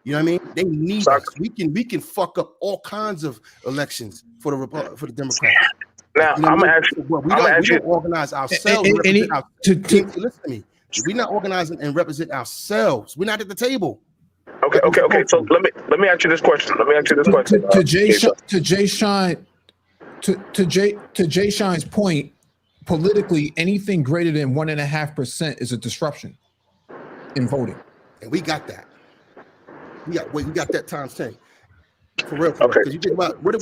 You know what I mean? They need us. We can fuck up all kinds of elections for the Democrats. Now, you know, I'm actually we don't organize ourselves. Listen to me. We're not organizing and represent ourselves. We're not at the table. Okay. So let me ask you this question. To Jay Shine's point, politically, anything greater than 1.5% is a disruption in voting, and we got that. We got that times 10 for real. Because you think about what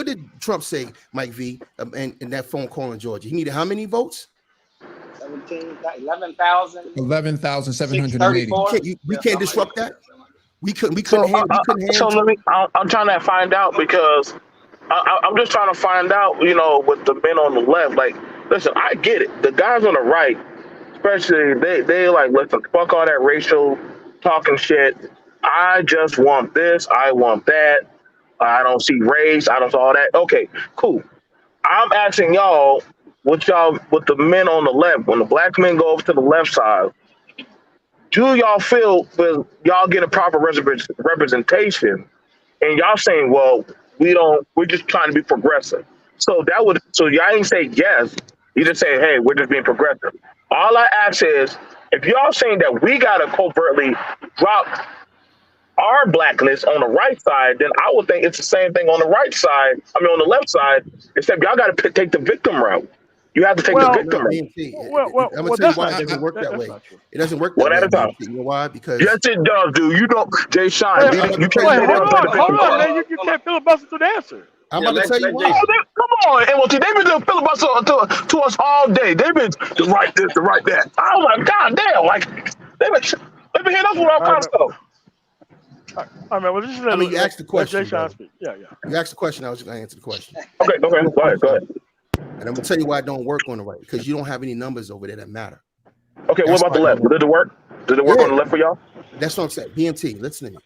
did Trump say, Mike V, in that phone call in Georgia? He needed how many votes? 11,780. We can't disrupt that. We couldn't. I'm trying to find out because I'm just trying to find out, you know, with the men on the left. Like, listen, I get it. The guys on the right, especially, they like, listen, fuck all that racial talking shit. I just want this. I want that. I don't see race. I don't see all that. Okay, cool. I'm asking y'all, with the men on the left, when the black men go over to the left side, do y'all feel that y'all get a proper representation? And y'all saying, well, we're just trying to be progressive. So y'all ain't say yes. You just say, hey, we're just being progressive. All I ask is, if y'all saying that we got to covertly drop our blackness on the right side, then I would think it's the same thing on the right side. I mean, on the left side, except y'all got to take the victim route. You have to take the victim route. I'm going to tell you why it doesn't work that way. It doesn't work that way. One at a time. You know why? Because yes, it does, dude. You don't, Jay Shine. You can't hold on, man. You can't filibuster to the answer. I'm about to tell you why. Come on, MLT. They've been doing filibuster to us all day. They've been to write this, to write that. I was like, God damn, like they've been hitting us with all kinds of stuff. I mean, well, you asked the question. Yeah. You asked the question. I was just going to answer the question. Okay. Go ahead. And I'm going to tell you why it don't work on the right, because you don't have any numbers over there that matter. Okay, what about the left? Did it work? Did it work on the left for y'all? That's what I'm saying. BMT, listen to me.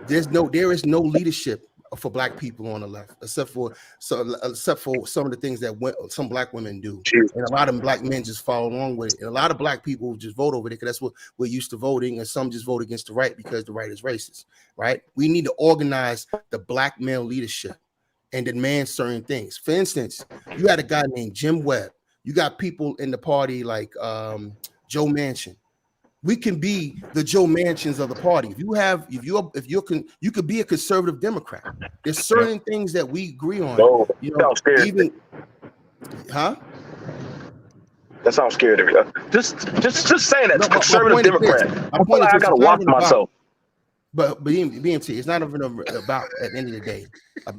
There is no leadership for black people on the left, except for some of the things that some black women do. And a lot of black men just follow along with it. And a lot of black people just vote over it because that's what we're used to voting. And some just vote against the right because the right is racist, right? We need to organize the black male leadership and demand certain things. For instance, you had a guy named Jim Webb. You got people in the party like Joe Manchin. We can be the Joe Manchins of the party. You could be a conservative Democrat. There's certain things that we agree on. No, you know, even, huh? That sounds scary. Just saying that. Conservative Democrat. I gotta watch myself. But BMT, it's not even about, at the end of the day,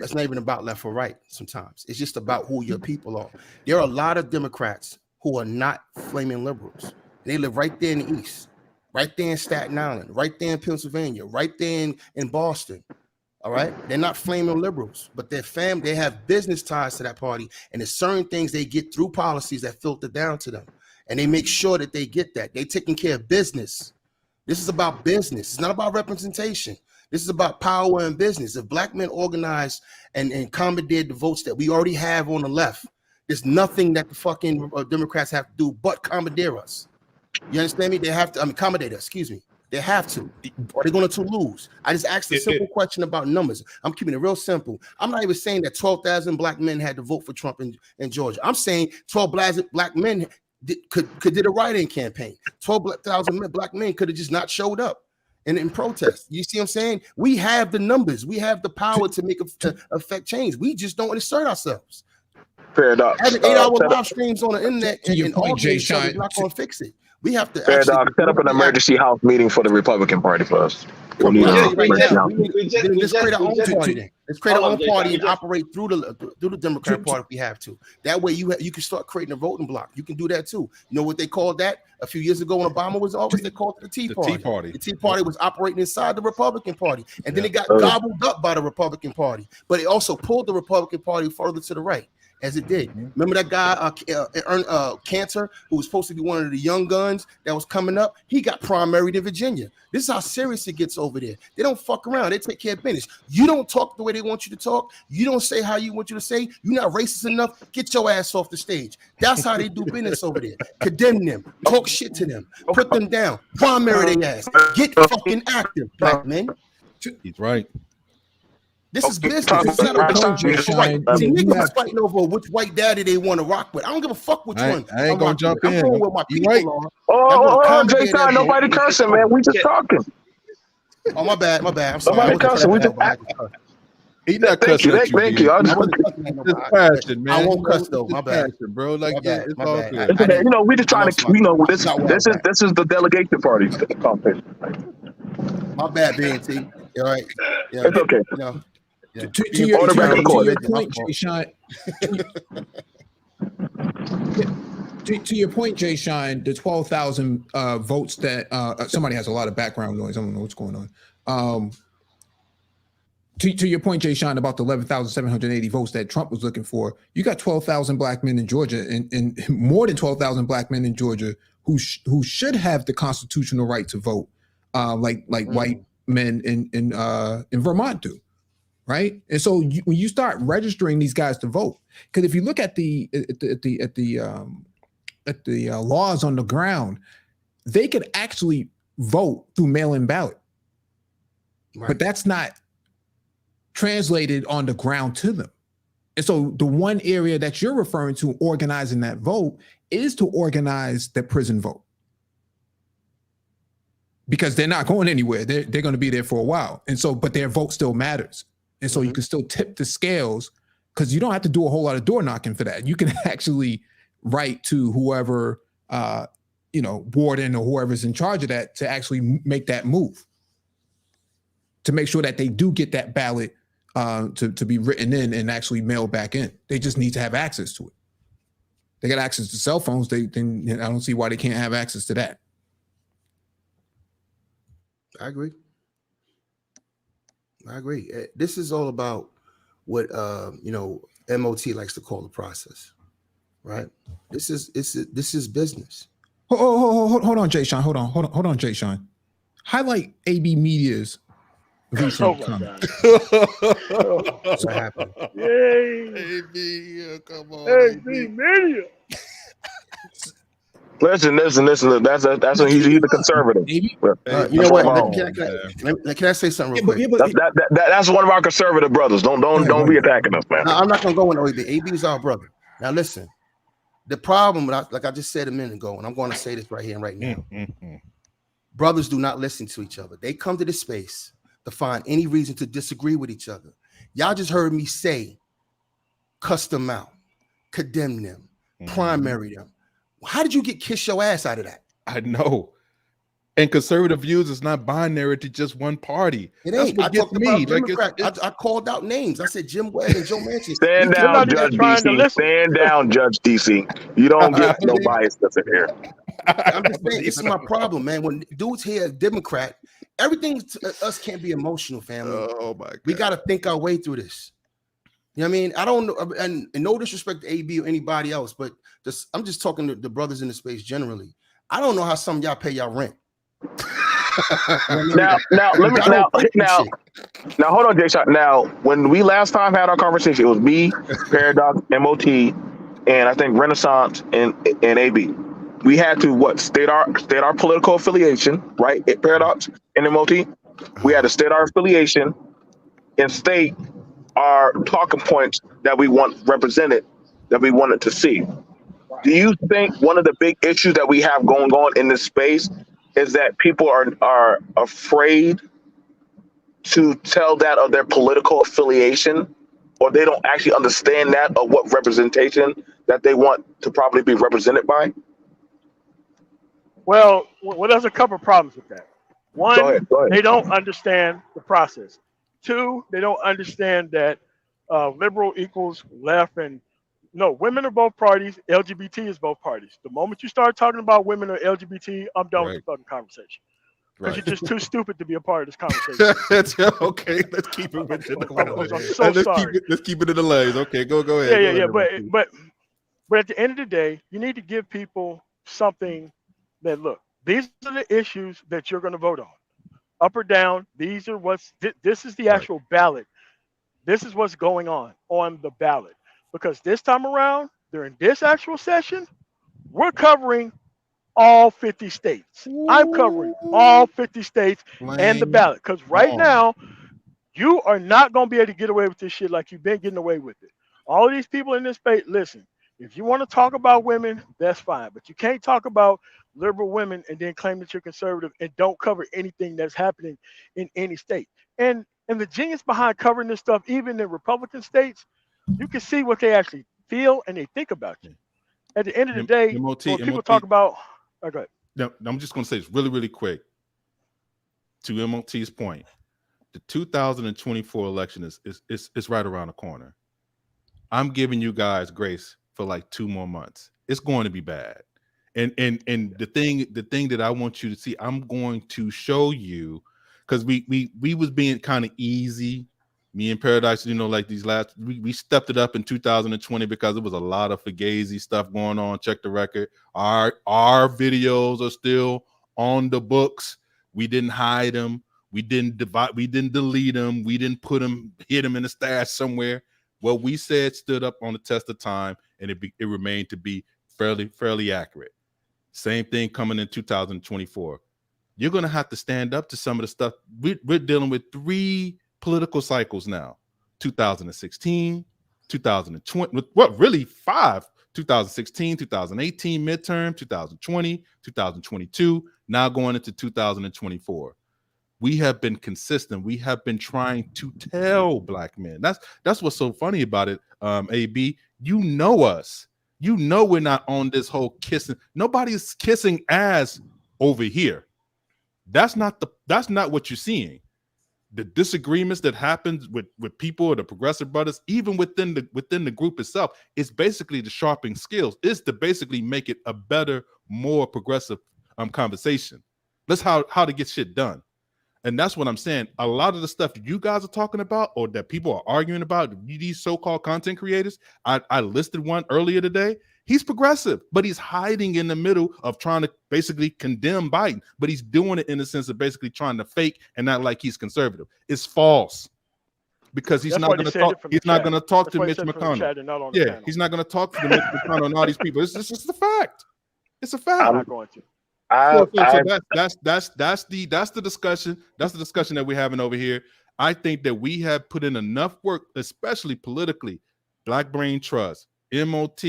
it's not even about left or right sometimes. It's just about who your people are. There are a lot of Democrats who are not flaming liberals. They live right there in the East, right there in Staten Island, right there in Pennsylvania, right there in Boston. All right. They're not flaming liberals, but they have business ties to that party. And there's certain things they get through policies that filter down to them. And they make sure that they get that. They're taking care of business. This is about business. It's not about representation. This is about power and business. If black men organize and commandeered the votes that we already have on the left, there's nothing that the fucking Democrats have to do but commandeer us. You understand me? They have to, accommodate us, excuse me. They have to, or they're going to lose. I just asked a simple question about numbers. I'm keeping it real simple. I'm not even saying that 12,000 black men had to vote for Trump in Georgia. I'm saying 12 black men could did a write-in campaign. 12,000 black men could have just not showed up in protest. You see what I'm saying? We have the numbers. We have the power to affect change. We just don't assert ourselves. Fair enough. Having 8-hour live streams on the internet to your point, Jay Shine, not going to fix it. We have to set up an emergency house meeting for the Republican Party for us. Let's create our own party then. Let's create our own party and operate through the Democrat Party if we have to. That way you can start creating a voting block. You can do that too. You know what they called that? A few years ago when Obama was office, they called it the Tea Party. The Tea Party was operating inside the Republican Party. And then it got gobbled up by the Republican Party. But it also pulled the Republican Party further to the right. as it did. Remember that guy, Cantor, who was supposed to be one of the young guns that was coming up? He got primaried in Virginia. This is how serious it gets over there. They don't fuck around. They take care of business. You don't talk the way they want you to talk. You don't say how you want you to say. You're not racist enough. Get your ass off the stage. That's how they do business over there. Condemn them. Talk shit to them. Put them down. Primary their ass. Get fucking active, black men. He's right. This is business. It's not a country. See, niggas fighting over which white daddy they want to rock with. I don't give a fuck which one. I ain't gonna jump in. I'm going where my people are. Oh, Jay, nobody cursing, man. We just talking. Oh, my bad. I'm sorry. Nobody cursing. We just He's not Thank you. Thank you. I won't cuss though. My bad, bro. Like, yeah, it's all good. It's okay. You know, we just trying to. This is the delegation party competition. My bad, BNT. All right. Yeah. It's okay. You know, yeah. To your point, Jay Shine. To your point, Jay Shine, the 12,000 votes that somebody has a lot of background noise. I don't know what's going on. To your point, Jay Shine, about the 11,780 votes that Trump was looking for, you got 12,000 black men in Georgia, and more than 12,000 black men in Georgia who should have the constitutional right to vote, like white men in Vermont do, right? And so when you start registering these guys to vote, because if you look at the laws on the ground, they could actually vote through mail-in ballot, but that's not translated on the ground to them. And so the one area that you're referring to organizing that vote is to organize the prison vote, because they're not going anywhere. They're going to be there for a while. And so, but their vote still matters. And so you can still tip the scales, because you don't have to do a whole lot of door knocking for that. You can actually write to whoever, warden or whoever's in charge of that to actually make that move, to make sure that they do get that ballot to be written in and actually mailed back in. They just need to have access to it. They got access to cell phones. I don't see why they can't have access to that. I agree. This is all about what MOT likes to call the process, right? This is business. Hold on, Jay Sean. Hold on, Jay Sean. Highlight AB Media's recent comment. What happened? Yay! AB, come on. AB Media. Listen. That's when he's a conservative. You know what? Can I say something real quick? That's one of our conservative brothers. Don't be attacking us, man. No, I'm not gonna go into AB. AB is our brother. Now listen, the problem, like I just said a minute ago, and I'm going to say this right here and right now. Brothers do not listen to each other. They come to this space to find any reason to disagree with each other. Y'all just heard me say, cuss them out, condemn them, primary them. How did you get kiss your ass out of that? I know. And conservative views is not binary to just one party. It ain't. I talked about Democrat. I called out names. I said Jim Webb and Joe Manchin. Stand down, Judge DC. Stand down, Judge DC. You don't get no bias that's in here. I'm just saying, this is my problem, man. When dudes hear Democrat, everything to us can't be emotional, family. Oh my God. We got to think our way through this. You know what I mean? I don't know, and no disrespect to AB or anybody else, but I'm just talking to the brothers in the space generally. I don't know how some of y'all pay y'all rent. Now, hold on, Jay Shot. Now, when we last time had our conversation, it was me, Paradox, MOT, and I think Renaissance and AB. We had to state our political affiliation, right? Paradox and MOT. We had to state our affiliation and state our talking points that we want represented, that we wanted to see. Do you think one of the big issues that we have going on in this space is that people are afraid to tell that of their political affiliation, or they don't actually understand that of what representation that they want to probably be represented by? Well, there's a couple of problems with that. One, Go ahead. they don't understand the process. Two, they don't understand that liberal equals left, and no, women are both parties, LGBT is both parties. The moment you start talking about women or LGBT, I'm done with the fucking conversation. because you're just too stupid to be a part of this conversation. That's okay. Let's keep it with the I'm so let's sorry. Let's keep it in the lanes. Okay, go ahead. Yeah, Go yeah, ahead, yeah. MOT. But at the end of the day, you need to give people something that look. These are the issues that you're going to vote on, up or down. These are this is the Right. actual ballot. This is what's going on the ballot. Because this time around, during this actual session, we're covering all 50 states. I'm covering all 50 states and the Flame ballot. Because right on. now, you are not going to be able to get away with this shit like you've been getting away with it. All of these people in this space, listen, if you want to talk about women, that's fine. But you can't talk about liberal women and then claim that you're conservative and don't cover anything that's happening in any state. And the genius behind covering this stuff, even in Republican states, you can see what they actually feel and they think about you. At the end of the day, MOT, when people MOT. talk about, go ahead. No, I'm just going to say this really, really quick. To MOT's point, the 2024 election is right around the corner. I'm giving you guys grace for like 2 more months. It's going to be bad. And the thing that I want you to see, I'm going to show you, because we was being kind of easy. Me and Paradise, like these last, we stepped it up in 2020 because there was a lot of fugazi stuff going on. Check the record. Our videos are still on the books. We didn't hide them. We didn't delete them. We didn't hid them in a stash somewhere. What we said stood up on the test of time, and it remained to be fairly accurate. Same thing coming in 2024. You're going to have to stand up to some of the stuff. We're dealing with 3 political cycles now: 2016, 2020, really 5: 2016, 2018 midterm, 2020, 2022, now going into 2024. We have been consistent. We have been trying to tell black men. That's what's so funny about it, AB. You know us. You know we're not on this whole kissing. Nobody's kissing ass over here. That's not what you're seeing. The disagreements that happens with people or the progressive brothers, even within the group itself, is basically to sharpen skills. It's to basically make it a better, more progressive conversation. That's how to get shit done. And that's what I'm saying. A lot of the stuff you guys are talking about, or that people are arguing about, these so-called content creators, I listed one earlier today. He's progressive, but he's hiding in the middle of trying to basically condemn Biden, but he's doing it in the sense of basically trying to fake and not like he's conservative. It's false, because he's not going to talk. He's not going to talk to Mitch McConnell. Yeah, he's not going to talk to Mitch McConnell and all these people. It's just a fact. It's a fact. I'm not going to. So that's the discussion. That's the discussion that we're having over here. I think that we have put in enough work, especially politically. Black Brain Trust, MOT,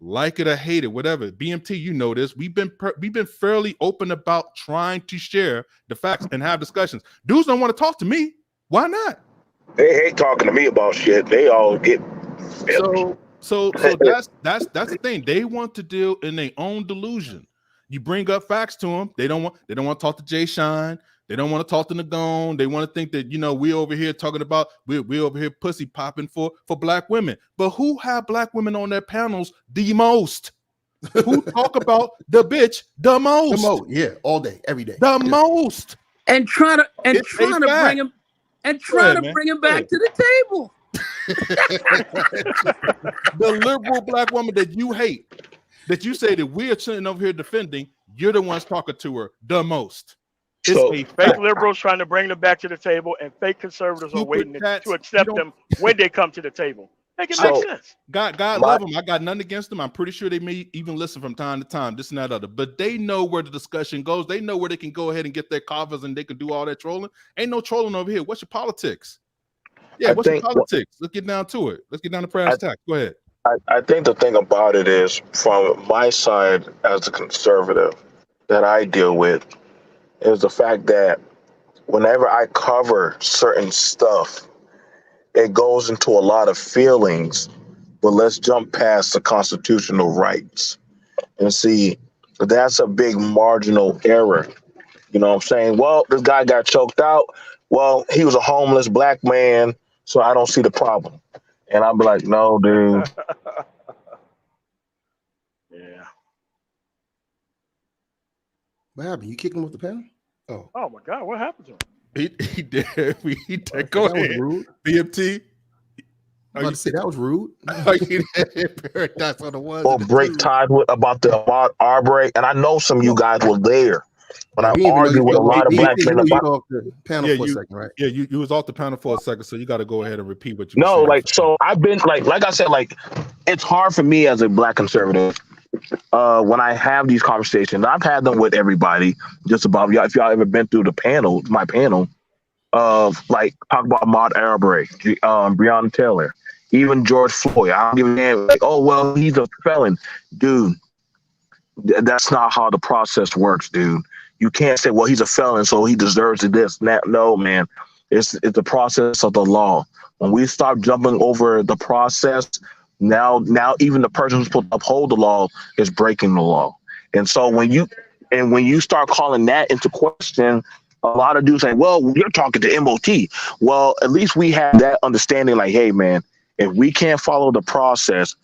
like it or hate it, whatever. BMT, you know this. We've been fairly open about trying to share the facts and have discussions. Dudes don't want to talk to me. Why not? They hate talking to me about shit. They all get so that's the thing. They want to deal in their own delusion. You bring up facts to them, they don't want to talk to Jay Shine. They don't want to talk to Nagone. They want to think that we over here talking about we over here pussy popping for black women. But who have black women on their panels the most? Who talk about the bitch the most? Yeah, all day, every day. The most. And trying to bring him back to the table. The liberal black woman that you hate, that you say that we're sitting over here defending, you're the ones talking to her the most. It's fake liberals trying to bring them back to the table, and fake conservatives are waiting to accept them when they come to the table. Make it make sense. God love them. I got nothing against them. I'm pretty sure they may even listen from time to time, this and that other. But they know where the discussion goes. They know where they can go ahead and get their covers and they can do all that trolling. Ain't no trolling over here. What's your politics? Yeah, what's your politics? Let's get down to it. Let's get down to brass tacks. Go ahead. I think the thing about it is, from my side as a conservative that I deal with, is the fact that whenever I cover certain stuff, it goes into a lot of feelings, but let's jump past the constitutional rights and see that's a big marginal error. You know what I'm saying? Well, this guy got choked out. Well, he was a homeless black man, so I don't see the problem. And I'll be like, no, dude. Yeah. What happened? You kicked him off the panel? Oh, my God, what happened to him? He did. Go that was ahead. rude. BMT. I was about to say that was rude. Paradox on the ones Or and the break twos. ties with about the Ahmaud Arbery, and I know some of you guys were there when Yeah, I we didn't even know you argued with a were lot of black BMT, men you about. was off the panel for a second, right? Yeah, you was off the panel for a second, so you got to go ahead and repeat what you were No, saying. like, so I've been like I said, like, it's hard for me as a black conservative when I have these conversations. I've had them with everybody, just about y'all. If y'all ever been through my panel of like talk about Ahmaud Arbery, Breonna Taylor, even George Floyd. I don't give a damn. Like, oh well, he's a felon, dude. That's not how the process works, dude. You can't say, well, he's a felon, so he deserves this. No, man. It's the process of the law. When we start jumping over the process, now even the person who's supposed to uphold the law is breaking the law. And so when you start calling that into question, a lot of dudes say, well, you're talking to MOT. Well, at least we have that understanding, like, hey, man, if we can't follow the process,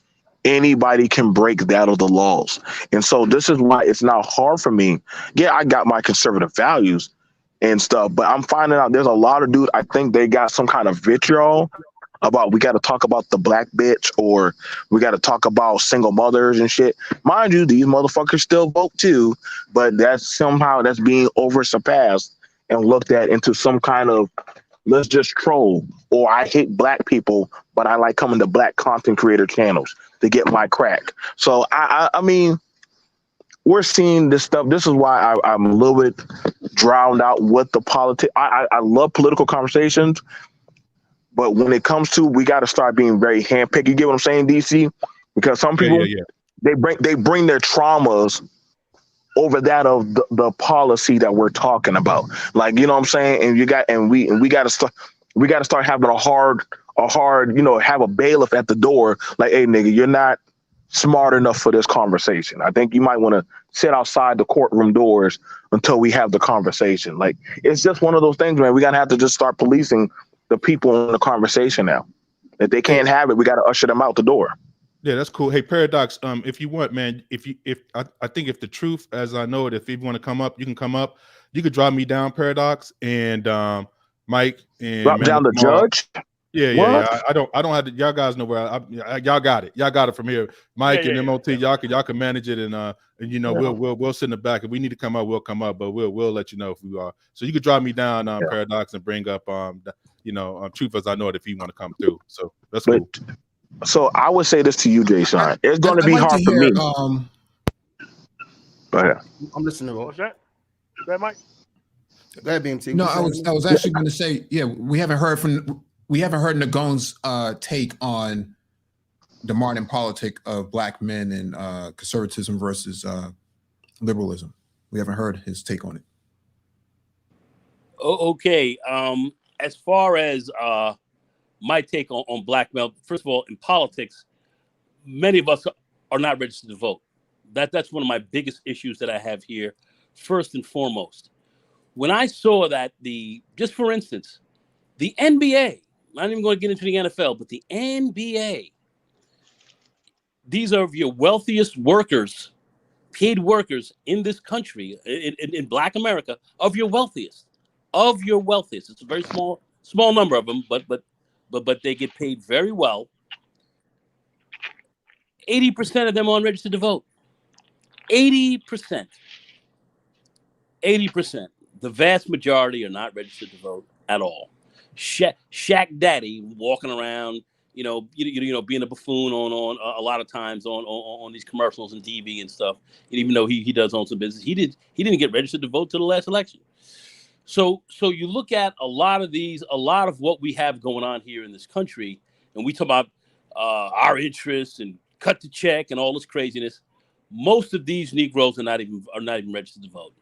anybody can break that of the laws. And so this is why it's not hard for me. Yeah, I got my conservative values and stuff, but I'm finding out there's a lot of dudes, I think they got some kind of vitriol about we got to talk about the black bitch, or we got to talk about single mothers and shit. Mind you, these motherfuckers still vote too, but that's being oversurpassed and looked at into some kind of, let's just troll, or I hate black people, but I like coming to black content creator channels to get my crack. So I mean, we're seeing this stuff. This is why I'm a little bit drowned out with the politics. I love political conversations, but when it comes to, we got to start being very handpicked. You get what I'm saying, DC? Because some people, they bring their traumas over that of the policy that we're talking about. Like, you know what I'm saying? And we got to start having a hard, have a bailiff at the door. Like, hey, nigga, you're not smart enough for this conversation. I think you might want to sit outside the courtroom doors until we have the conversation. Like, it's just one of those things, man. We got to have to just start policing the people in the conversation now. If they can't have it, we got to usher them out the door. Yeah, that's cool. Hey, Paradox, if you want, man, I think if the truth, as I know it, if you want to come up, you can come up. You could drop me down, Paradox, and Mike, and drop down the judge. Yeah. I don't have to. Y'all guys know where y'all got it. Y'all got it from here. Mike and MOT, y'all can manage it, and we'll sit in the back. If we need to come up, we'll come up, but we'll let you know if we are. So you could drop me down, Paradox, and bring up truth as I know it if you want to come through. So that's cool. So I would say this to you, Jason. It's going to be hard for me. Go ahead. I'm listening. What's that? Is that Mike? Go ahead, BMT. No, I was actually going to say, we haven't heard Nagon's take on the modern politic of black men and conservatism versus liberalism. We haven't heard his take on it. Okay. As far as my take on black male, first of all, in politics, many of us are not registered to vote. That's one of my biggest issues that I have here. First and foremost, when I saw that just for instance, the NBA, I'm not even going to get into the NFL, but the NBA, these are your wealthiest workers, paid workers in this country, in Black America, of your wealthiest. It's a very small number of them, but they get paid very well. 80% of them are unregistered to vote. 80%. The vast majority are not registered to vote at all. Shaq Daddy walking around, being a buffoon on a lot of times on these commercials and TV and stuff. And even though he does own some business, he didn't get registered to vote to the last election. So you look at a lot of what we have going on here in this country, and we talk about our interests and cut the check and all this craziness. Most of these Negroes are not even registered to vote.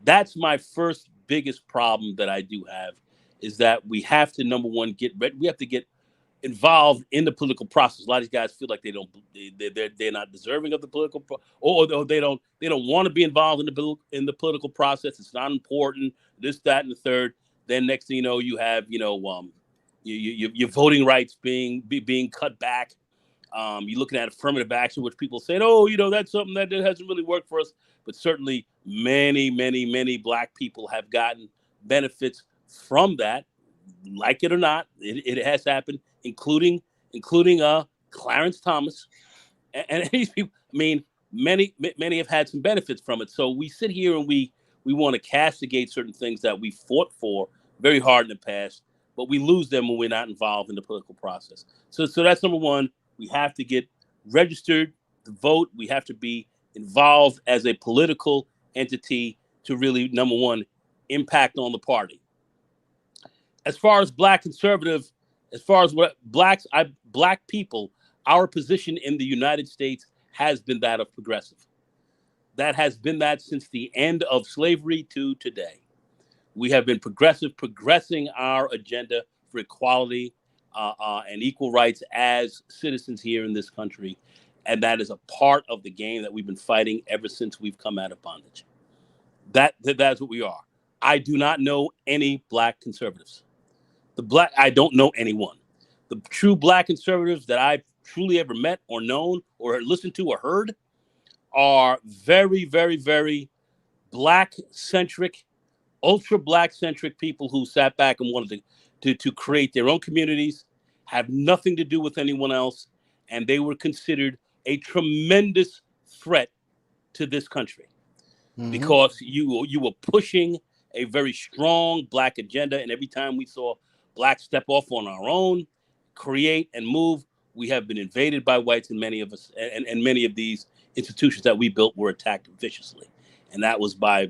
That's my first biggest problem that I do have, is that we have to, number one, we have to get involved in the political process. A lot of these guys feel like they're not deserving of the political or they don't want to be involved in the political process. It's not important. This, that, and the third. Then next thing you know, you have your voting rights being cut back. You're looking at affirmative action, which people say, that's something that hasn't really worked for us. but certainly many Black people have gotten benefits from that, like it or not. It has happened, including Clarence Thomas, and these people. I mean, many have had some benefits from it. So we sit here and we want to castigate certain things that we fought for very hard in the past, but we lose them when we're not involved in the political process. So that's number one. We have to get registered to vote. We have to be involved as a political entity to really, number one, impact on the party. As far as Black conservative, as far as what Black people, our position in the United States has been that of progressive. That has been that since the end of slavery to today. We have been progressing our agenda for equality and equal rights as citizens here in this country. And that is a part of the game that we've been fighting ever since we've come out of bondage. That's what we are. I do not know any Black conservatives. I don't know anyone. The true Black conservatives that I've truly ever met or known or listened to or heard are very Black-centric, ultra Black-centric people who sat back and wanted to create their own communities, have nothing to do with anyone else, and they were considered a tremendous threat to this country because you were pushing a very strong Black agenda, and every time we saw Blacks step off on our own, create and move, we have been invaded by whites, and many of us and many of these institutions that we built were attacked viciously, and that was by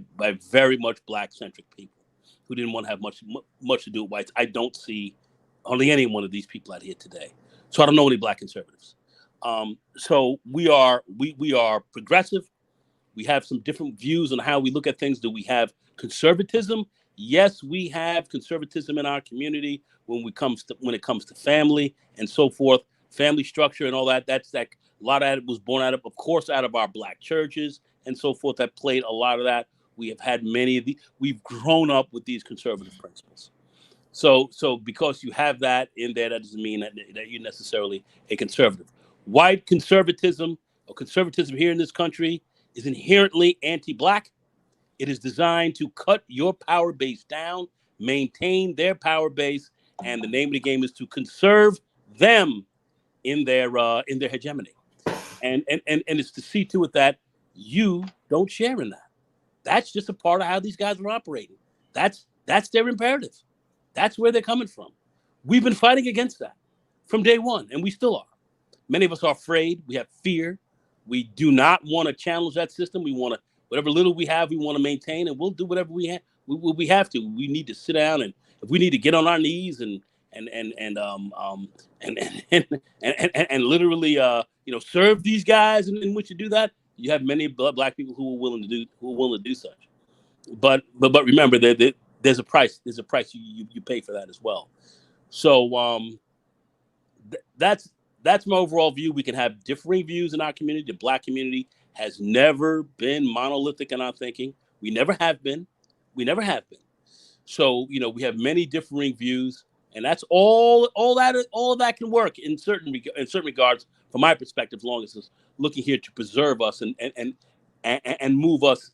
very much Black-centric people who didn't want to have much to do with whites. I don't see hardly any one of these people out here today, so I don't know any Black conservatives. So we are progressive. We have some different views on how we look at things. Do we have conservatism? Yes, we have conservatism in our community when it comes to family and so forth, family structure and all that. That's a lot of it was born out of our Black churches and so forth that played a lot of that. We have had many of these. We've grown up with these conservative principles. So because you have that in there, that doesn't mean that you're necessarily a conservative. White conservatism or conservatism here in this country is inherently anti-Black. It is designed to cut your power base down, maintain their power base, and the name of the game is to conserve them in their hegemony. And it's to see to it that you don't share in that. That's just a part of how these guys are operating. That's their imperative. That's where they're coming from. We've been fighting against that from day one, and we still are. Many of us are afraid. We have fear. We do not want to challenge that system. We want to, whatever little we have, we want to maintain, and we'll do whatever we have. We have to. We need to sit down, and if we need to get on our knees and literally serve these guys in which to do that, you have many Black people who are willing to do such. But remember that there's a price. There's a price you pay for that as well. So that's my overall view. We can have differing views in our community. The Black community has never been monolithic in our thinking. We never have been. So we have many differing views, and that's all that can work in certain regards, from my perspective, as long as it's looking here to preserve us and move us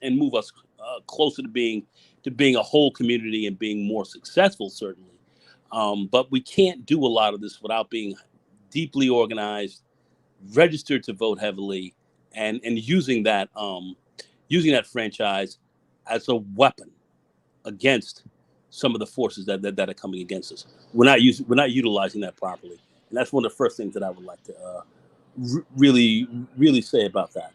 closer to being a whole community and being more successful, certainly. But we can't do a lot of this without being deeply organized, registered to vote heavily, and using that franchise as a weapon against some of the forces that are coming against us. We're not utilizing that properly, and that's one of the first things that I would like to really say about that.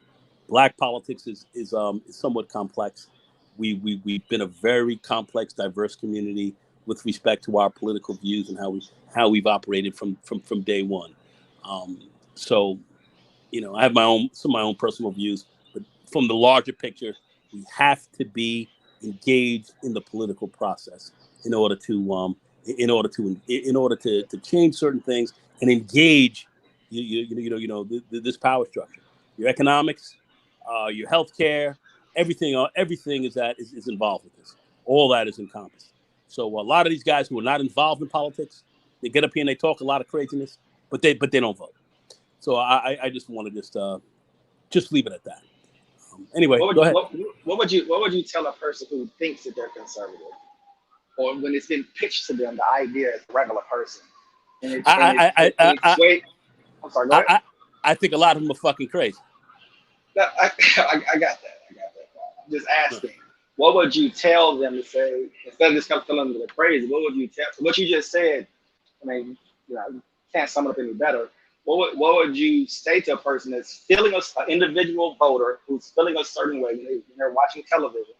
Black politics is somewhat complex. We've been a very complex, diverse community with respect to our political views and how we've operated from day one. So, I have some of my own personal views, but from the larger picture, we have to be engaged in the political process in order to change certain things and engage this power structure, your economics, your healthcare, everything is involved with this. All that is encompassed. So a lot of these guys who are not involved in politics, they get up here and they talk a lot of craziness, but they don't vote. So I just want to just leave it at that. them. Anyway, What go would, ahead. what would you tell a person who thinks that they're conservative, or when it's been pitched to them the idea as a regular person, and I'm sorry, go ahead. I think a lot of them are fucking crazy. I got that. I'm just asking. What would you tell them to say instead of just telling them they're crazy? What would you tell? What you just said. I mean, you can't sum it up any better. What would you say to a person that's feeling an individual voter who's feeling a certain way when they're watching television?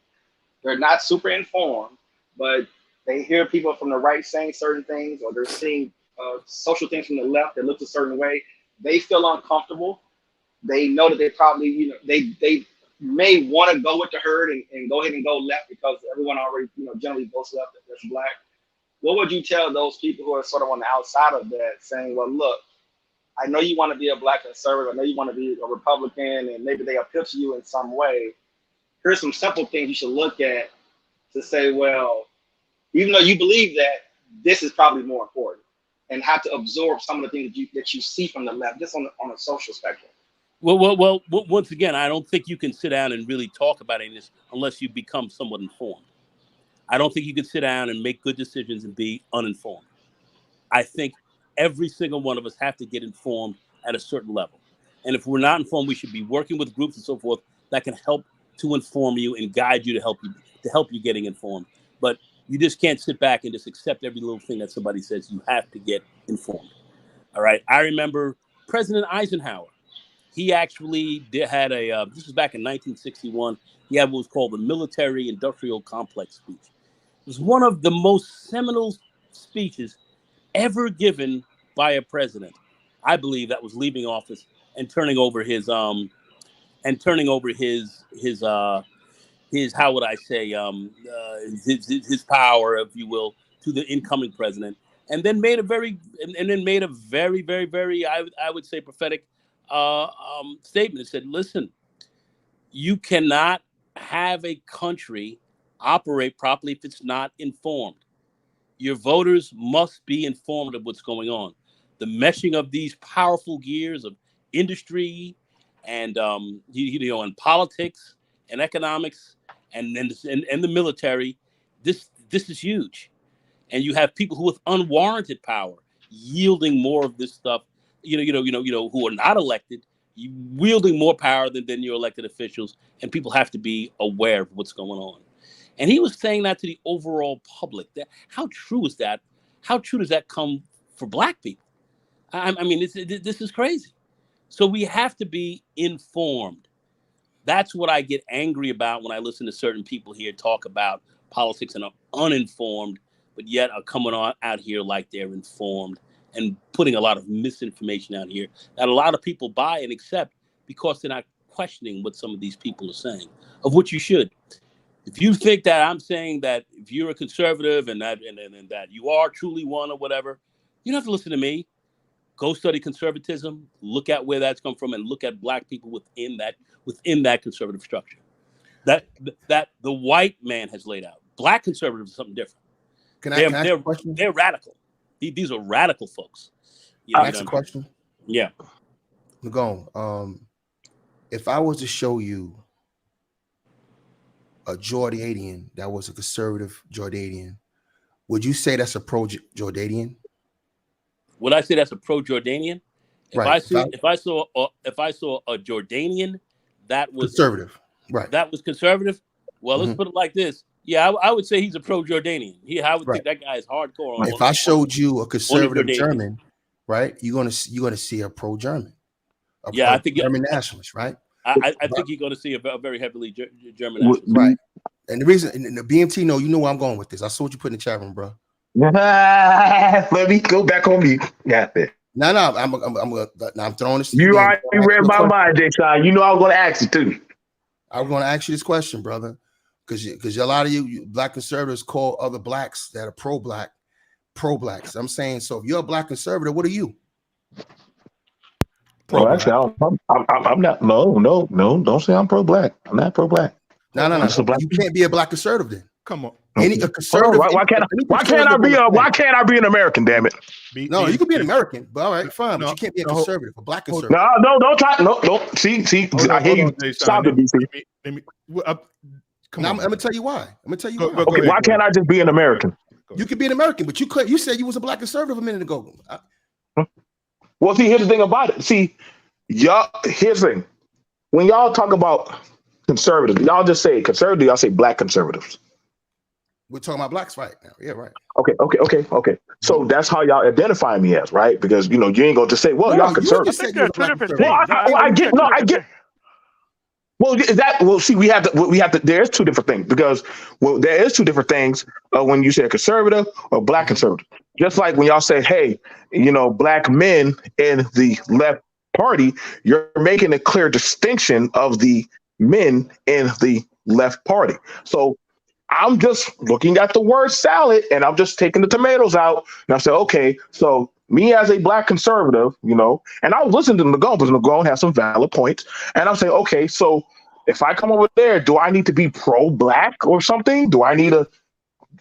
They're not super informed, but they hear people from the right saying certain things, or they're seeing social things from the left that look a certain way. They feel uncomfortable. They know that they probably, they may want to go with the herd and go ahead and go left because everyone already, generally votes left if that's black. What would you tell those people who are sort of on the outside of that, saying, well, look, I know you want to be a black conservative. I know you want to be a Republican, and maybe they appeal to you in some way. Here's some simple things you should look at to say, well, even though you believe that, this is probably more important, and have to absorb some of the things that you see from the left, just on a social spectrum. Well, once again, I don't think you can sit down and really talk about any of this unless you become somewhat informed. I don't think you can sit down and make good decisions and be uninformed. I think every single one of us have to get informed at a certain level. And if we're not informed, we should be working with groups and so forth that can help to inform you and guide you to help you getting informed. But you just can't sit back and just accept every little thing that somebody says. You have to get informed. All right. I remember President Eisenhower. He actually had this was back in 1961. He had what was called the Military Industrial Complex speech. It was one of the most seminal speeches ever given by a president, I believe, that was leaving office and turning over his how would I say his power, if you will, to the incoming president, and then made a very I would say prophetic statement. It said, listen, you cannot have a country operate properly if it's not informed. Your voters must be informed of what's going on. The meshing of these powerful gears of industry and and politics and economics and the military, this is huge. And you have people who with unwarranted power yielding more of this stuff, who are not elected, wielding more power than your elected officials, and people have to be aware of what's going on. And he was saying that to the overall public. How true is that? How true does that come for black people? I mean, this is crazy. So we have to be informed. That's what I get angry about when I listen to certain people here talk about politics and are uninformed, but yet are coming out here like they're informed and putting a lot of misinformation out here that a lot of people buy and accept because they're not questioning what some of these people are saying, of which you should. If you think that I'm saying that if you're a conservative and that you are truly one or whatever, you don't have to listen to me. Go study conservatism, look at where that's come from, and look at black people within that conservative structure. That the white man has laid out. Black conservatives are something different. Can I ask a question? They're radical. These are radical folks. Can I ask a question? Yeah. Go. If I was to show you a Jordanian that was a conservative Jordanian, would you say that's a pro-Jordanian? Would I say that's a pro-Jordanian? If Right. if I saw a Jordanian that was conservative, right? That was conservative. Well, let's put it like this. Yeah, I would say he's a pro-Jordanian. I would think that guy is hardcore. If I showed you a conservative German, right, you're gonna see a pro-German. I think German nationalist, right? I think you're going to see a very heavily German nationalist. Right. And the reason, and the BMT, you know where I'm going with this. I saw what you put in the chat room, bro. Let me go back on me. Got it. No, I'm throwing this. You already read my mind, Jason. You know I was going to ask you too. I was going to ask you this question, brother, because a lot of you black conservatives call other blacks that are pro-blacks. I'm saying, so if you're a black conservative, what are you? Well, actually, I'm not. No. Don't say I'm pro-black. I'm not pro-black. No. You can't be a black conservative then. Come on. A conservative. Why can't I be an American? Damn it! No, you can be an American, but all right, fine. But you can't be a conservative, a black conservative. No, don't try. No. See. I hear you. Stop it, DC. I'm gonna tell you why. Okay, why can't I just be an American? You can be an American, but you said you was a black conservative a minute ago. Well, see, here's the thing about it. See, y'all. Here's the thing. When y'all talk about conservative, y'all just say conservative. Y'all say black conservatives. We're talking about blacks right now. Yeah, right. Okay. So that's how y'all identify me as, right? Because you ain't gonna just say, well, y'all conservative. I get. Well, see, we have to. There's two different things because there is two different things when you say a conservative or black conservative. Just like when y'all say, hey, black men in the left party, you're making a clear distinction of the men in the left party. So I'm just looking at the word salad and I'm just taking the tomatoes out. And I say, okay, so me as a black conservative, and I was listening to Nagone because Nagone has some valid points. And I'm saying, okay, so if I come over there, do I need to be pro-black or something? Do I need to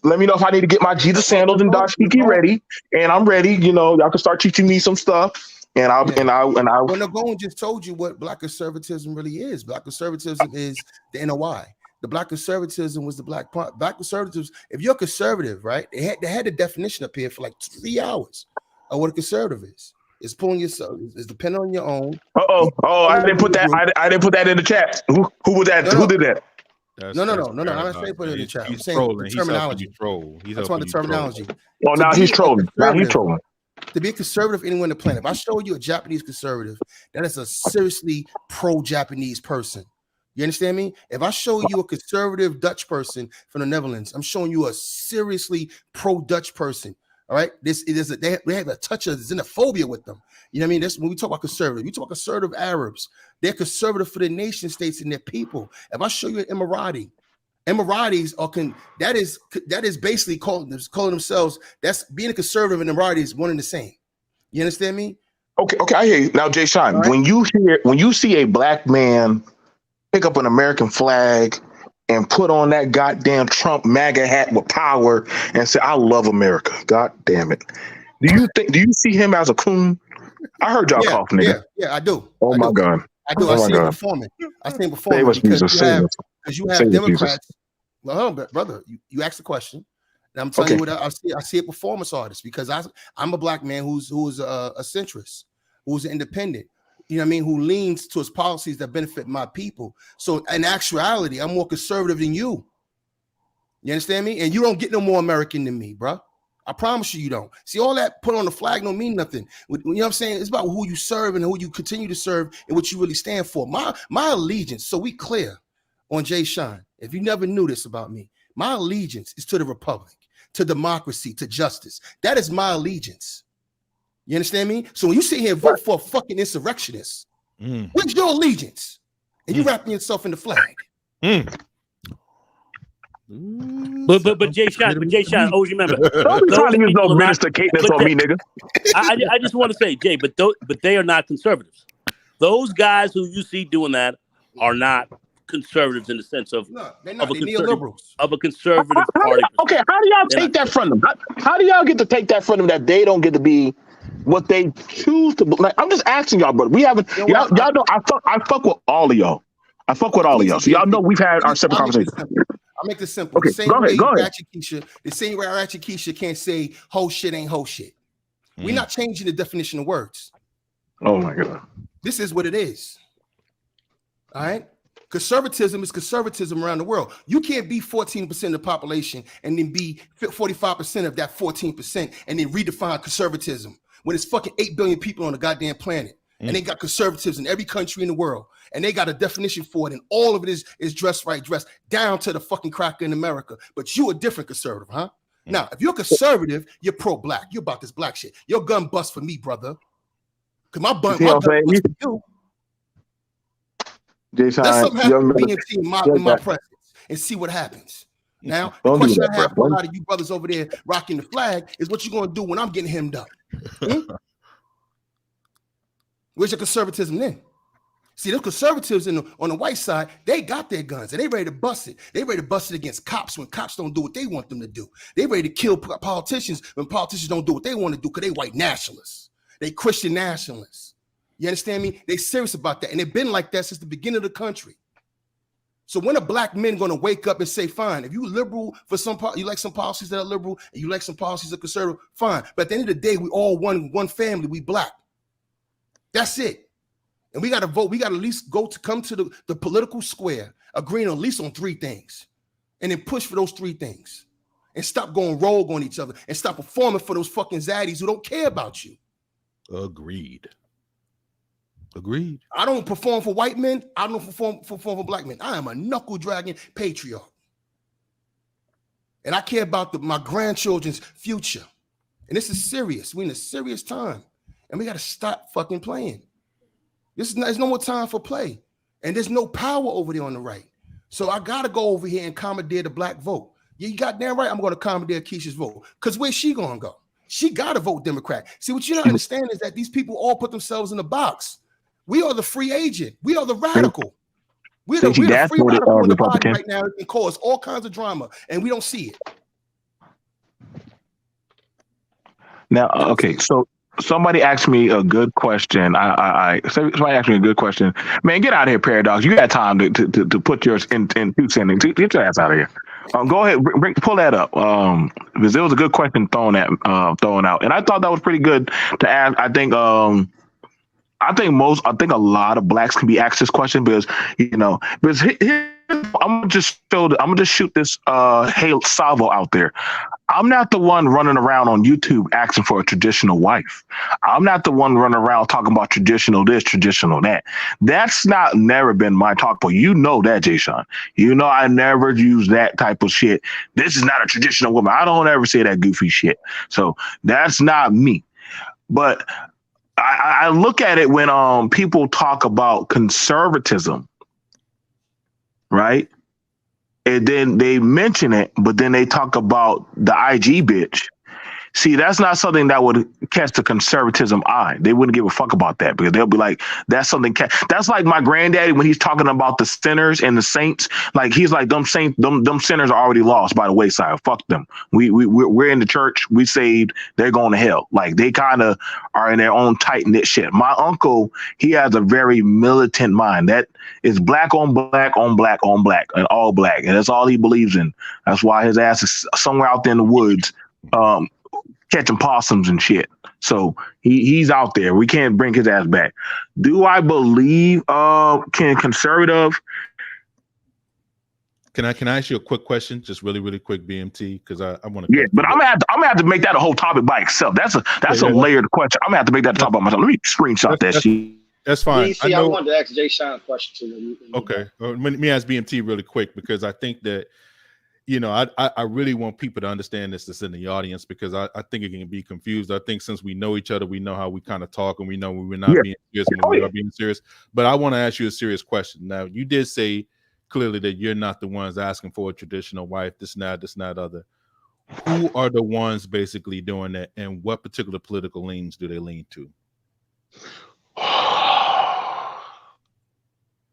let me know if I need to get my Jesus sandals and dashiki ready? And I'm ready. Y'all can start teaching me some stuff. And I. Well, Nagone just told you what black conservatism really is. Black conservatism is the NOI. The black conservatism was the black conservatives. If you're conservative, right? They had the definition up here for like 3 hours of what a conservative is. It's pulling yourself. It's depending on your own. I didn't put that. I didn't put that in the chat. Who was that? No. Who did that? No. I'm not saying put it in the chat. I'm saying the terminology. That's why the terminology. Oh, now he's trolling. To be a conservative anywhere on the planet. If I show you a Japanese conservative, that is a seriously pro-Japanese person. You understand me? If I show you a conservative Dutch person from the Netherlands, I'm showing you a seriously pro-Dutch person. All right, they have a touch of xenophobia with them. You know what I mean? That's when we talk about conservative. You talk about conservative Arabs. They're conservative for their nation states and their people. If I show you an Emiratis that is basically calling themselves. That's being a conservative and Emirati is one and the same. You understand me? Okay, I hear you. Now, Jay Sean, right. when you see a black man pick up an American flag and put on that goddamn Trump MAGA hat with power and say, I love America. God damn it. Do you see him as a coon? I heard y'all coughing. Yeah, I do. Oh my God. I do. I see him performing. Because you have Democrats. Well, brother, you asked the question. And I'm telling you what I see. I see a performance artist because I'm a black man who's a centrist, who's an independent. You know what I mean? Who leans towards policies that benefit my people. So in actuality, I'm more conservative than you. You understand me? And you don't get no more American than me, bro. I promise you don't. See, all that put on the flag don't mean nothing. You know what I'm saying? It's about who you serve and who you continue to serve and what you really stand for. My allegiance, so we clear on Jay Sean. If you never knew this about me, my allegiance is to the republic, to democracy, to justice. That is my allegiance. You understand me? So when you sit here and vote for a fucking insurrectionist, what's your allegiance? And you wrapping yourself in the flag. But Jay Sean, always remember. Don't be trying to use no minister cadeness on me, nigga. I just want to say, Jay, but they are not conservatives. Those guys who you see doing that are not conservatives in the sense of of a conservative party. Okay, how do y'all take that from them? How do y'all get to take that from them that they don't get to be what they choose to be? Like, I'm just asking y'all, brother. We haven't y'all know I fuck with all of y'all. I fuck with all of y'all. So y'all know we've had our separate conversations. I'll make this simple. Okay, go ahead. The same way Ratchet Keisha can't say whole shit ain't whole shit. We're not changing the definition of words. Oh my God. This is what it is. All right. Conservatism is conservatism around the world. You can't be 14% of the population and then be 45% of that 14% and then redefine conservatism when it's fucking 8 billion people on the goddamn planet. And they got conservatives in every country in the world. And they got a definition for it. And all of it is dressed down to the fucking cracker in America. But you a different conservative, huh? Now, if you're conservative, you're pro-black. You're about this black shit. Your gun bust for me, brother. Because my gun bust for you. Jason, let something happen to me in my presence and see what happens. Now, the question I have for a lot of you brothers over there rocking the flag is what you going to do when I'm getting hemmed up? Where's your conservatism then? See, those conservatives on the white side, they got their guns and they ready to bust it. They ready to bust it against cops when cops don't do what they want them to do. They ready to kill politicians when politicians don't do what they want to do because they white nationalists. They Christian nationalists. You understand me? They serious about that. And they've been like that since the beginning of the country. So when a black man going to wake up and say, fine, if you liberal for some part, you like some policies that are liberal and you like some policies that are conservative, fine. But at the end of the day, we all one family, we black. That's it. And we got to vote. We got to at least come to the political square, agreeing at least on 3 things, and then push for those 3 things, and stop going rogue on each other, and stop performing for those fucking zaddies who don't care about you. Agreed. I don't perform for white men. I don't perform for black men. I am a knuckle dragging patriarch, and I care about my grandchildren's future. And this is serious. We're in a serious time, and we got to stop fucking playing. There's no more time for play. And there's no power over there on the right. So I got to go over here and commandeer the black vote. Yeah, you got damn right I'm going to commandeer Keisha's vote. Because where's she going to go? She got to vote Democrat. See, what you don't understand is that these people all put themselves in a box. We are the free agent. We are the radical. We're the free radical in the body right now. It can cause all kinds of drama, and we don't see it. Now, okay, so somebody asked me a good question. Somebody asked me a good question. Man, get out of here, Paradox. You got time to put yours in 2 sentences. Get your ass out of here. Go ahead, pull that up. Because it was a good question thrown out, and I thought that was pretty good to ask. I think a lot of blacks can be asked this question because I'm gonna just shoot this salvo out there. I'm not the one running around on YouTube asking for a traditional wife. I'm not the one running around talking about traditional this, traditional that. That's never been my talk point. You know that, Jay Sean. You know I never use that type of shit. This is not a traditional woman. I don't ever say that goofy shit. So that's not me. But I look at it when people talk about conservatism, right? And then they mention it, but then they talk about the IG bitch. See, that's not something that would catch the conservatism eye. They wouldn't give a fuck about that because they'll be like, that's something. That's like my granddaddy when he's talking about the sinners and the saints. Like he's like, them sinners are already lost by the wayside. Fuck them. We're in the church. We saved. They're going to hell. Like they kind of are in their own tight knit shit. My uncle, he has a very militant mind. That is black on black on black on black and all black, and that's all he believes in. That's why his ass is somewhere out there in the woods. Catching possums and shit. So he's out there. We can't bring his ass back. Do I believe can I ask you a quick question? Just really quick, BMT, because I want to. Yeah, but I'm gonna have to make that a whole topic by itself. That's a layered question. I'm gonna have to make that a topic by myself. Let me screenshot that shit. That's fine. I wanted to ask Jay Sean a question too. Okay, let me ask BMT really quick because I think that. I really want people to understand this that's in the audience because I think it can be confused. I think since we know each other, we know how we kind of talk and we know when we're not being serious and when we are being serious. But I want to ask you a serious question. Now, you did say clearly that you're not the ones asking for a traditional wife, this, not other. Who are the ones basically doing that and what particular political leans do they lean to?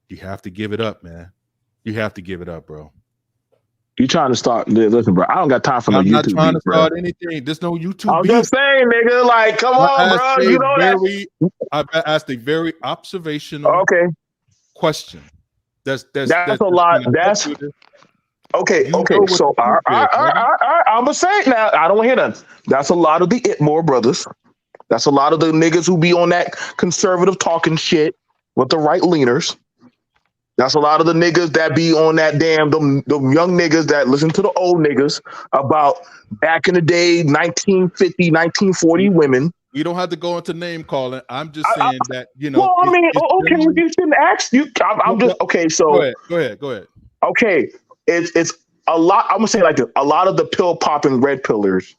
You have to give it up, man. You have to give it up, bro. You trying to start? Listen, bro. I don't got time for no YouTube. I'm not trying to start bro. anything. There's no YouTube. I'm just saying, nigga. Like, come on, bro. You know that. I asked a very observational question. That's a lot. That's okay. Okay. So, all right. I'm gonna say it now. I don't hear that. That's a lot of the Itmore brothers. That's a lot of the niggas who be on that conservative talking shit with the right leaners. That's a lot of the niggas that be on that damn, them young niggas that listen to the old niggas about back in the day, 1950, 1940 women. You don't have to go into name calling. I'm just saying that, Well, I mean, okay, you shouldn't ask you. I'm just, okay, so. Go ahead. Okay, it's a lot, I'm gonna say like this, a lot of the pill popping red pillars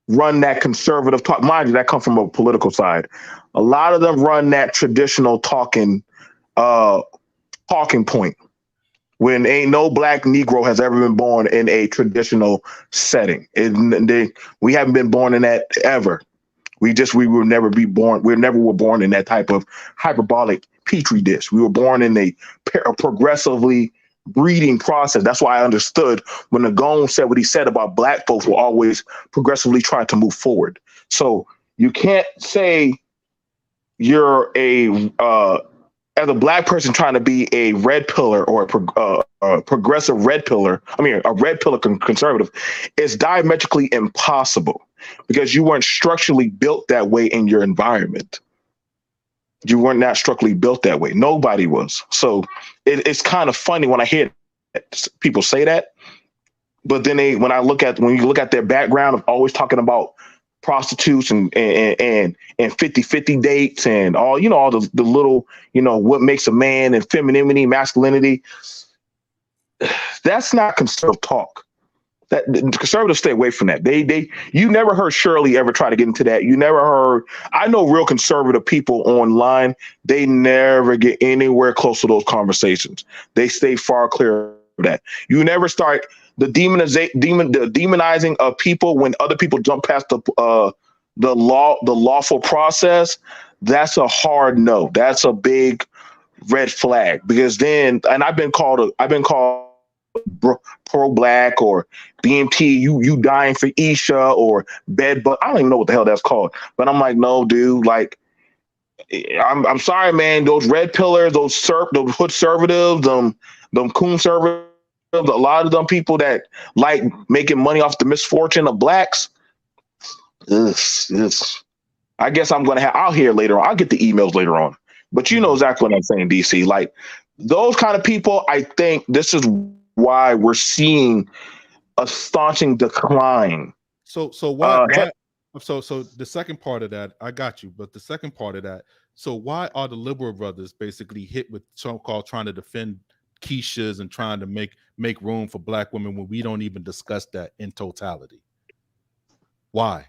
run that conservative talk. Mind you, that comes from a political side. A lot of them run that traditional talking point when ain't no black Negro has ever been born in a traditional setting. We haven't been born in that ever. We will never be born. We never were born in that type of hyperbolic petri dish. We were born in a progressively breeding process. That's why I understood when Nagone said what he said about black folks were always progressively trying to move forward. So you can't say you're as a black person trying to be a red pillar or a progressive red pillar, a red pillar conservative, is diametrically impossible because you weren't structurally built that way in your environment. You weren't not structurally built that way. Nobody was. So it's kind of funny when I hear people say that, but then when you look at their background of always talking about prostitutes and 50-50 dates and all the little, what makes a man and femininity, masculinity. That's not conservative talk. That the conservatives stay away from that. You never heard Shirley ever try to get into that. You never heard. I know real conservative people online. They never get anywhere close to those conversations. They stay far clear of that. You never start the demonizing of people when other people jump past the lawful process. That's a hard no. That's a big red flag because then, and I've been called pro-black or BMT, you dying for Isha or bed, but I don't even know what the hell that's called. But I'm like, no, dude, like, I'm sorry, man. Those red pillars, those hood conservatives, them conservatives, a lot of them people that like making money off the misfortune of blacks. I guess I'll hear later on. I'll get the emails later on. But you know exactly what I'm saying, DC. Like those kind of people, I think this is why we're seeing a staunching decline. So why so the second part of that, I got you, but the second part of that, so why are the liberal brothers basically hit with so-called trying to defend Keishas and trying to make room for black women when we don't even discuss that in totality? Why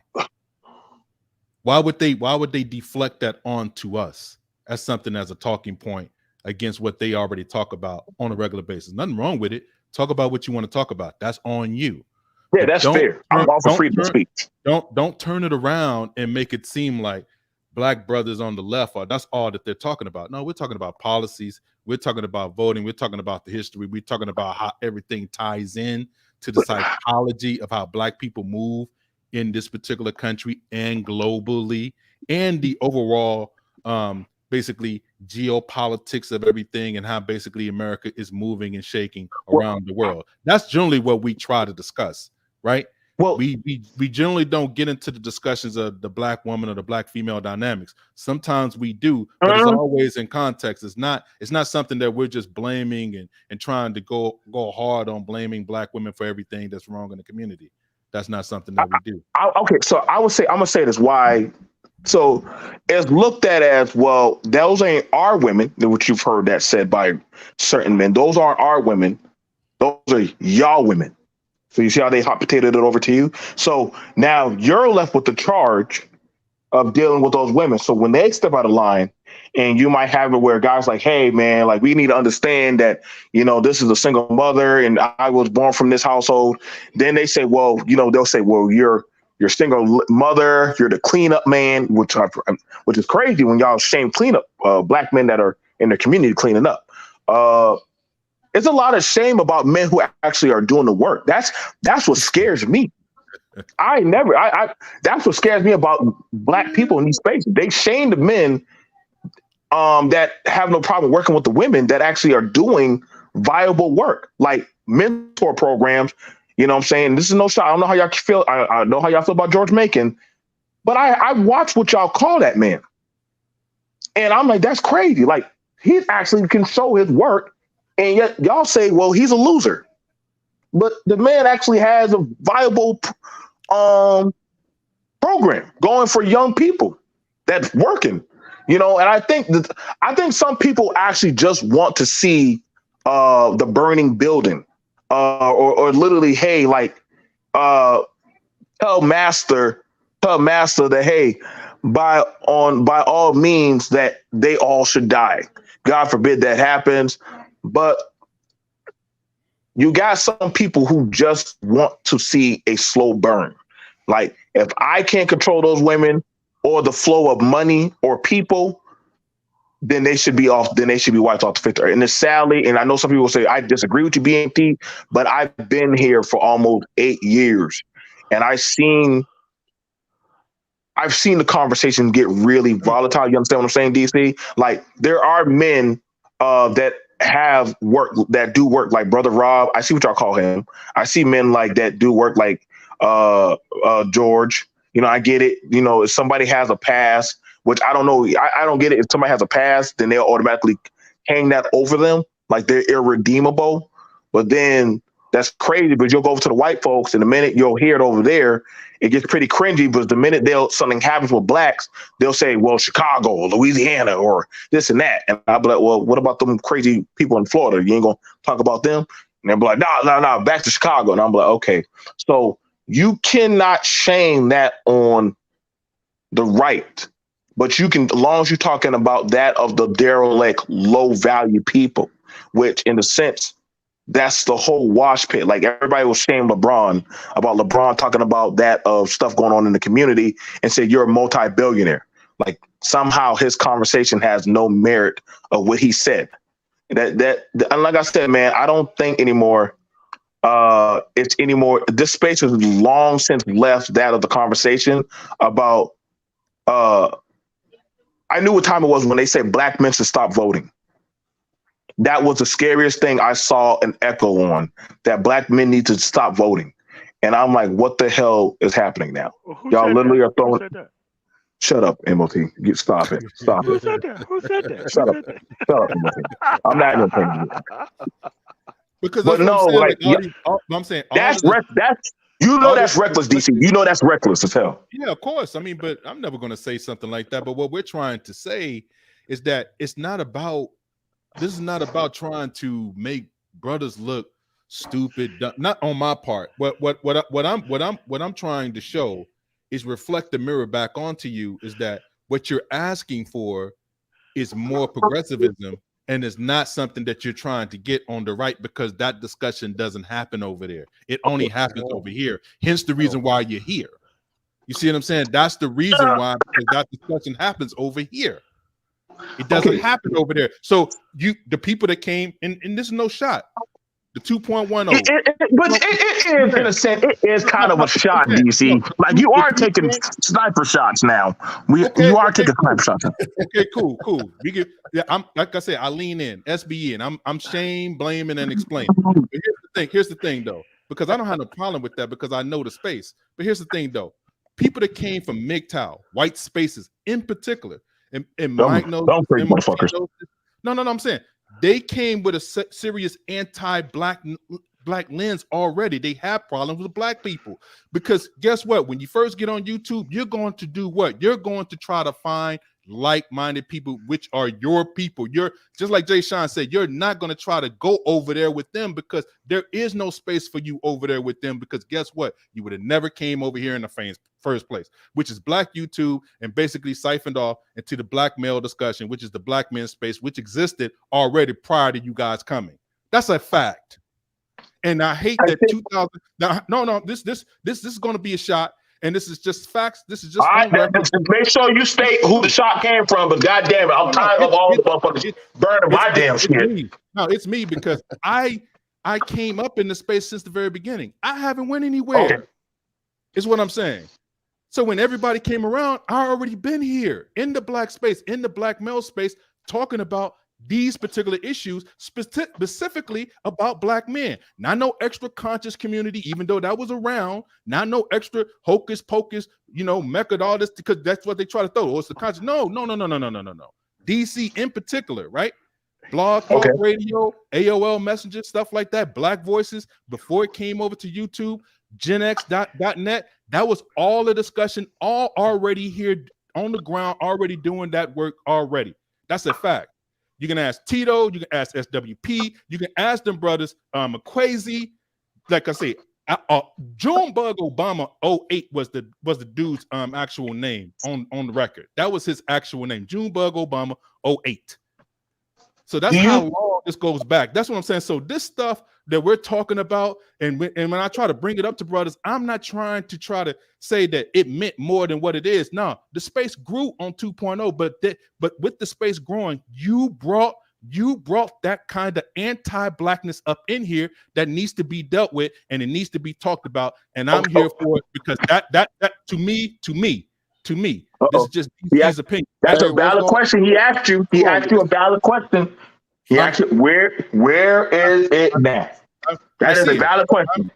would they deflect that onto us as something as a talking point against what they already talk about on a regular basis? Nothing wrong with it. Talk about what you want to talk about. That's on you. Yeah, that's fair. I'm all for freedom of speech. Don't turn it around and make it seem like black brothers on the left that's all that they're talking about. No, we're talking about policies. We're talking about voting. We're talking about the history. We're talking about how everything ties in to the psychology of how black people move in this particular country and globally, and the overall basically geopolitics of everything and how basically America is moving and shaking around the world. That's generally what we try to discuss, right? Well, we generally don't get into the discussions of the black woman or the black female dynamics. Sometimes we do, but it's always in context. It's not something that we're just blaming and trying to go hard on blaming black women for everything that's wrong in the community. That's not something that we do. Okay, so I'm gonna say this. Why? So it's looked at as, well, those ain't our women, which you've heard that said by certain men. Those aren't our women. Those are y'all women. So you see how they hot potatoed it over to you? So now you're left with the charge of dealing with those women. So when they step out of line, and you might have it where guys like, hey, man, like we need to understand that, this is a single mother and I was born from this household. Then they say, well, they'll say, well, you're single mother, you're the cleanup man, which is crazy when y'all shame cleanup black men that are in the community cleaning up. It's a lot of shame about men who actually are doing the work. That's what scares me. That's what scares me about black people in these spaces. They shame the men that have no problem working with the women that actually are doing viable work, like mentor programs. You know what I'm saying? This is no shot. I don't know how y'all feel. I know how y'all feel about George Macon, but I watch what y'all call that man. And I'm like, that's crazy. Like, he actually can show his work. And yet y'all say, well, he's a loser. But the man actually has a viable program going for young people that's working. And I think some people actually just want to see the burning building. Or literally, hey, like, tell master that, hey, by all means that they all should die. God forbid that happens. But you got some people who just want to see a slow burn. Like, if I can't control those women or the flow of money or people, then they should be off. Then they should be wiped off the Fifth Earth. And it's sadly, and I know some people will say I disagree with you, BNP, but I've been here for almost 8 years, and I've seen the conversation get really volatile. You understand what I'm saying, DC? Like there are men that have work, that do work, like Brother Rob. I see what y'all call him. I see men like that do work, like George. You know, I get it. You know, if somebody has a pass, which I don't know, I don't get it. If somebody has a pass, then they'll automatically hang that over them, like they're irredeemable. But then that's crazy, because you'll go over to the white folks, and the minute you'll hear it over there, it gets pretty cringy. But the minute something happens with blacks, they'll say, well, Chicago, or Louisiana, or this and that. And I'll be like, well, what about them crazy people in Florida? You ain't gonna talk about them? And they'll be like, no, back to Chicago. And I'm like, okay. So you cannot shame that on the right, but you can, as long as you're talking about that of the derelict, low value people, which in a sense, that's the whole wash pit. Like everybody will shame LeBron about LeBron talking about that of stuff going on in the community and say you're a multi-billionaire. Like somehow his conversation has no merit of what he said. And like I said, man, I don't think anymore. This space has long since left that of the conversation about. I knew what time it was when they said black men should stop voting. That was the scariest thing I saw an echo on, that black men need to stop voting. And I'm like, what the hell is happening now? Well, y'all literally that? are throwing. Shut up, MOT. Stop it. Stop Who it. said that? Who said that? Shut up. Shut up, MOT. I'm not even playing you. Because But that's no, what like, I'm saying. That's reckless, DC. You know that's reckless as hell. Yeah, of course. I mean, but I'm never going to say something like that. But what we're trying to say is that this is not about trying to make brothers look stupid. Not on my part. What I'm trying to show is reflect the mirror back onto you, is that what you're asking for is more progressivism, and it's not something that you're trying to get on the right, because that discussion doesn't happen over there. It only happens over here. Hence the reason why you're here. You see what I'm saying? That's the reason why, because that discussion happens over here. It doesn't happen over there. So the people that came, and this is no shot, the 2.10. But it is, in a sense, it is kind of a shot, DC. Like you are taking sniper shots now. You are taking sniper shots. Okay, cool. I'm like I said, I lean in, SBE, and I'm shame, blaming, and explaining. But here's the thing, though, because I don't have no problem with that, because I know the space. But here's the thing, though, people that came from MGTOW, white spaces in particular, and Mike knows, no, I'm saying they came with a serious anti-black lens already. They have problems with black people, because guess what? When you first get on YouTube, you're going to do what? You're going to try to find like-minded people, which are your people. You're just like Jay Sean said, you're not going to try to go over there with them, because there is no space for you over there with them, because guess what? You would have never came over here in the first place, which is black YouTube, and basically siphoned off into the black male discussion, which is the black men's space, which existed already prior to you guys coming. That's a fact. And I hate that 2000. No, this is going to be a shot. And this is just facts. This is just. Make sure you state who the shot came from. But goddamn it, I'm tired of all the motherfuckers burning my damn shit. No, it's me, because I came up in the space since the very beginning. I haven't went anywhere. Okay. Is what I'm saying. So when everybody came around, I already been here in the black space, in the black male space, talking about these particular issues, specifically about black men. Not no extra conscious community, even though that was around. Not no extra hocus pocus, mecca, all this, because that's what they try to throw. Oh, it's the conscious. No. DC in particular, right? Blog Talk Radio, AOL Messenger, stuff like that. Black Voices, before it came over to YouTube, genx.net. That was all the discussion, all already here on the ground, already doing that work already. That's a fact. You can ask Tito, you can ask SWP, you can ask them brothers, McQuazy. Like I say, Junebug Obama 08 was the dude's actual name on the record. That was his actual name, Junebug Obama 08. So that's how long this goes back. That's what I'm saying. So this stuff that we're talking about, and when I try to bring it up to brothers, I'm not trying to try to say that it meant more than what it is. No, the space grew on 2.0, but with the space growing, you brought that kind of anti-blackness up in here that needs to be dealt with, and it needs to be talked about. And I'm here for it, because that to me, this is just his opinion. That's a valid question. He asked you. He asked you a valid question. He asked you, where is it now? That is a valid question.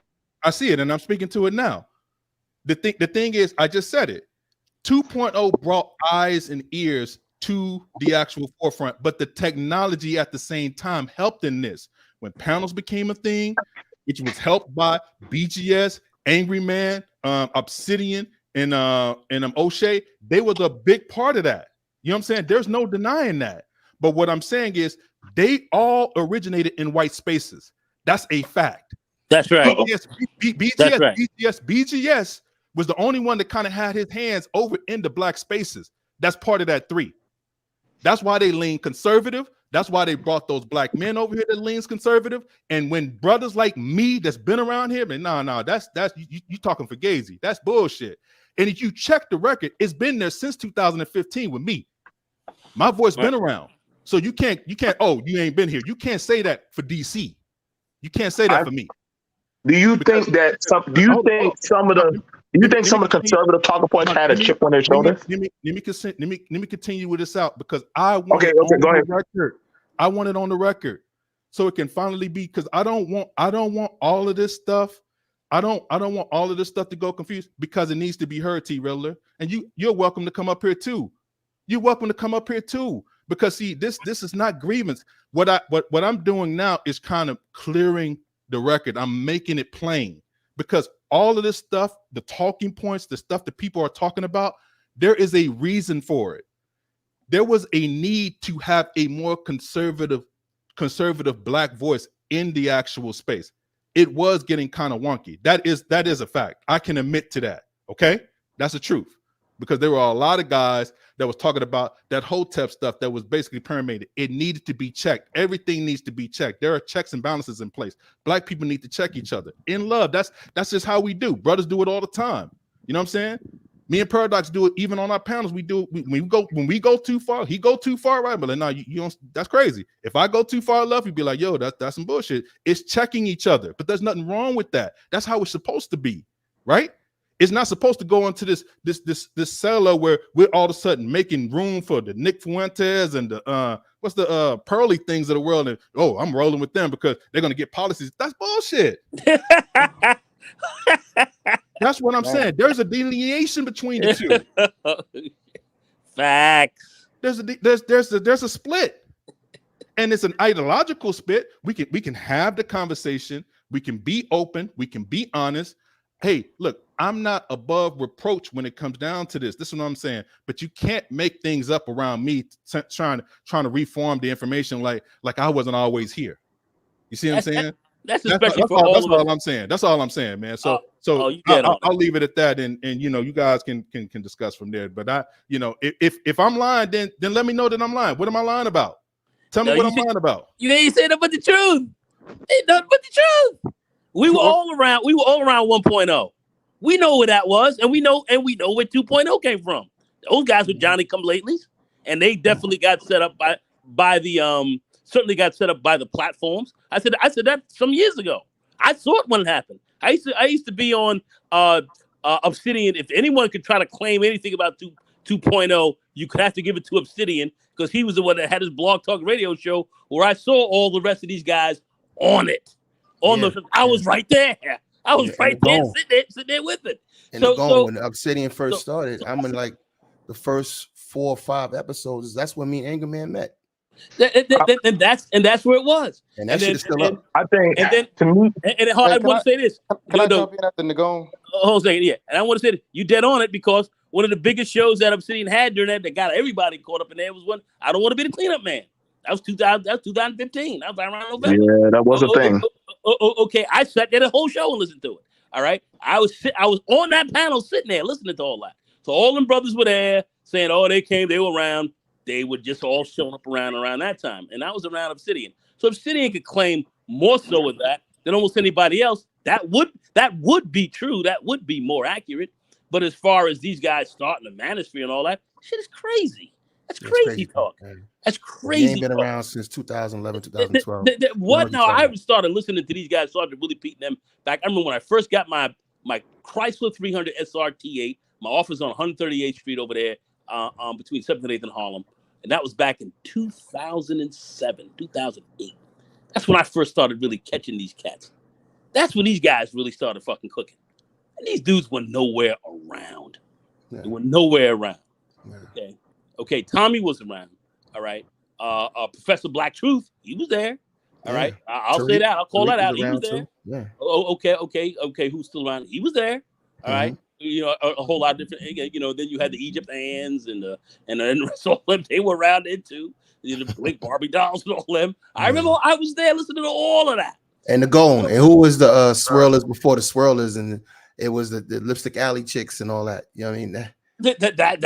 I see it, and I'm speaking to it now. The thing is, I just said it. 2.0 brought eyes and ears to the actual forefront, but the technology at the same time helped in this. When panels became a thing, which was helped by BGS, Angry Man, Obsidian, and O'Shea, they were the big part of that. You know what I'm saying? There's no denying that. But what I'm saying is, they all originated in white spaces. That's a fact. That's right. BGS was the only one that kind of had his hands over in the black spaces. That's part of that 3. That's why they lean conservative. That's why they brought those black men over here that leans conservative. And when brothers like me that's been around here, and that's you talking for Fugazi. That's bullshit. And if you check the record, it's been there since 2015 with me. My voice been around. So you can't, oh, you ain't been here. You can't say that for DC. You can't say that for me. Do you think some of the conservative talking points had a chip on their shoulder? Let me continue with this out, because I want go ahead. record. I want it on the record, so it can finally be, because I don't want all of this stuff. I don't want all of this stuff to go confused, because it needs to be heard, T. Riddler. And you're welcome to come up here too. You're welcome to come up here too. Because see, this is not grievance. What I'm doing now is kind of clearing the record. I'm making it plain, because all of this stuff, the talking points, the stuff that people are talking about, there is a reason for it. There was a need to have a more conservative black voice in the actual space. It was getting kind of wonky. That is a fact. I can admit to that. Okay, that's the truth. Because there were a lot of guys that was talking about that Hotep stuff that was basically permeated. It needed to be checked. Everything needs to be checked. There are checks and balances in place. Black people need to check each other in love. That's just how we do. Brothers do it all the time. You know what I'm saying? Me and Paradox do it even on our panels. We do it when we go too far. He go too far, right? But like, no, you don't. That's crazy. If I go too far left, you'd be like, yo, that's some bullshit. It's checking each other, but there's nothing wrong with that. That's how it's supposed to be, right? It's not supposed to go into this cellar where we're all of a sudden making room for the Nick Fuentes and the what's the pearly things of the world, and oh, I'm rolling with them because they're gonna get policies. That's bullshit. That's what I'm saying. There's a delineation between the two. Facts. There's a split, and it's an ideological split. We can have the conversation. We can be open. We can be honest. Hey, look, I'm not above reproach when it comes down to this. This is what I'm saying. But you can't make things up around me trying to reform the information like I wasn't always here. You see what I'm saying? That's all I'm saying. That's all I'm saying, man. So I'll leave it at that, and you guys can discuss from there. But if I'm lying, then let me know that I'm lying. What am I lying about? Tell me what I'm lying about. You ain't saying nothing but the truth. Ain't nothing but the truth. We were all around 1.0. We know where that was, and we know where 2.0 came from. Those guys were Johnny come latelys, and they definitely got set up by the certainly got set up by the platforms. I said that some years ago. I saw it when it happened. I used to be on Obsidian. If anyone could try to claim anything about 2.0, you could have to give it to Obsidian, because he was the one that had his blog talk radio show where I saw all the rest of these guys on it. I was right there. I was right there, sitting there with it. And so when Obsidian first started, I'm in like the first 4 or 5 episodes. That's when me and Anger Man met. And that's where it was. And that shit is still up. I think. And then to me, I want to say this. Can I jump in after Nagone? Hold on a second, yeah. And I want to say this. You dead on it, because one of the biggest shows that Obsidian had during that got everybody caught up in there was one. I don't want to be the cleanup man. That was 2015. That was around November. Yeah, that was a thing. Okay, I sat there the whole show and listened to it. All right, I was on that panel sitting there listening to all that. So all them brothers were there saying, "Oh, they came, they were around." They were just all showing up around that time, and I was around Obsidian. So Obsidian could claim more so with that. than almost anybody else. That would be true. That would be more accurate. But as far as these guys starting the manosphere and all that, shit is crazy. That's crazy talk. That's crazy. They ain't been around since 2011, 2012. What? No, I started listening to these guys, started really beating them back. I remember when I first got my Chrysler 300 SRT8, my office on 138th Street over there, between 7th and 8th in Harlem. And that was back in 2007, 2008. That's when I first started really catching these cats. That's when these guys really started fucking cooking. And these dudes were nowhere around. Yeah. They were nowhere around. Yeah. Okay. Tommy was around. All right. Professor Black Truth, he was there. All right. I'll say that. I'll call that out. He was there. Too. Yeah. Oh, okay. Who's still around? He was there. All right. You know, a whole lot of different. You know, then you had the Egypt hands and the all them. They were around it too. The Blake Barbie dolls and all them. I remember I was there listening to all of that. And the Gone. And who was the swirlers before the swirlers? And it was the Lipstick Alley chicks and all that. You know what I mean?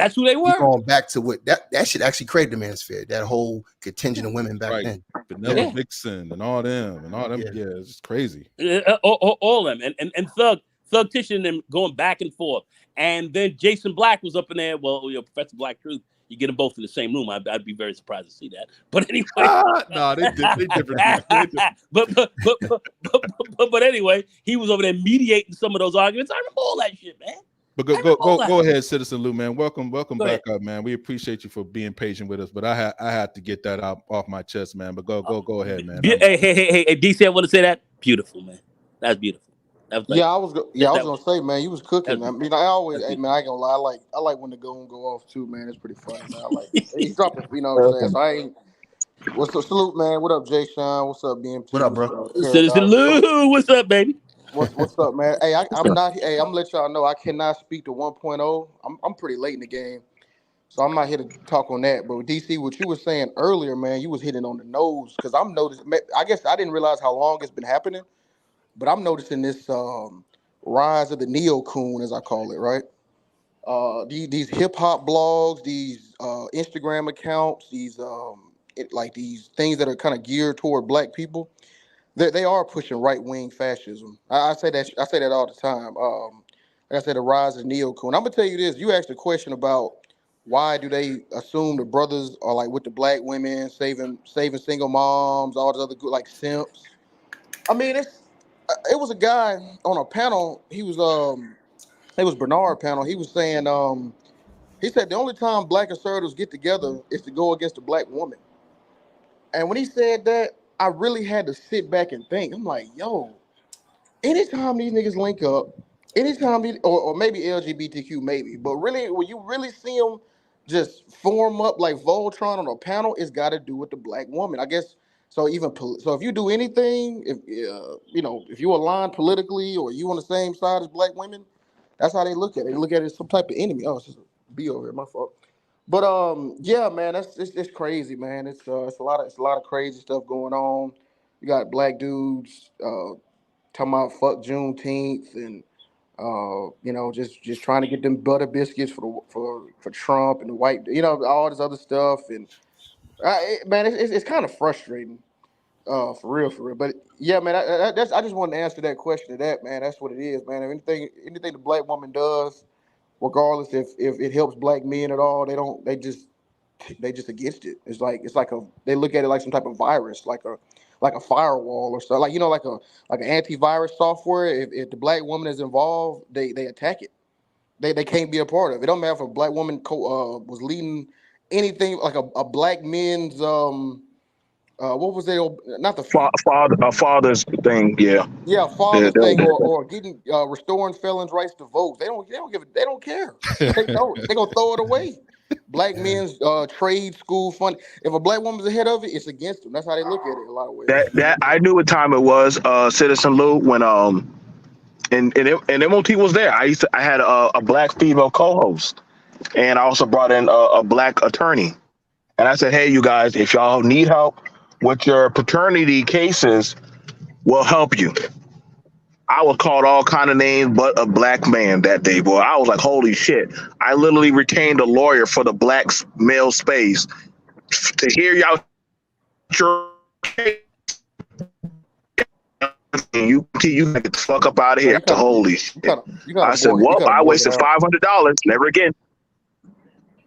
That's who they were. Going back to what that shit actually created the manosphere. That whole contingent of women back then. Vanilla Vixen and all them. Yeah, it's just crazy. All them and Thug Tissue and them going back and forth. And then Jason Black was up in there. Well, Professor Black Truth. You get them both in the same room. I'd be very surprised to see that. But anyway, no, they different. But anyway, he was over there mediating some of those arguments. I remember all that shit, man. But go ahead, Citizen Lou, man. Welcome back up, man. We appreciate you for being patient with us. But I had to get that off my chest, man. But go ahead, man. Hey, DC, I want to say that. Beautiful, man. That's beautiful. I was gonna say, man, you was cooking. I mean, I always, hey, man, I ain't gonna lie. I like when the go off too, man. It's pretty funny, man. I like he's dropping, you know what I'm saying? So I ain't. What's up, salute, man? What up, Jay Sean? What's up, BMT? What up, bro? Citizen Lou, what's up, baby? What's up, man? Hey, I'm not. Hey, I'm gonna let y'all know I cannot speak to 1.0. I'm pretty late in the game, so I'm not here to talk on that. But DC, what you were saying earlier, man, you was hitting on the nose because I'm noticing. I guess I didn't realize how long it's been happening. But I'm noticing this rise of the neo-coon, as I call it, right? These hip-hop blogs, these Instagram accounts, these these things that are kind of geared toward black people, they are pushing right-wing fascism. I say that all the time. Like I said, the rise of neo-coon. I'm gonna tell you this: you asked a question about why do they assume the brothers are like with the black women, saving single moms, all this other good like simps. I mean, it was a guy on a panel. He was it was Bernard panel. He was saying he said the only time black conservatives get together is to go against a black woman. And when he said that, I really had to sit back and think. I'm like, yo, anytime these niggas link up, anytime or maybe LGBTQ maybe, but really when you really see them just form up like Voltron on a panel, it's got to do with the black woman. I guess. So so if you do anything, if if you align politically or you on the same side as black women, that's how they look at it. They look at it as some type of enemy. Oh, it's just a B over here, my fault. But yeah, man, it's crazy, man. It's a lot of crazy stuff going on. You got black dudes talking about fuck Juneteenth and just trying to get them butter biscuits for Trump and the white, all this other stuff and. Man, it's kind of frustrating, for real. But yeah, man, I just wanted to answer that question to that, man. That's what it is, man. Anything the black woman does, regardless if it helps black men at all, they just against it. It's like they look at it like some type of virus, like a firewall or stuff, like an antivirus software. If the black woman is involved, they attack it. They can't be a part of it. It don't matter if a black woman was leading. Anything like a black men's what was it? Not the father's thing, yeah. Yeah, father's thing, or getting restoring felons' rights to vote. They don't care. They don't. They're gonna throw it away. Black men's trade school fund. If a black woman's ahead of it, it's against them. That's how they look at it in a lot of ways. That I knew what time it was, Citizen Lou, when and MOT was there. I had a black female co-host. And I also brought in a black attorney. And I said, hey, you guys, if y'all need help with your paternity cases, we'll help you. I was called all kind of names but a black man that day, boy. I was like, holy shit. I literally retained a lawyer for the black male space to hear y'all your case. you get the fuck up out of here. Holy shit. I said, well, I wasted $500. Never again.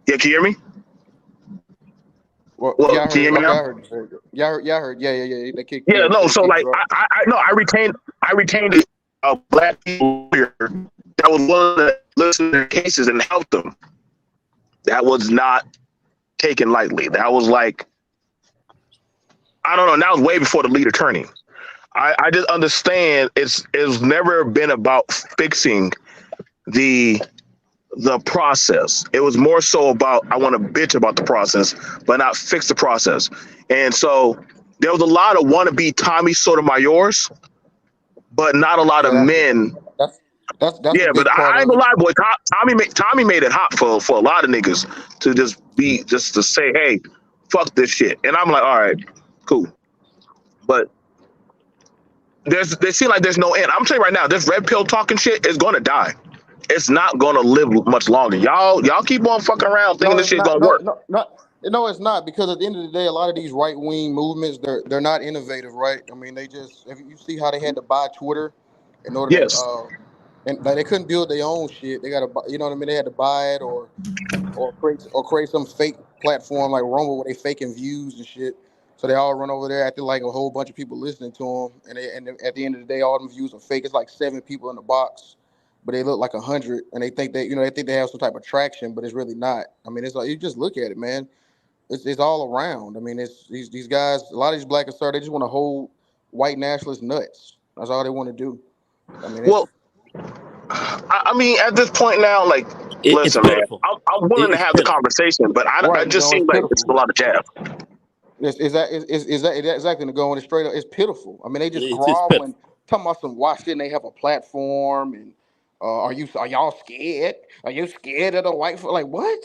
Yeah, can you hear me? Well, Well, yeah, I can you heard. hear me now? I heard. Yeah, I heard. Yeah. They kicked. Yeah, no. They So kicked like, you out. I retained a black people here that was willing to listen to their cases and help them. That was not taken lightly. That was like, I don't know. That was way before the lead attorney. I just understand it's never been about fixing the process. It was more so about, I want to bitch about the process, but not fix the process. And so there was a lot of wannabe Tommy Sotomayors, but not a lot of men. That's Yeah, a but big part I ain't of gonna it. lie, boy. Tommy made it hot for a lot of niggas to just to say, hey, fuck this shit. And I'm like, all right, cool. But they seem like there's no end. I'm telling you right now, this red pill talking shit is gonna die. It's not gonna live much longer. Y'all keep on fucking around thinking this shit's gonna work. No, it's not, because at the end of the day, a lot of these right wing movements, they're not innovative, right? I mean, if you see how they had to buy Twitter in order Yes. to and like they couldn't build their own shit. They gotta, you know what I mean? They had to buy it or create some fake platform like Rumble where they faking views and shit. So they all run over there acting like a whole bunch of people listening to them, and at the end of the day, all them views are fake. It's like 7 people in the box, but they look like 100, and they think they have some type of traction, but it's really not. I mean, it's like, you just look at it, man. It's all around. I mean, it's these guys. A lot of these black conservatives, they just want to hold white nationalists nuts. That's all they want to do. I mean, I mean, at this point now, like, listen, man, I'm willing to have the conversation, but I just seem like it's a lot of jab. Is that exactly to go on it straight up? It's pitiful. I mean, they just It's groveling, talking about some why shouldn't they have a platform, and are y'all scared? Are you scared of the white? Like what?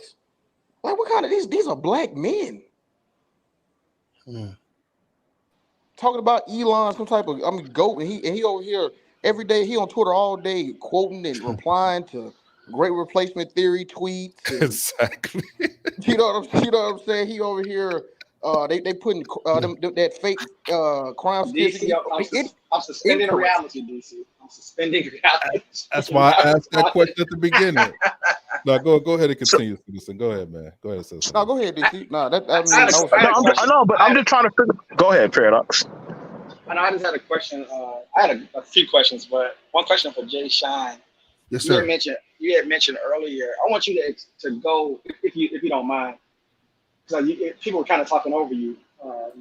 Like what kind of these are black men talking about Elon, some type of goat, and he over here every day. He on Twitter all day quoting and replying to great replacement theory tweets. And, exactly. You know what I'm saying? He over here. They putting that fake crime DC, certificate. I'm suspending reality, DC. I'm suspending reality. That's why I asked that question at the beginning. No, go ahead and continue, Citizen. Go ahead, man. Go ahead, Citizen. No, go ahead, DC. No, I know, but I'm just trying to figure. Go ahead, Paradox. I know I just had a question. I had a few questions, but one question for Jay Shine. Yes, sir. You had mentioned earlier. I want you to go, if you don't mind, because people were kind of talking over you.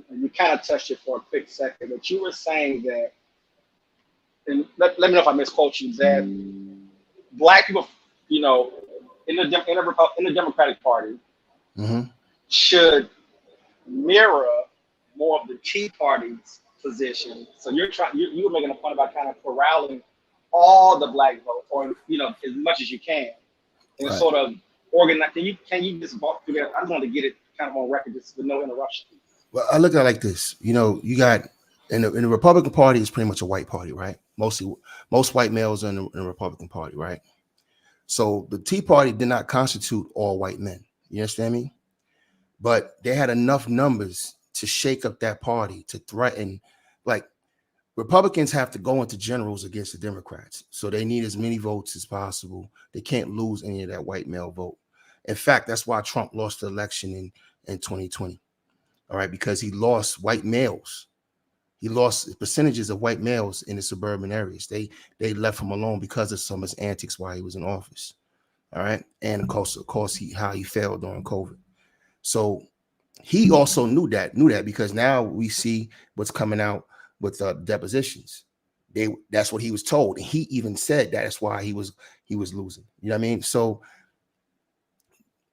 And you kind of touched it for a quick second, but you were saying that, and let me know if I misquote you, that black people, you know, in the Democratic Party should mirror more of the Tea Party's position. So you were making a point about kind of corralling all the black votes, or as much as you can, and sort of organize. Can you just walk through that? I just want to get it kind of on record, just with no interruption. Well, I look at it like this. You got in the Republican Party is pretty much a white party, right? Most white males are in the Republican Party, right? So the Tea Party did not constitute all white men. You understand me? But they had enough numbers to shake up that party, to threaten. Like, Republicans have to go into generals against the Democrats. So they need as many votes as possible. They can't lose any of that white male vote. In fact, that's why Trump lost the election in 2020. All right, because he lost white males. He lost percentages of white males in the suburban areas. They left him alone because of some of his antics while he was in office. All right, and of course, how he failed during COVID. So he also knew that because now we see what's coming out with depositions. That's what he was told, and he even said that's why he was losing. You know what I mean? So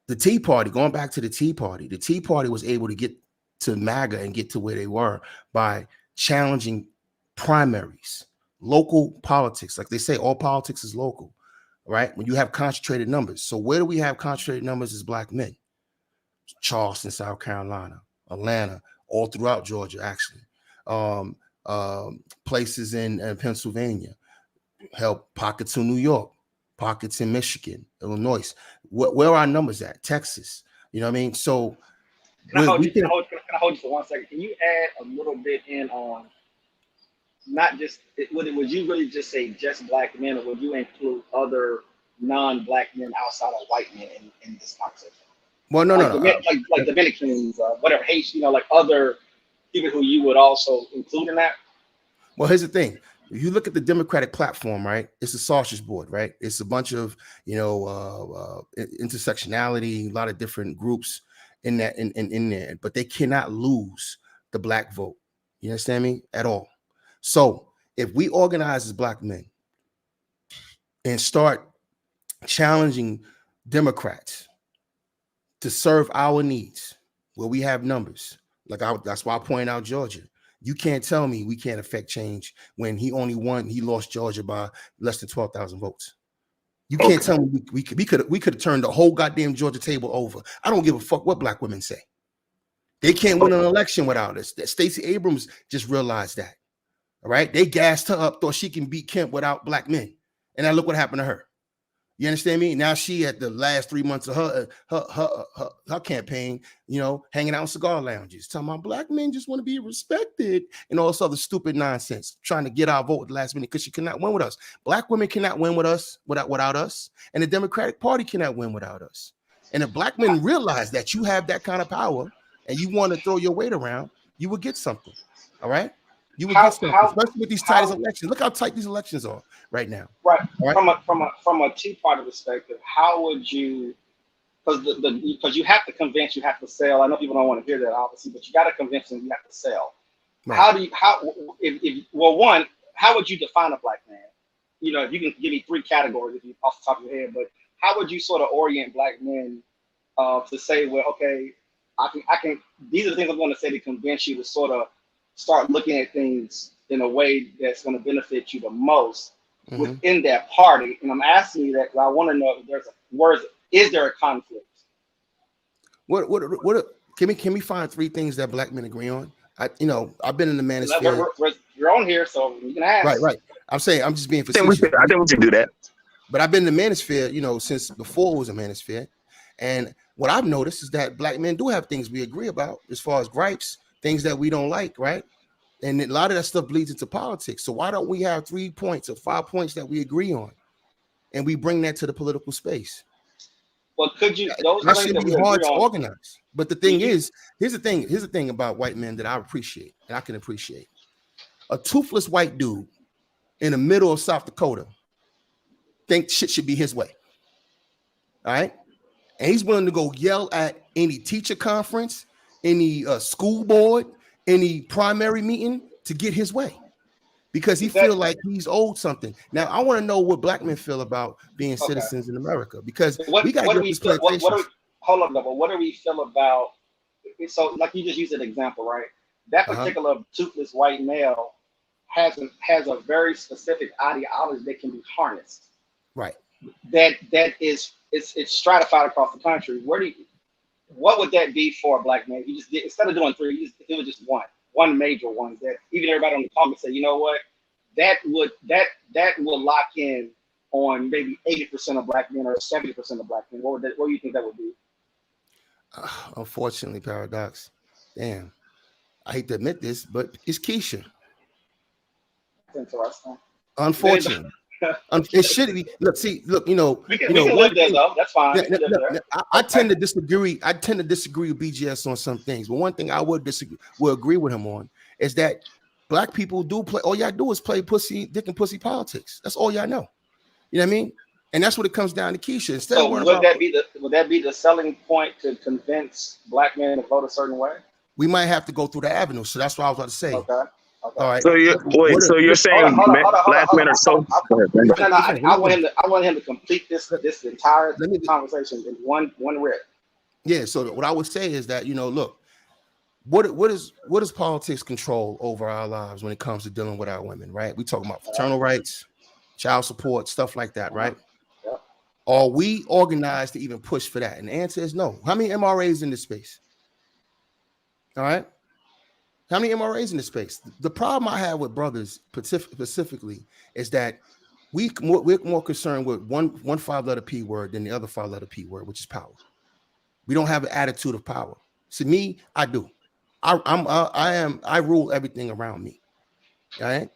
the Tea Party, going back to the Tea Party was able to get to MAGA and get to where they were by challenging primaries, local politics. Like they say, all politics is local, right? When you have concentrated numbers. So where do we have concentrated numbers as black men? Charleston, South Carolina, Atlanta, all throughout Georgia, actually. Places in Pennsylvania, pockets in New York, pockets in Michigan, Illinois. Where are our numbers at? Texas. You know what I mean? So Can I hold you for 1 second? Can you add a little bit in on not just would you really just say just black men, or would you include other non-black men outside of white men in this conversation? Well, no, Like no, no. like Dominicans, whatever, Haitian, like other people who you would also include in that. Well, here's the thing. If you look at the Democratic platform, right, it's a sausage board, right? It's a bunch of, intersectionality, a lot of different groups in that in there, but they cannot lose the black vote. You understand me? At all. So if we organize as black men and start challenging Democrats to serve our needs where we have numbers, that's why I point out Georgia. You can't tell me we can't affect change when he lost Georgia by less than 12,000 votes. You can't tell me we could have turned the whole goddamn Georgia table over. I don't give a fuck what black women say. They can't win an election without us. Stacey Abrams just realized that. All right. They gassed her up, thought she can beat Kemp without black men. And now look what happened to her. You understand me? Now she at the last 3 months of her campaign, hanging out in cigar lounges, talking about black men just want to be respected and all this other stupid nonsense, trying to get our vote at the last minute because she cannot win with us. Black women cannot win with us without us, and the Democratic Party cannot win without us. And if black men realize that you have that kind of power and you want to throw your weight around, you will get something. All right. You will get something, especially with these tightest elections. Look how tight these elections are right now. Right. From a Tea Party perspective, how would you? Because you have to convince, you have to sell. I know people don't want to hear that, obviously, but you got to convince them. You have to sell. Right. How would you define a black man? If you can give me 3 categories, if you off the top of your head, but how would you sort of orient black men to say, well, okay, I can. These are the things I'm going to say to convince you to sort of start looking at things in a way that's going to benefit you the most within that party. And I'm asking you that because I want to know if is there a conflict? What can we find 3 things that black men agree on? I've been in the manosphere. You're on here, so you can ask. Right. I'm just being facetious. I think we should do that. But I've been in the manosphere, since before it was a manosphere. And what I've noticed is that black men do have things we agree about as far as gripes, things that we don't like, right? And a lot of that stuff bleeds into politics. So why don't we have 3 points or 5 points that we agree on, and we bring that to the political space? Well, could you? That should be hard to organize. But the thing is, here's the thing about white men that I appreciate, and I can appreciate. A toothless white dude in the middle of South Dakota thinks shit should be his way. All right? And he's willing to go yell at any teacher conference, any school board, any primary meeting to get his way because he feel like he's owed something. Now, I want to know what black men feel about being citizens in America because we got to get this plantation. Hold on, but what do we feel about? So, like you just used an example, right? That particular toothless white male has a very specific ideology that can be harnessed. Right. That is it's stratified across the country. What would that be for a black man? You just instead of doing 3, if it was just one major one that even everybody on the comment say, you know what, that would lock in on maybe 80% of black men or 70% of black men. What do you think that would be? Unfortunately, Paradox. Damn, I hate to admit this, but it's Keisha. That's interesting. Unfortunately. It should be. Look. We can live there though. That's fine. I tend to disagree. with BGS on some things, but one thing I would agree with him on is that black people do play. All y'all do is play dick and pussy politics. That's all y'all know. You know what I mean? And that's what it comes down to, Keisha. Instead of would that be the selling point to convince black men to vote a certain way? We might have to go through the avenue. So that's what I was about to say. Okay. All right. So you're saying black men are so. I want him to complete this entire conversation in one rip. Yeah. So what I would say is that look, what does politics control over our lives when it comes to dealing with our women? Right. We talking about fraternal rights, child support, stuff like that. Right. Yeah. Are we organized to even push for that? And the answer is no. How many MRAs in this space? All right. How many MRAs in this space? The problem I have with brothers specifically is that we're more concerned with one 5-letter P word than the other 5-letter P word, which is power. We don't have an attitude of power. See, me, I do. I rule everything around me. All right.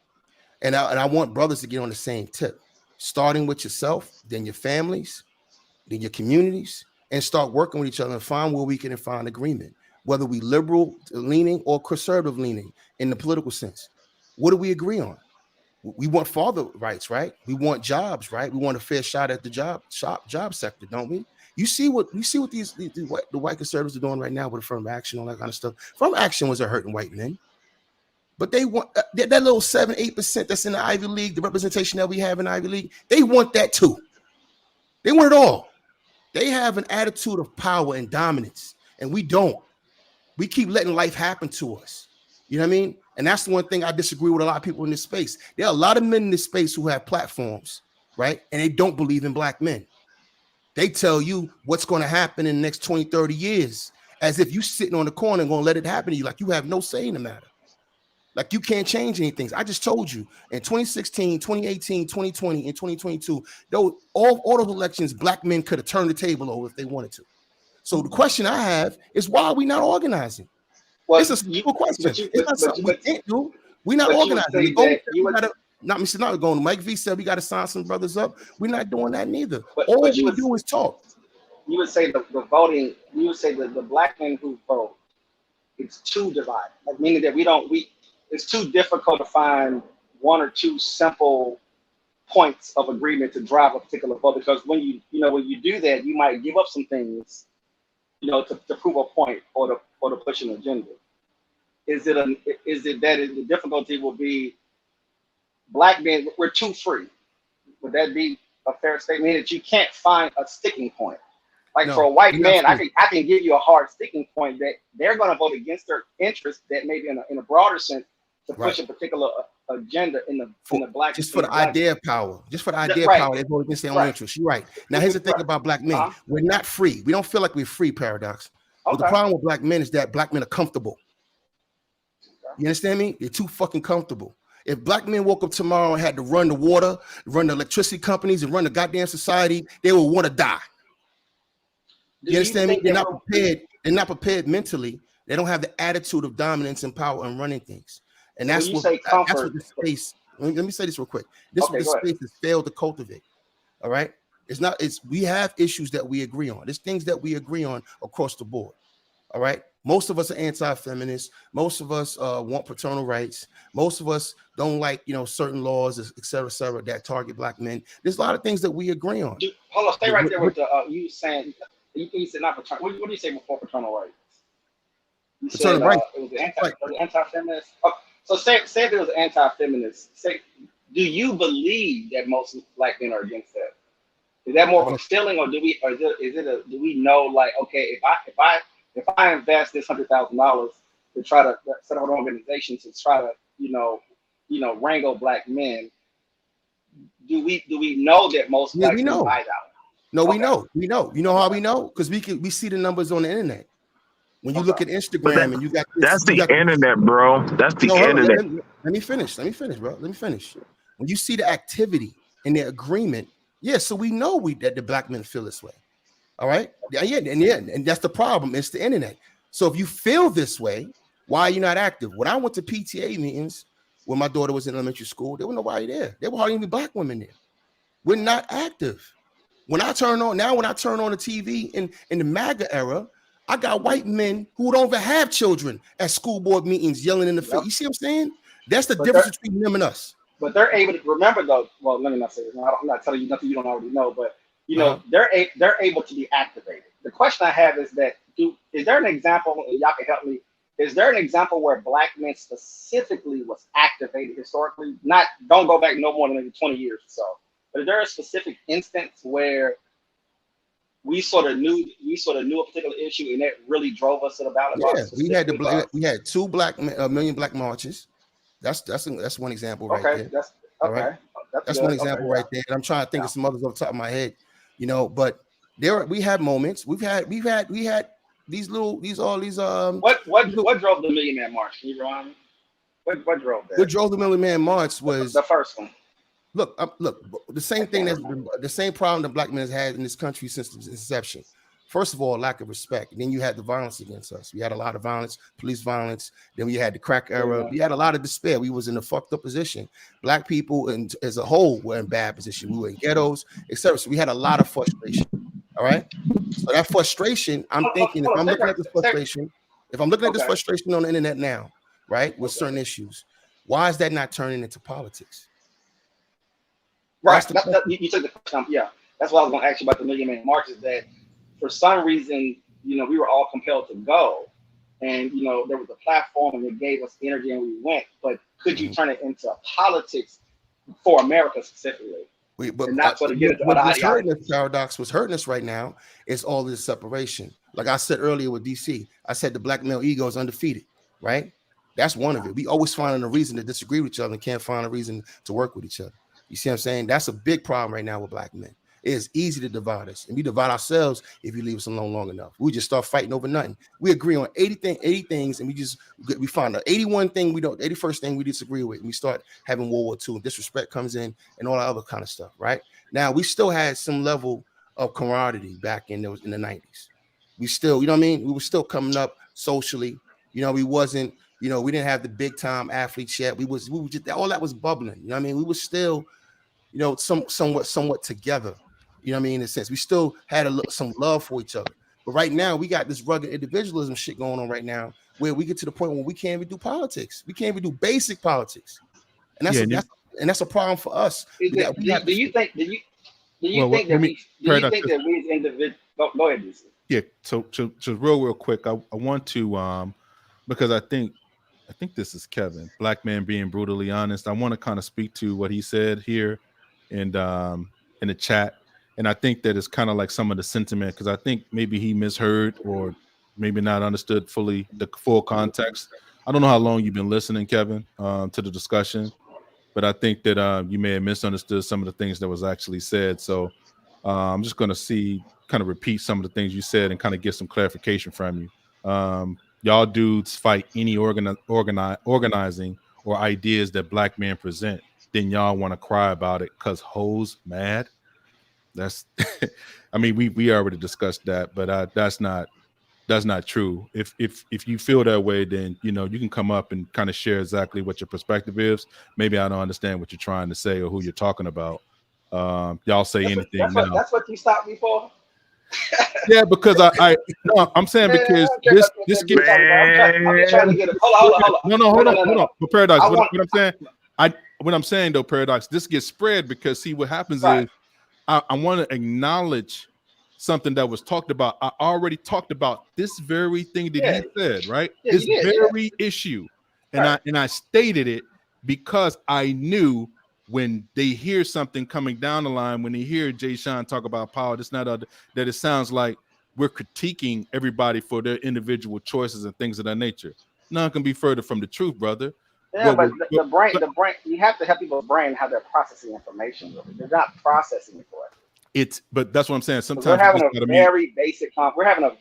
And I want brothers to get on the same tip, starting with yourself, then your families, then your communities, and start working with each other and find where we can find agreement, whether we liberal leaning or conservative leaning in the political sense. What do we agree on? We want father rights, right? We want jobs, right? We want a fair shot at the job sector, don't we? You see what the white conservatives are doing right now with affirmative action, all that kind of stuff. Affirmative action was hurting white men. But they want that little 7-8% that's in the Ivy League, the representation that we have in the Ivy League. They want that too. They want it all. They have an attitude of power and dominance, and we don't. We keep letting life happen to us. You know what I mean? And that's the one thing I disagree with a lot of people in this space. There are a lot of men in this space who have platforms, right? And they don't believe in black men. They tell you what's going to happen in the next 20, 30 years, as if you sitting on the corner and going to let it happen to you, like you have no say in the matter. Like you can't change anything. I just told you in 2016, 2018, 2020, and 2022, though all those elections, black men could have turned the table over if they wanted to. So the question I have is, why are we not organizing? Well, it's a simple question. It's not something we can't do. We're not organizing. Not going. Mike V said we got to sign some brothers up. We're not doing that neither. All we do is talk. You would say the voting. You would say that the black men who vote, it's too divided. Like, meaning that it's too difficult to find one or two simple points of agreement to drive a particular vote, because when you do that, you might give up some things, to prove a point or to push an agenda. Is it that the difficulty will be black men, we're too free? Would that be a fair statement, that you can't find a sticking point? Like, no, for a white man, I can give you a hard sticking point that they're going to vote against their interest, that maybe in a broader sense, to push a particular agenda in the black. Just for the idea of power. Just for the idea of power, they vote against their own interest. You're right. Now, here's the thing about black men. We're not free. We don't feel like we're free, Paradox. But the problem with black men is that black men are comfortable. You understand me? They're too fucking comfortable. If black men woke up tomorrow and had to run the water, run the electricity companies, and run the goddamn society, they would want to die. You understand me? They're not prepared. They're not prepared mentally. They don't have the attitude of dominance and power and running things. And that's what the space. Let me say this real quick. This is what the space has failed to cultivate. All right. We have issues that we agree on. There's things that we agree on across the board. All right. Most of us are anti-feminist. Most of us want paternal rights. Most of us don't like, certain laws, et cetera, that target black men. There's a lot of things that we agree on. Hold on, stay right there with you saying, you said not paternal. What do you say before paternal rights? You paternal rights. It was anti-feminist. Oh, so say if it was anti-feminist. Do you believe that most black men are against that? Is that more of a feeling, or do we know, like, okay, if I invest this $100,000 to try to set up an organization to try to wrangle black men, do we know that most black men buy out? No, we know. You know how we know? Because we see the numbers on the internet. When you look at Instagram and you got that's the internet, bro. That's the internet. Let me finish, bro. Let me finish. When you see the activity and the agreement, so we know that the black men feel this way. All right. And that's the problem. It's the internet. So if you feel this way, why are you not active? When I went to PTA meetings when my daughter was in elementary school, there was nobody there. There were hardly any black women there. We're not active. When I turn on the TV in the MAGA era, I got white men who don't even have children at school board meetings yelling in the face. You see what I'm saying? That's the difference between them and us. But they're able to remember, though. Well, let me not say this. I'm not telling you nothing you don't already know, but they're able to be activated. The question I have is that is there an example? Y'all can help me. Is there an example where black men specifically was activated historically? Don't go back no more than maybe 20 years or so. But is there a specific instance where we sort of knew a particular issue and that really drove us to the ballot box? Yeah, we had 2 million black marches. That's one example right there. That's one example right there. And I'm trying to think of some others off the top of my head, but we had moments. We had these what drove the Million Man March? Can you remind me? What drove that? What drove the Million Man March was the first one. Look, the same thing the same problem that black men has had in this country since its inception. First of all, lack of respect. And then you had the violence against us. We had a lot of violence, police violence. Then we had the crack era. We had a lot of despair. We was in a fucked up position. Black people and as a whole were in bad position. We were in ghettos, etc. So we had a lot of frustration. All right. So that frustration, I'm thinking, if I'm looking at this frustration, this frustration on the internet now, right, with certain issues, why is that not turning into politics? Right. You took the question. Yeah. That's what I was going to ask you about the Million Man March, is that for some reason, you know, we were all compelled to go, and, you know, there was a platform and it gave us energy and we went, but could you turn it into politics for America specifically? But that's what what's hurting us, Paradox, what's hurting us right now is all this separation. Like I said earlier with DC, I said the black male ego is undefeated, right? That's one of it. We always finding a reason to disagree with each other and can't find a reason to work with each other. You see what I'm saying? That's a big problem right now with black men. It is easy to divide us, and we divide ourselves if you leave us alone long enough. We just start fighting over nothing. We agree on 80 things, and we find the 81st thing we disagree with, and we start having World War II, and disrespect comes in, and all that other kind of stuff. Right now, we still had some level of camaraderie back in the 90s. We still, you know what I mean? We were still coming up socially. You know, we wasn't, you know, we didn't have the big time athletes yet. We were just, all that was bubbling. You know what I mean? We were still, you know, somewhat together. You know what I mean? In a sense, we still had some love for each other. But right now, we got this rugged individualism shit going on right now, where we get to the point where we can't even do politics. We can't even do basic politics, and that's a problem for us. Do you think that we as individuals? Go ahead, DC. Yeah. So real quick, I want to because I think this is Kevin, black man being brutally honest. I want to kind of speak to what he said here, and in the chat. And I think that it's kind of like some of the sentiment, because I think maybe he misheard or maybe not understood fully the full context. I don't know how long you've been listening, Kevin, to the discussion, but I think that you may have misunderstood some of the things that was actually said. So I'm just going to kind of repeat some of the things you said and kind of get some clarification from you. Y'all dudes fight any organizing or ideas that black men present. Then y'all want to cry about it because hoes mad. That's, I mean, we already discussed that, but that's not true. If you feel that way, then, you know, you can come up and kind of share exactly what your perspective is. Maybe I don't understand what you're trying to say or who you're talking about. Y'all say anything. That's what you stopped me for. Yeah, because I'm saying because this gets. I'm trying to get it. Hold on. Hold on. But Paradox, what I'm saying though, Paradox, this gets spread because see what happens is. I want to acknowledge something that was talked about. I already talked about this very thing that he said, right? This very issue. And I stated it because I knew when they hear something coming down the line, when they hear Jay Sean talk about power, that it sounds like we're critiquing everybody for their individual choices and things of that nature. None can be further from the truth, brother. Yeah, but the brain, you have to help people's brain how they're processing information. They're not processing it correctly. But that's what I'm saying. Sometimes we're having a very basic conversation.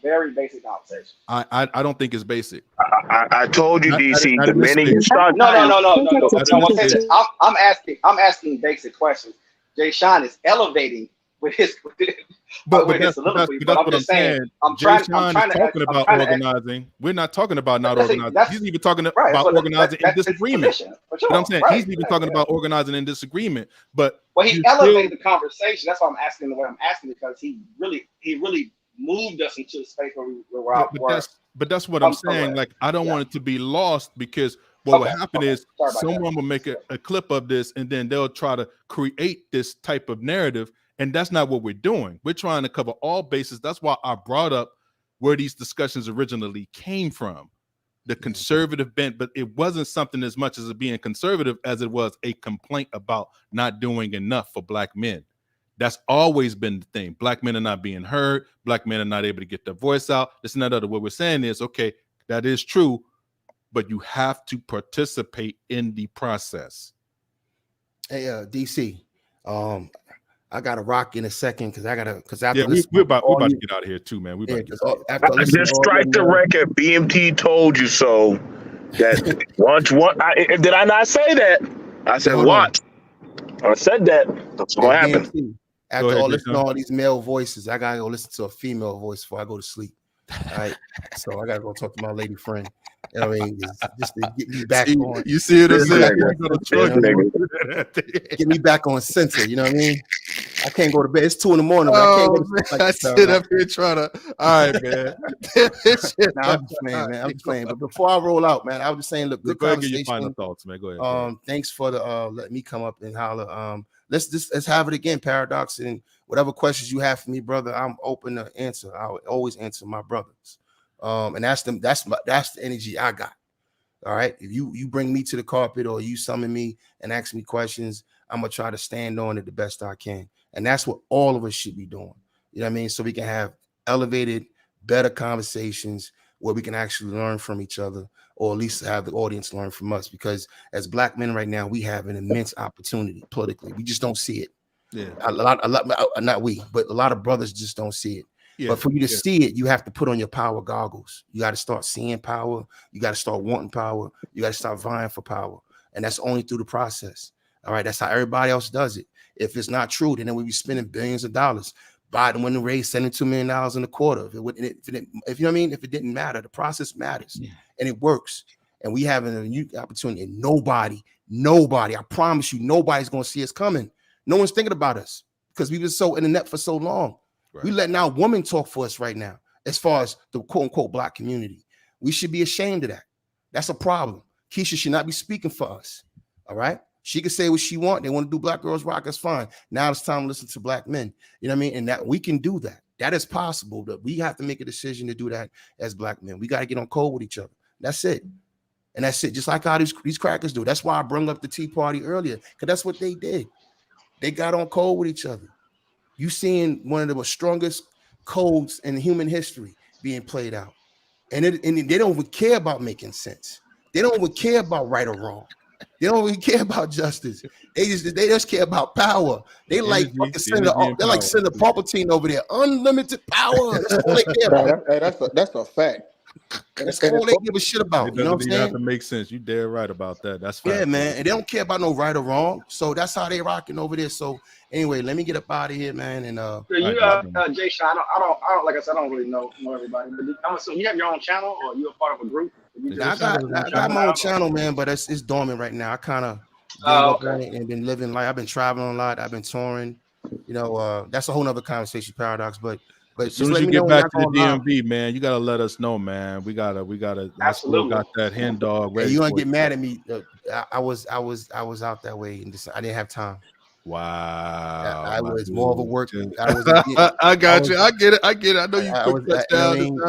I don't think it's basic. I told you, DC, the minute you start. No. I'm asking basic questions. Jay Sean is elevating with his soliloquy. But I'm just saying. I'm trying to talk about organizing. We're not talking about not organizing. He's even talking about organizing in disagreement. But I'm saying he's even talking about organizing in disagreement. But he elevated the conversation. That's why I'm asking the way I'm asking, because he really moved us into a space where we're out. But that's what I'm saying. Like, I don't want it to be lost, because what will happen is someone will make a clip of this and then they'll try to create this type of narrative. And that's not what we're doing. We're trying to cover all bases. That's why I brought up where these discussions originally came from, the conservative bent, but it wasn't something as much as it being conservative as it was a complaint about not doing enough for black men. That's always been the thing. Black men are not being heard. Black men are not able to get their voice out. This and that other. What we're saying is, okay, that is true, but you have to participate in the process. Hey, DC, I got to rock in a second because we're about to get out of here too, man. Just strike the record. BMT told you so. That did I not say that? I said what? I said that. That's what happened. After ahead, all listening to Jason. all these male voices, I gotta go listen to a female voice before I go to sleep. All right. So I gotta go talk to my lady friend. You know what I mean? Just to get me back on. You see what I'm This saying? nigga. Get me back on center. You know what I mean? I can't go to bed. It's 2 in the morning. But I can't go to sleep like I this. sit up here trying to. All right, man. Nah, I'm just playing, man. I'm just playing. But before I roll out, man, I was just saying, look, good Go ahead, give your final conversation. thoughts, man. Go ahead. Thanks for the letting me come up and holler. Let's have it again, Paradox, and whatever questions you have for me, brother, I'm open to answer. I will always answer my brothers. And that's the energy I got. All right. If you bring me to the carpet or you summon me and ask me questions, I'm gonna try to stand on it the best I can. And that's what all of us should be doing. You know what I mean? So we can have elevated, better conversations where we can actually learn from each other, or at least have the audience learn from us. Because as Black men right now, we have an immense opportunity politically. We just don't see it. Yeah. A lot, not we, but a lot of brothers just don't see it. Yeah. But for you to see it, you have to put on your power goggles. You got to start seeing power. You got to start wanting power. You got to start vying for power. And that's only through the process. All right. That's how everybody else does it. If it's not true, then we'll be spending billions of dollars. Biden wouldn't raise $72 million in a quarter. If you know what I mean, if it didn't matter, the process matters and it works. And we have a unique opportunity. And nobody, I promise you, nobody's going to see us coming. No one's thinking about us because we've been so in the net for so long. Right. We letting our women talk for us right now, as far as the quote unquote Black community. We should be ashamed of that. That's a problem. Keisha should not be speaking for us. All right. She can say what she wants. They want to do Black Girls Rock. That's fine. Now it's time to listen to Black men. You know what I mean? And that we can do that. That is possible. But we have to make a decision to do that as Black men. We got to get on code with each other. That's it. And that's it. Just like how these crackers do. That's why I brought up the Tea Party earlier, because that's what they did. They got on code with each other. You seeing one of the strongest codes in human history being played out. And they don't even care about making sense. They don't even care about right or wrong. They don't even care about justice. They just care about power. They like Senator Palpatine over there. Unlimited power. That's all they care about. Hey, that's a fact. That's all they give a shit about. You know what I'm saying? Have to make sense. You dead right about that. That's fine. Yeah, man. And they don't care about no right or wrong. So that's how they rocking over there. So anyway, let me get up out of here, man. And Jay Sean, I don't like I said, I don't really know everybody, but I'm assuming you have your own channel or you're a part of a group. I got my own channel, man, but it's dormant right now. I kind of up on it and been living like I've been traveling a lot. I've been touring. You know, that's a whole nother conversation, Paradox. But as soon as you get back to the DMV, man, you gotta let us know, man. We gotta. I still got that hen dog ready. Hey, you gonna get mad at me? I was out that way, and I didn't have time. Wow, I was more of a work. I got you. I get it. I know you quick touchdown.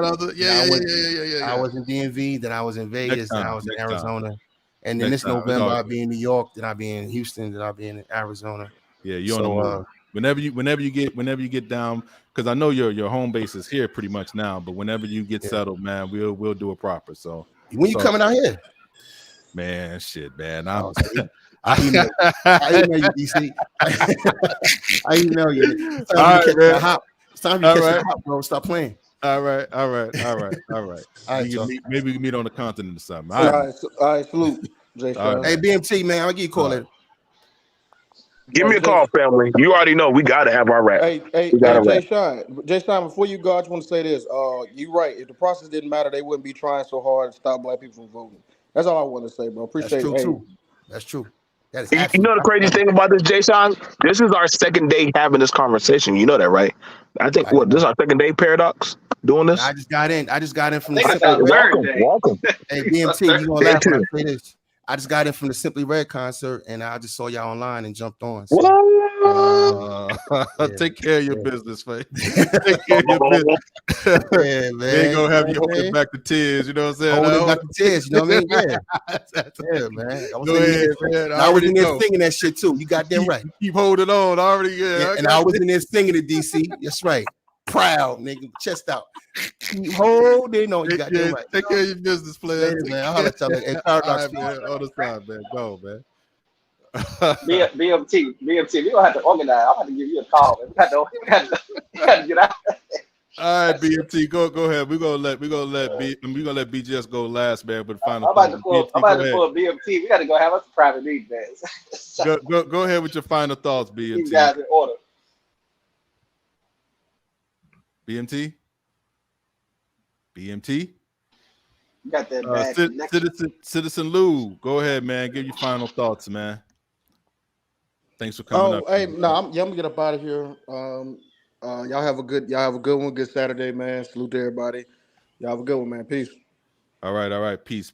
I was in DMV, then I was in Vegas, then I was in Arizona, and then this November I'll be in New York, then I'll be in Houston, then I'll be in Arizona. Yeah, you don't know. Whenever you get down, because I know your home base is here pretty much now, but whenever you get settled, man, we'll do it proper. So when you coming out here, man, shit, man, I email you, DC. I email you. It's time to catch hop. It's time to catch the hop, bro. Stop playing. All right. Maybe we can meet on the continent or something. All right, salute, Jay. Hey, BMT, man, I'll give you a call later. Give me a call, family. You already know we gotta have our rap. Hey, Jay Sean, before you go, I just want to say this. You're right. If the process didn't matter, they wouldn't be trying so hard to stop Black people from voting. That's all I want to say, bro. Appreciate it. That's true. You know the crazy thing about this, Jay Sean? This is our second day having this conversation. You know that, right? I think this is our second day, Paradox, doing this. I just got in from the welcome. Hey, BMT, you gonna laugh when I say this? I just got in from the Simply Red concert, and I just saw y'all online and jumped on. So, take care of your business, man. Take care of your business. Yeah, man. They ain't gonna have you holding back the tears. You know what I'm saying? Holding back the tears. You know what I mean? Yeah, man. I was in there singing that shit too. You got them right. Keep holding on. I was in there singing it, DC. That's right. Proud, nigga, chest out. Keep holding on. You got that right. Take care of your business, player. Man, I'll let y'all. Hey, Paradox, man. All the time, man. Go, man. BMT, we gonna have to organize. I'm gonna give you a call. We got to get out. All right, BMT, go ahead. We're gonna let BGS go last, man. But final. I'm about to pull BMT. We got to go have us a private meeting, man. Go ahead with your final thoughts, BMT. You guys in order. BMT. BMT. You got that bad connection. Citizen Lou, go ahead, man. Give your final thoughts, man. Thanks for coming up. Hey, no, I'm gonna get up out of here. Y'all have a good one. Good Saturday, man. Salute to everybody. Y'all have a good one, man. Peace. All right. Peace.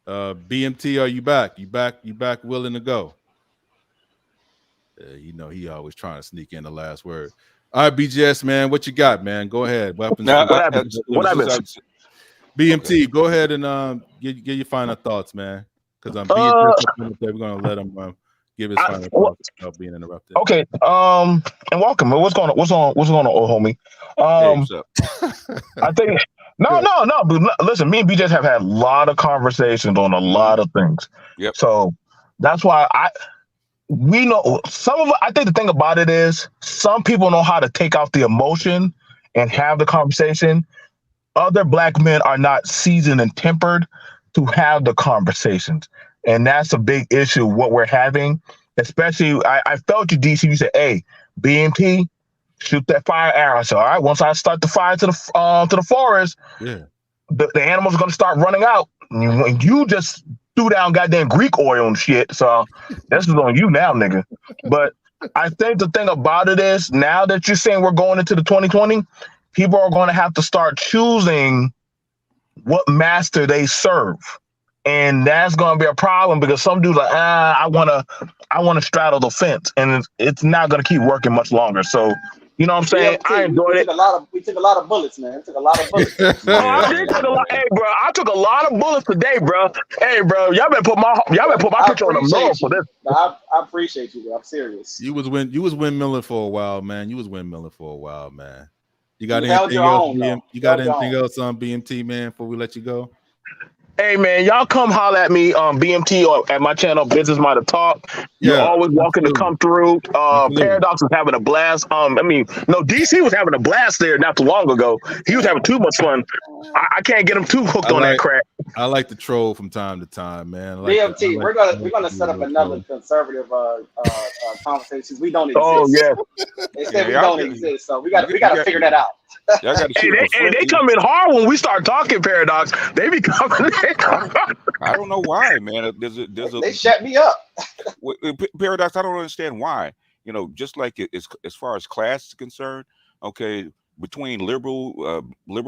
BMT, are you back? You back willing to go? You know, he always trying to sneak in the last word. All right, BGS, man, what you got, man? Go ahead. Weapons. What happens? BMT, Okay. go ahead and get your final thoughts, man. Because I'm BGS, we're gonna let him give his final thoughts without being interrupted. Okay. And welcome. What's going on, old homie? Hey, what's up? I think no. But listen, me and BJ have had a lot of conversations on a lot of things. Yep. So that's why we know some of it. I think the thing about it is some people know how to take out the emotion and have the conversation. Other black men are not seasoned and tempered to have the conversations. And that's a big issue, what we're having. Especially, I felt you, DC. You said, hey, BMT, shoot that fire arrow. I said, all right, once I start the fire to the forest, yeah, the animals are going to start running out. And you just threw down goddamn Greek oil and shit. So this is on you now, nigga. But I think the thing about it is, now that you're saying we're going into the 2020, people are going to have to start choosing what master they serve. And that's going to be a problem because some dudes like, I want to straddle the fence, and it's not going to keep working much longer. So, you know what I'm saying? I enjoyed it. We took a lot of bullets, man. Took a lot of bullets. Hey, bro, I took a lot of bullets today, bro. Hey, bro, y'all better put my picture on the middle for this. I appreciate you, bro. I'm serious. You was windmilling for a while, man. You got anything else on BMT, man, before we let you go? Hey, man, y'all come holler at me on BMT or at my channel, Business Might Talk. You're always welcome to come through. Paradox is having a blast. DC was having a blast there not too long ago. He was having too much fun. I can't get him too hooked on that crap. I like to troll from time to time, man. BMT, we're gonna set up another conservative conversations. We don't exist. Oh yeah. They said we don't exist, so we gotta figure that out. They come in hard when we start talking, Paradox. They be coming. I don't know why, man. They shut me up. Paradox. I don't understand why. You know, just like as far as class is concerned, okay, between liberal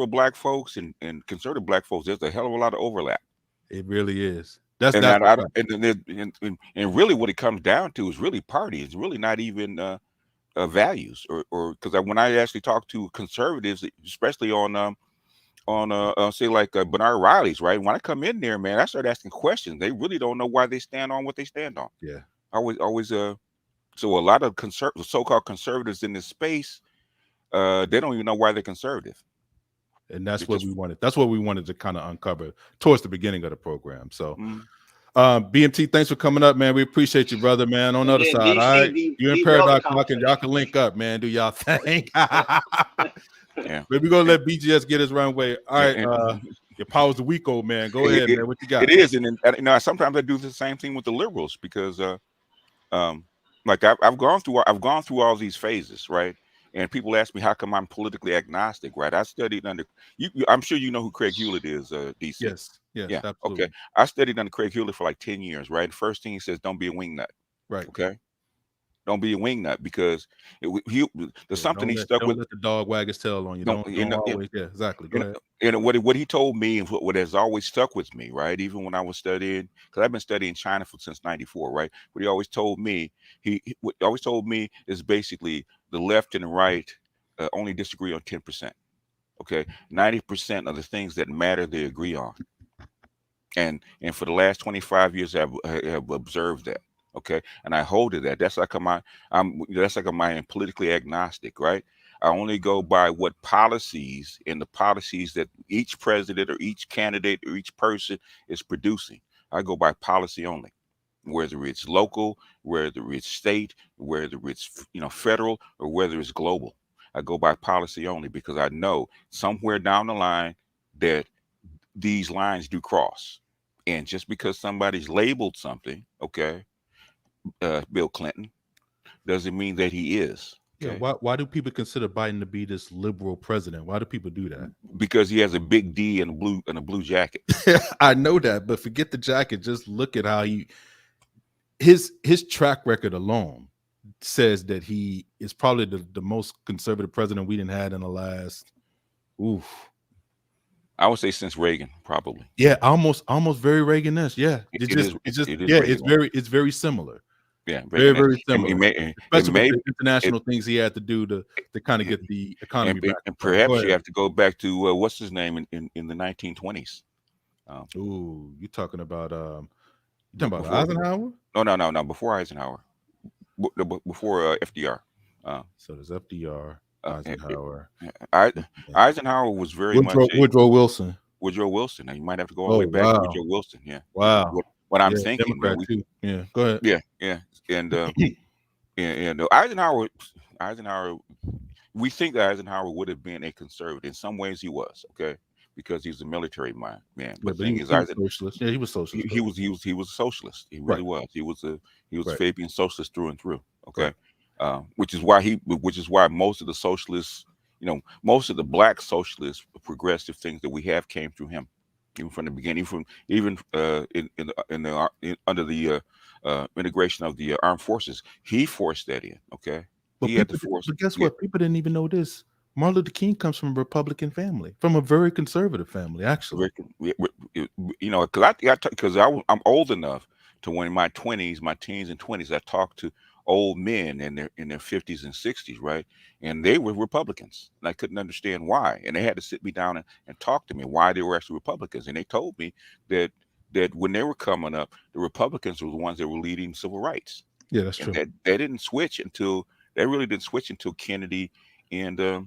black folks and conservative black folks, there's a hell of a lot of overlap. It really is. And really what it comes down to is really party. It's really not even values or because when I actually talk to conservatives, especially on say like Bernard Riley's, right? When I come in there, man, I start asking questions. They really don't know why they stand on what they stand on. Yeah. So a lot of so-called conservatives in this space, they don't even know why they're conservative. And that's what we wanted. That's what we wanted to kind of uncover towards the beginning of the program. So BMT, thanks for coming up, man. We appreciate you, brother, man. On the other side, all right. You and Paradox, y'all can link up, man. Do y'all thing. Yeah. But we're gonna let BGS get his runway. All right. Your power's the weak, old man. Go ahead, man. What you got? It is, and sometimes I do the same thing with the liberals because like I've gone through all these phases, right? And people ask me how come I'm politically agnostic, right? I studied under you. I'm sure you know who Craig Hewlett is, DC. Yes, yeah, absolutely. Okay. I studied under Craig Hewlett for like 10 years, right? First thing he says, don't be a wingnut. Right. Okay. Don't be a wingnut because there's something he stuck with. Don't let the dog wag his tail on you. Don't always, yeah, exactly. Go ahead. And what he told me and what has always stuck with me, right? Even when I was studying, because I've been studying China since '94, right? What he always told me, is basically the left and the right only disagree on 10%. Okay, 90% of the things that matter they agree on. And for the last 25 years, I have observed that. Okay, and I hold to that. That's like I'm politically agnostic, right? I only go by what policies and the policies that each president or each candidate or each person is producing. I go by policy only, whether it's local, whether it's state, whether it's federal, or whether it's global. I go by policy only because I know somewhere down the line that these lines do cross. And just because somebody's labeled something, okay, Bill Clinton, doesn't mean that he is. Yeah, Okay. why do people consider Biden to be this liberal president? Why do people do that? Because he has a big D and a blue jacket. I know that, but forget the jacket. Just look at how his track record alone says that he is probably the most conservative president we didn't had in the last I would say since Reagan, probably. Yeah, almost very Reagan-esque. Yeah. It's very similar. Yeah, very similar. It Especially may, with the international things he had to do to kind of get the economy back. And perhaps you have to go back to what's his name in the 1920s. You're talking about Eisenhower? No, before Eisenhower, before FDR. So there's FDR, Eisenhower. Eisenhower was very much Woodrow Wilson. Woodrow Wilson. Now you might have to go all the way back to Woodrow Wilson. Yeah. Wow. What I'm thinking. Democrat too. Yeah. Go ahead. Yeah. And Eisenhower. We think that Eisenhower would have been a conservative. In some ways, he was. Okay. Because he's a military man. But the thing is, socialist. Yeah, he was socialist. He was a socialist. He really was. He was a Fabian socialist through and through. Okay, which is why most of the socialists, most of the black socialist progressive things that we have came through him, even from the beginning, under the integration of the armed forces. He forced that in. Okay, but guess what? People didn't even know this. Martin Luther King comes from a Republican family, from a very conservative family, actually. Because I'm old enough to when in my teens and 20s, I talked to old men in their 50s and 60s, right? And they were Republicans, and I couldn't understand why. And they had to sit me down and talk to me why they were actually Republicans. And they told me that when they were coming up, the Republicans were the ones that were leading civil rights. Yeah, that's true. They didn't switch until Kennedy and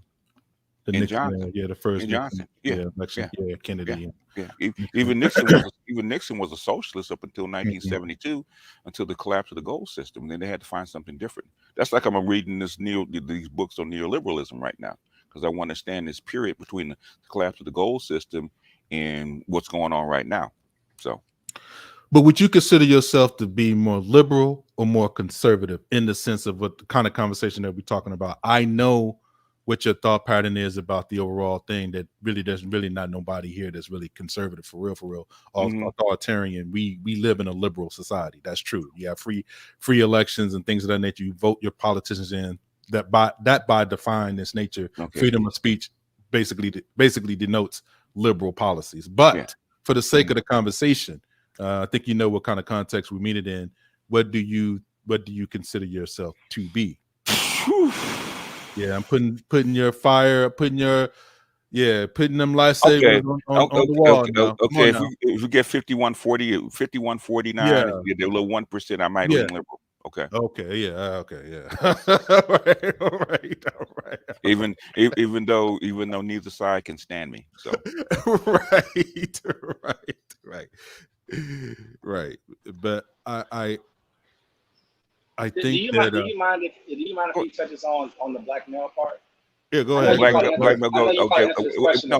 Johnson. The first Johnson. Election. Yeah, Kennedy. Yeah. Even Nixon was a socialist up until 1972, until the collapse of the gold system. And then they had to find something different. That's like I'm reading these books on neoliberalism right now, because I want to understand this period between the collapse of the gold system and what's going on right now. So, but would you consider yourself to be more liberal or more conservative in the sense of what the kind of conversation that we're talking about? I know what your thought pattern is about the overall thing, that really there's really not nobody here that's really conservative for real, authoritarian. We live in a liberal society. That's true. You have free elections and things of that nature. You vote your politicians in. That by define its nature, freedom of speech basically denotes liberal policies. But for the sake of the conversation, I think you know what kind of context we mean it in. What do you consider yourself to be? Yeah, I'm putting them lifesavers on the wall. Okay. If we get 5149, get a little 1%, I might lean liberal. Okay. Okay. All right. Even though neither side can stand me. So right. But I think do you mind if he touches on the black male part? Yeah, go ahead. Black male, okay. No.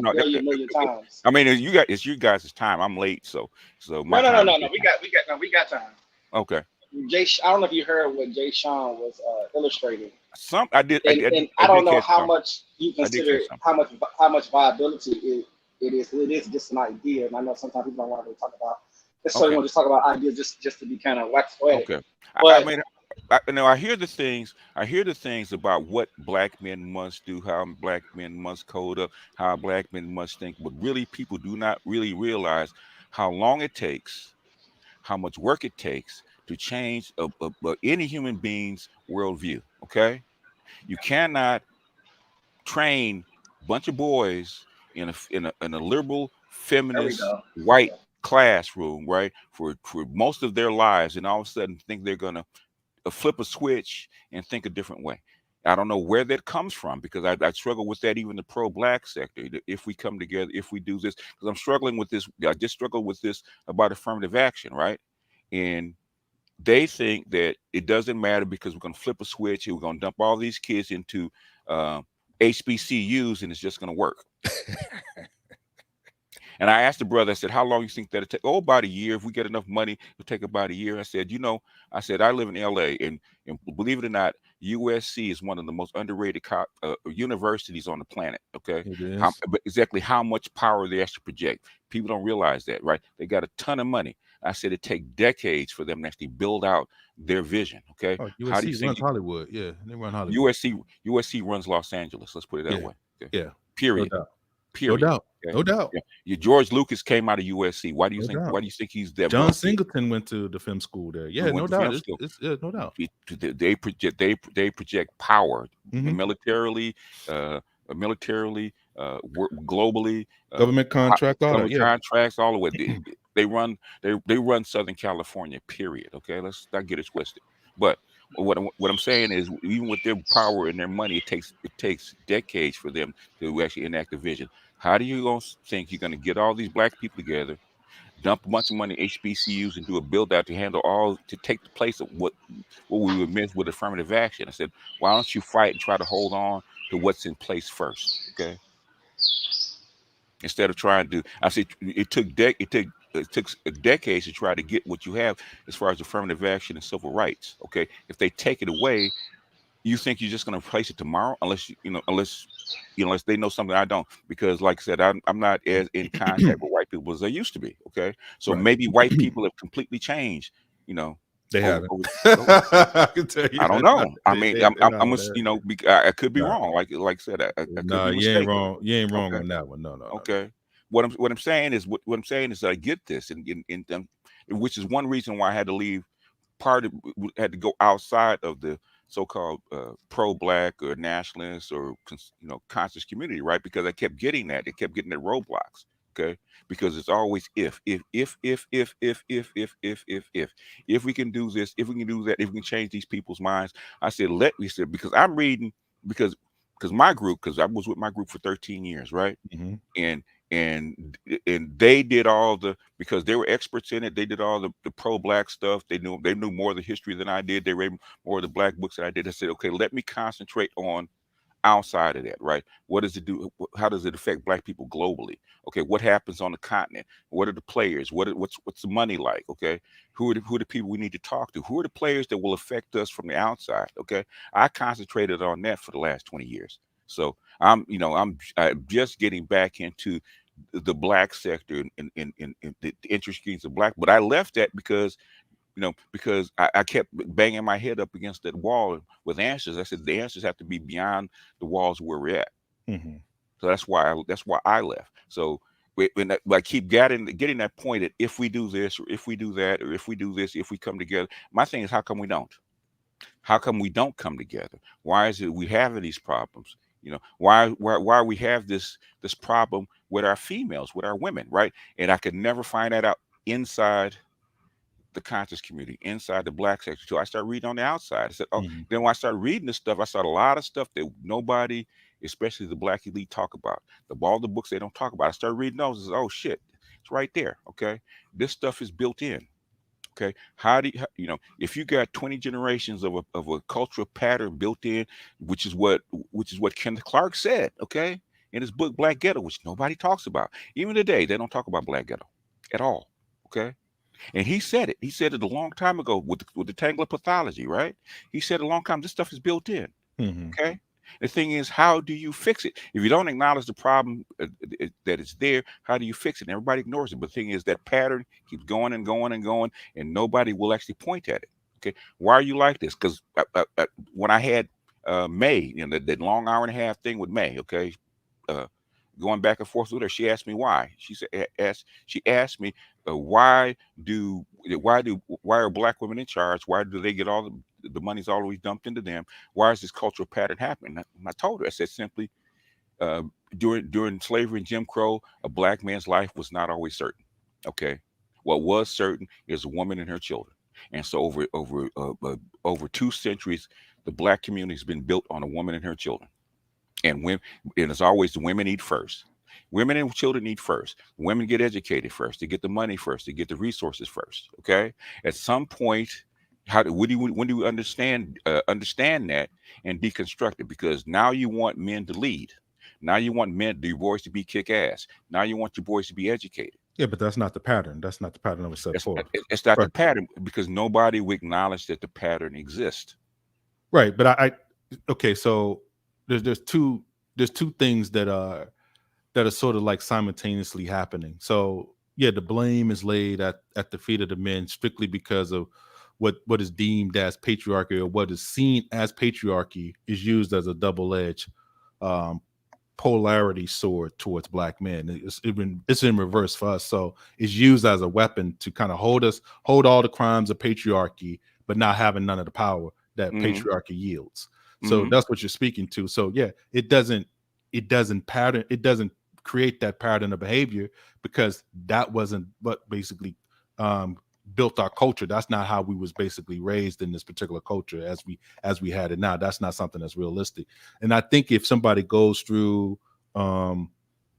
I mean, it's you guys' time. I'm late, so no. We got time. Okay. I don't know if you heard what Jay Sean was illustrating. I did. And I don't know how much you consider how much viability it is. It is just an idea, and I know sometimes people don't want to talk about. So you want to talk about ideas just to be kind of wax poetic. Okay. But, I hear the things about what black men must do, how black men must code up, how black men must think, but really people do not really realize how long it takes, how much work it takes to change any human being's worldview. Okay, you cannot train a bunch of boys in a liberal, feminist, white classroom, right, for most of their lives, and all of a sudden think they're gonna flip a switch and think a different way. I don't know where that comes from, because I struggle with that, even the pro-black sector. If we come together, if we do this, because I'm struggling with this. I just struggled with this about affirmative action, right? And they think that it doesn't matter because we're going to flip a switch and we're going to dump all these kids into HBCUs and it's just going to work. And I asked the brother, I said, how long you think that'll take? Oh, about a year. If we get enough money, it'll take about a year. I said, I live in LA, and believe it or not, USC is one of the most underrated universities on the planet. Okay, It is. but exactly how much power they actually project. People don't realize that, right? They got a ton of money. I said it take decades for them to actually build out their vision. Okay, Oh, how do you USC think runs Hollywood. Yeah, they run Hollywood. USC runs Los Angeles? Let's put it that Yeah, way. Okay, yeah, no period. doubt, no Period. doubt, Okay. no doubt, Yeah. George Lucas came out of USC. Why do you no think? doubt. Why do you think he's that John wealthy? Singleton went to the film school there. He Yeah, no went to doubt. film school. It's no doubt. They project power Mhm. militarily, globally, Government contract, all that. government Yeah, contracts, all of it. They run Southern California. Period. Okay, let's not get it twisted. But what I'm saying is, even with their power and their money, it takes decades for them to actually enact a vision. How do you think you're going to get all these black people together, dump a bunch of money in HBCUs, and do a build out to take the place of what we would miss with affirmative action? I said, why don't you fight and try to hold on to what's in place first, okay? Instead of trying to, I said it took decades to try to get what you have as far as affirmative action and civil rights. Okay, if they take it away, you think you're just going to replace it tomorrow? Unless they know something I don't. Because, like I said, I'm not as in contact with white people as I used to be. Okay, so right. maybe white people have completely changed. They over, haven't. over, I can tell you. I don't know. I mean, They, I'm no, I could be nah, wrong. Like I said, I could nah, be you ain't mistaken. wrong. You ain't wrong Okay. on that one. No. Okay. What I'm saying is what I'm saying is I get this, and which is one reason why I had to leave. Had to go outside of the so-called pro-black or nationalist or conscious community, right? Because I kept getting that. It kept getting the roadblocks. Okay, because it's always if we can do this, if we can do that, if we can change these people's minds. I said because I'm reading because my group, because I was with my group for 13 years, right? Mm-hmm. And they did all because they were experts in it. They did all the pro-black stuff. They knew more of the history than I did. They read more of the black books than I did. I said, okay, let me concentrate on outside of that, right? What does it do? How does it affect black people globally? Okay, what happens on the continent? What are the players? What's the money like? Okay, who are the people we need to talk to? Who are the players that will affect us from the outside? Okay, I concentrated on that for the last 20 years. So I'm just getting back into the black sector and the interest schemes of black, but I left that because I kept banging my head up against that wall with answers. I said the answers have to be beyond the walls where we're at. Mm-hmm. So that's why I left. So when I keep getting that point that if we do this or if we do that or if we do this, if we come together, my thing is how come we don't? How come we don't come together? Why is it we having these problems? Why we have this problem with our females, with our women, right? And I could never find that out inside the conscious community, inside the black sector. So I started reading on the outside. I said, Mm-hmm. Then when I started reading this stuff, I saw a lot of stuff that nobody, especially the black elite, talk about. All the books they don't talk about. I started reading those. I said, oh shit, it's right there. Okay, this stuff is built in. Okay, if you got 20 generations of a cultural pattern built in, which is what Kenneth Clark said, okay, in his book Black Ghetto, which nobody talks about. Even today, they don't talk about Black Ghetto at all. Okay. And he said it. He said it a long time ago with the tangle of pathology, right? He said a long time, this stuff is built in. Mm-hmm. Okay. The thing is, how do you fix it? If you don't acknowledge the problem that it's there, how do you fix it? And everybody ignores it. But the thing is, that pattern keeps going and going and going, and nobody will actually point at it. Okay. Why are you like this? Because when I had May, that long hour and a half thing with May, okay, going back and forth with her, she asked me why. She asked me why are black women in charge? Why do they get all the money's always dumped into them? Why is this cultural pattern happening? And I told her, I said simply, during slavery and Jim Crow, a black man's life was not always certain. Okay, what was certain is a woman and her children. And so over 2 centuries, the black community has been built on a woman and her children. And it's always the women eat first. Women and children eat first. Women get educated first. They get the money first. They get the resources first. Okay. At some point, when do you understand that and deconstruct it? Because now you want men to lead. Now you want your boys to be kick ass. Now you want your boys to be educated. Yeah, but that's not the pattern. That's not the pattern that was set forth. It's not the pattern because nobody will acknowledge that the pattern exists. Right, but I okay, so there's two things that are sort of like simultaneously happening. So yeah, the blame is laid at the feet of the men strictly because of what is deemed as patriarchy, or what is seen as patriarchy is used as a double-edged um, polarity sword towards black men. It's in reverse for us. So it's used as a weapon to kind of hold all the crimes of patriarchy, but not having none of the power that Mm-hmm. patriarchy yields. So Mm-hmm. that's what you're speaking to. So yeah, it doesn't create that pattern of behavior, because that wasn't what basically um, built our culture. That's not how we was basically raised in this particular culture as we had it now. That's not something that's realistic. And I think if somebody goes through the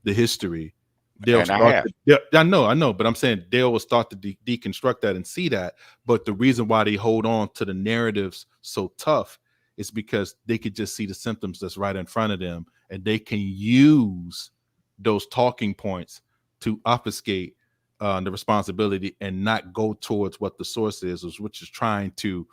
history, they'll And I start have. to, yeah, I know, but I'm saying they will start to deconstruct that and see that. But the reason why they hold on to the narratives so tough is because they could just see the symptoms that's right in front of them, and they can use those talking points to obfuscate the responsibility and not go towards what the source is, which is trying to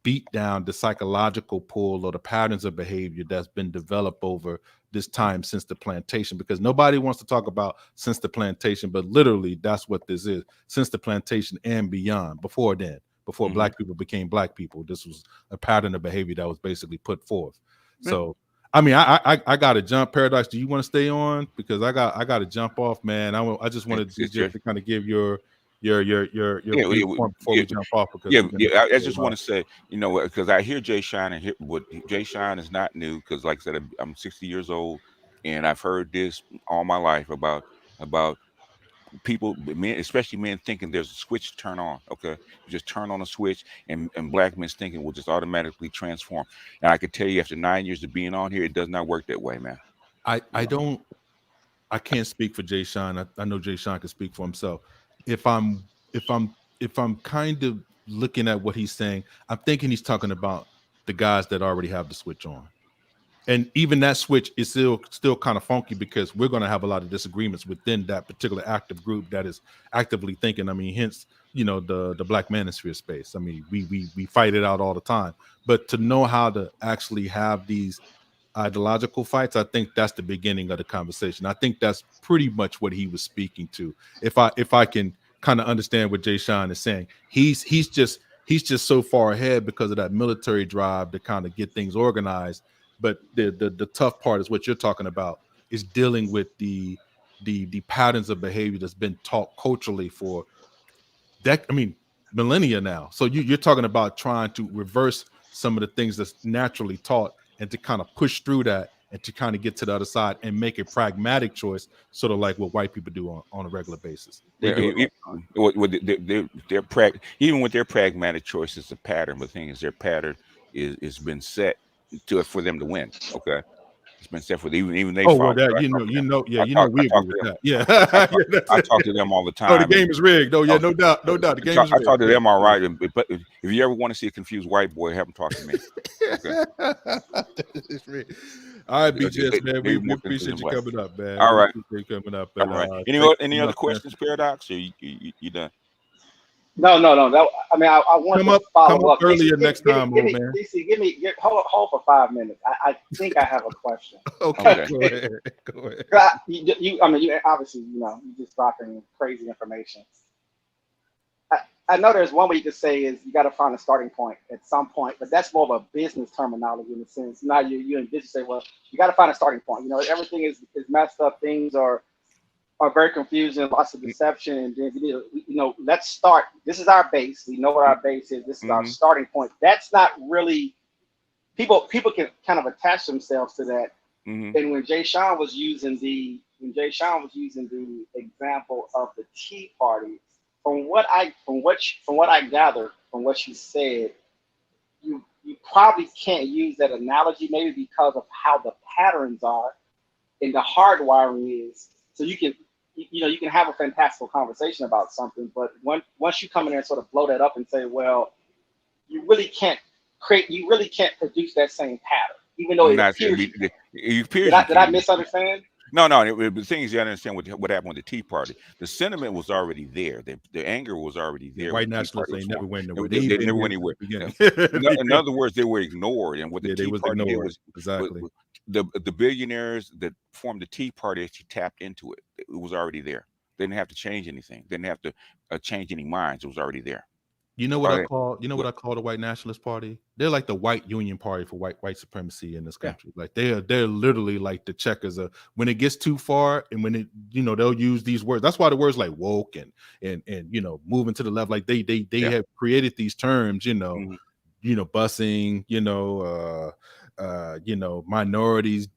beat down the psychological pull or the patterns of behavior that's been developed over this time since the plantation. Because nobody wants to talk about since the plantation, but literally that's what this is, since the plantation and beyond. Before then, before Mm-hmm. black people became black people, this was a pattern of behavior that was basically put forth. Yeah. So I mean, I got to jump. Paradox, do you want to stay on? Because I got to jump off, man. I just wanted It's to kind of give your viewpoint before we jump off, because I just want to say, because I hear Jay Shine, and what Jay Shine is not new, because like I said, I'm 60 years old, and I've heard this all my life about people, men, especially men, thinking there's a switch to turn on. Okay, you just turn on a switch, and black men's thinking will just automatically transform. And I can tell you, after 9 years of being on here, it does not work that way, man. I can't speak for Jay Sean. I know Jay Sean can speak for himself. If I'm kind of looking at what he's saying, I'm thinking he's talking about the guys that already have the switch on. And even that switch is still kind of funky, because we're going to have a lot of disagreements within that particular active group that is actively thinking. I mean, hence, the Black Manosphere space. I mean, we fight it out all the time. But to know how to actually have these ideological fights, I think that's the beginning of the conversation. I think that's pretty much what he was speaking to. If I can kind of understand what Jay Sean is saying, he's just so far ahead because of that military drive to kind of get things organized. But the tough part is what you're talking about, is dealing with the patterns of behavior that's been taught culturally for millennia now. So you're talking about trying to reverse some of the things that's naturally taught, and to kind of push through that, and to kind of get to the other side and make a pragmatic choice, sort of like what white people do on a regular basis. Even with their pragmatic choice, it's a pattern. But the thing is, their pattern is been set for them to win. Okay, it's been set for them. Even they. Oh well, that we agree with that. Yeah, I talk to them all the time. Oh, the game is rigged. Oh yeah, no doubt. The game is rigged. I talk to them all right. But if you ever want to see a confused white boy, have them talk to me. Okay. It's rigged. All right, BJS, man. We appreciate you coming up, man. All right, you coming up. All right. Any other questions, Paradox? Or you done? No. I want to follow up earlier next time, old man. DC, hold for 5 minutes. I think I have a question. Okay. Go ahead. You obviously, you just dropping crazy information. I know there's one way you could say is you got to find a starting point at some point, but that's more of a business terminology in a sense. Now you in business say, well, you got to find a starting point. Everything is messed up. Things are very confusing, lots of deception, and then let's start. This is our base. We know what our base is. This is our starting point. That's not really people can kind of attach themselves to that. And when Jay Sean was using the example of the Tea Party, from what I gathered from what you said, you probably can't use that analogy, maybe because of how the patterns are and the hardwiring is. So you can have a fantastical conversation about something, but once you come in there and sort of blow that up and say, well, you really can't produce that same pattern, even though it appears. Did I misunderstand? No, no. The thing is, you gotta understand what happened with the Tea Party. The sentiment was already there. The anger was already Yeah, there when white the Tea Party nationalists was ain't never formed. went nowhere. They, They they ain't been never here went since anywhere. the beginning. In other words, they were ignored. And what the Yeah, they Tea was Party did ignored. was Exactly. the billionaires that formed the Tea Party actually tapped into it. It was already there. They didn't have to change anything. They didn't have to change any minds. It was already there. You know what I Okay. call the white nationalist party? They're like the white union party for white supremacy in this Yeah. country. Like they're literally like the checkers of when it gets too far and when it they'll use these words. That's why the words like woke and moving to the left, like they Yeah. have created these terms, Mhm. busing, minorities,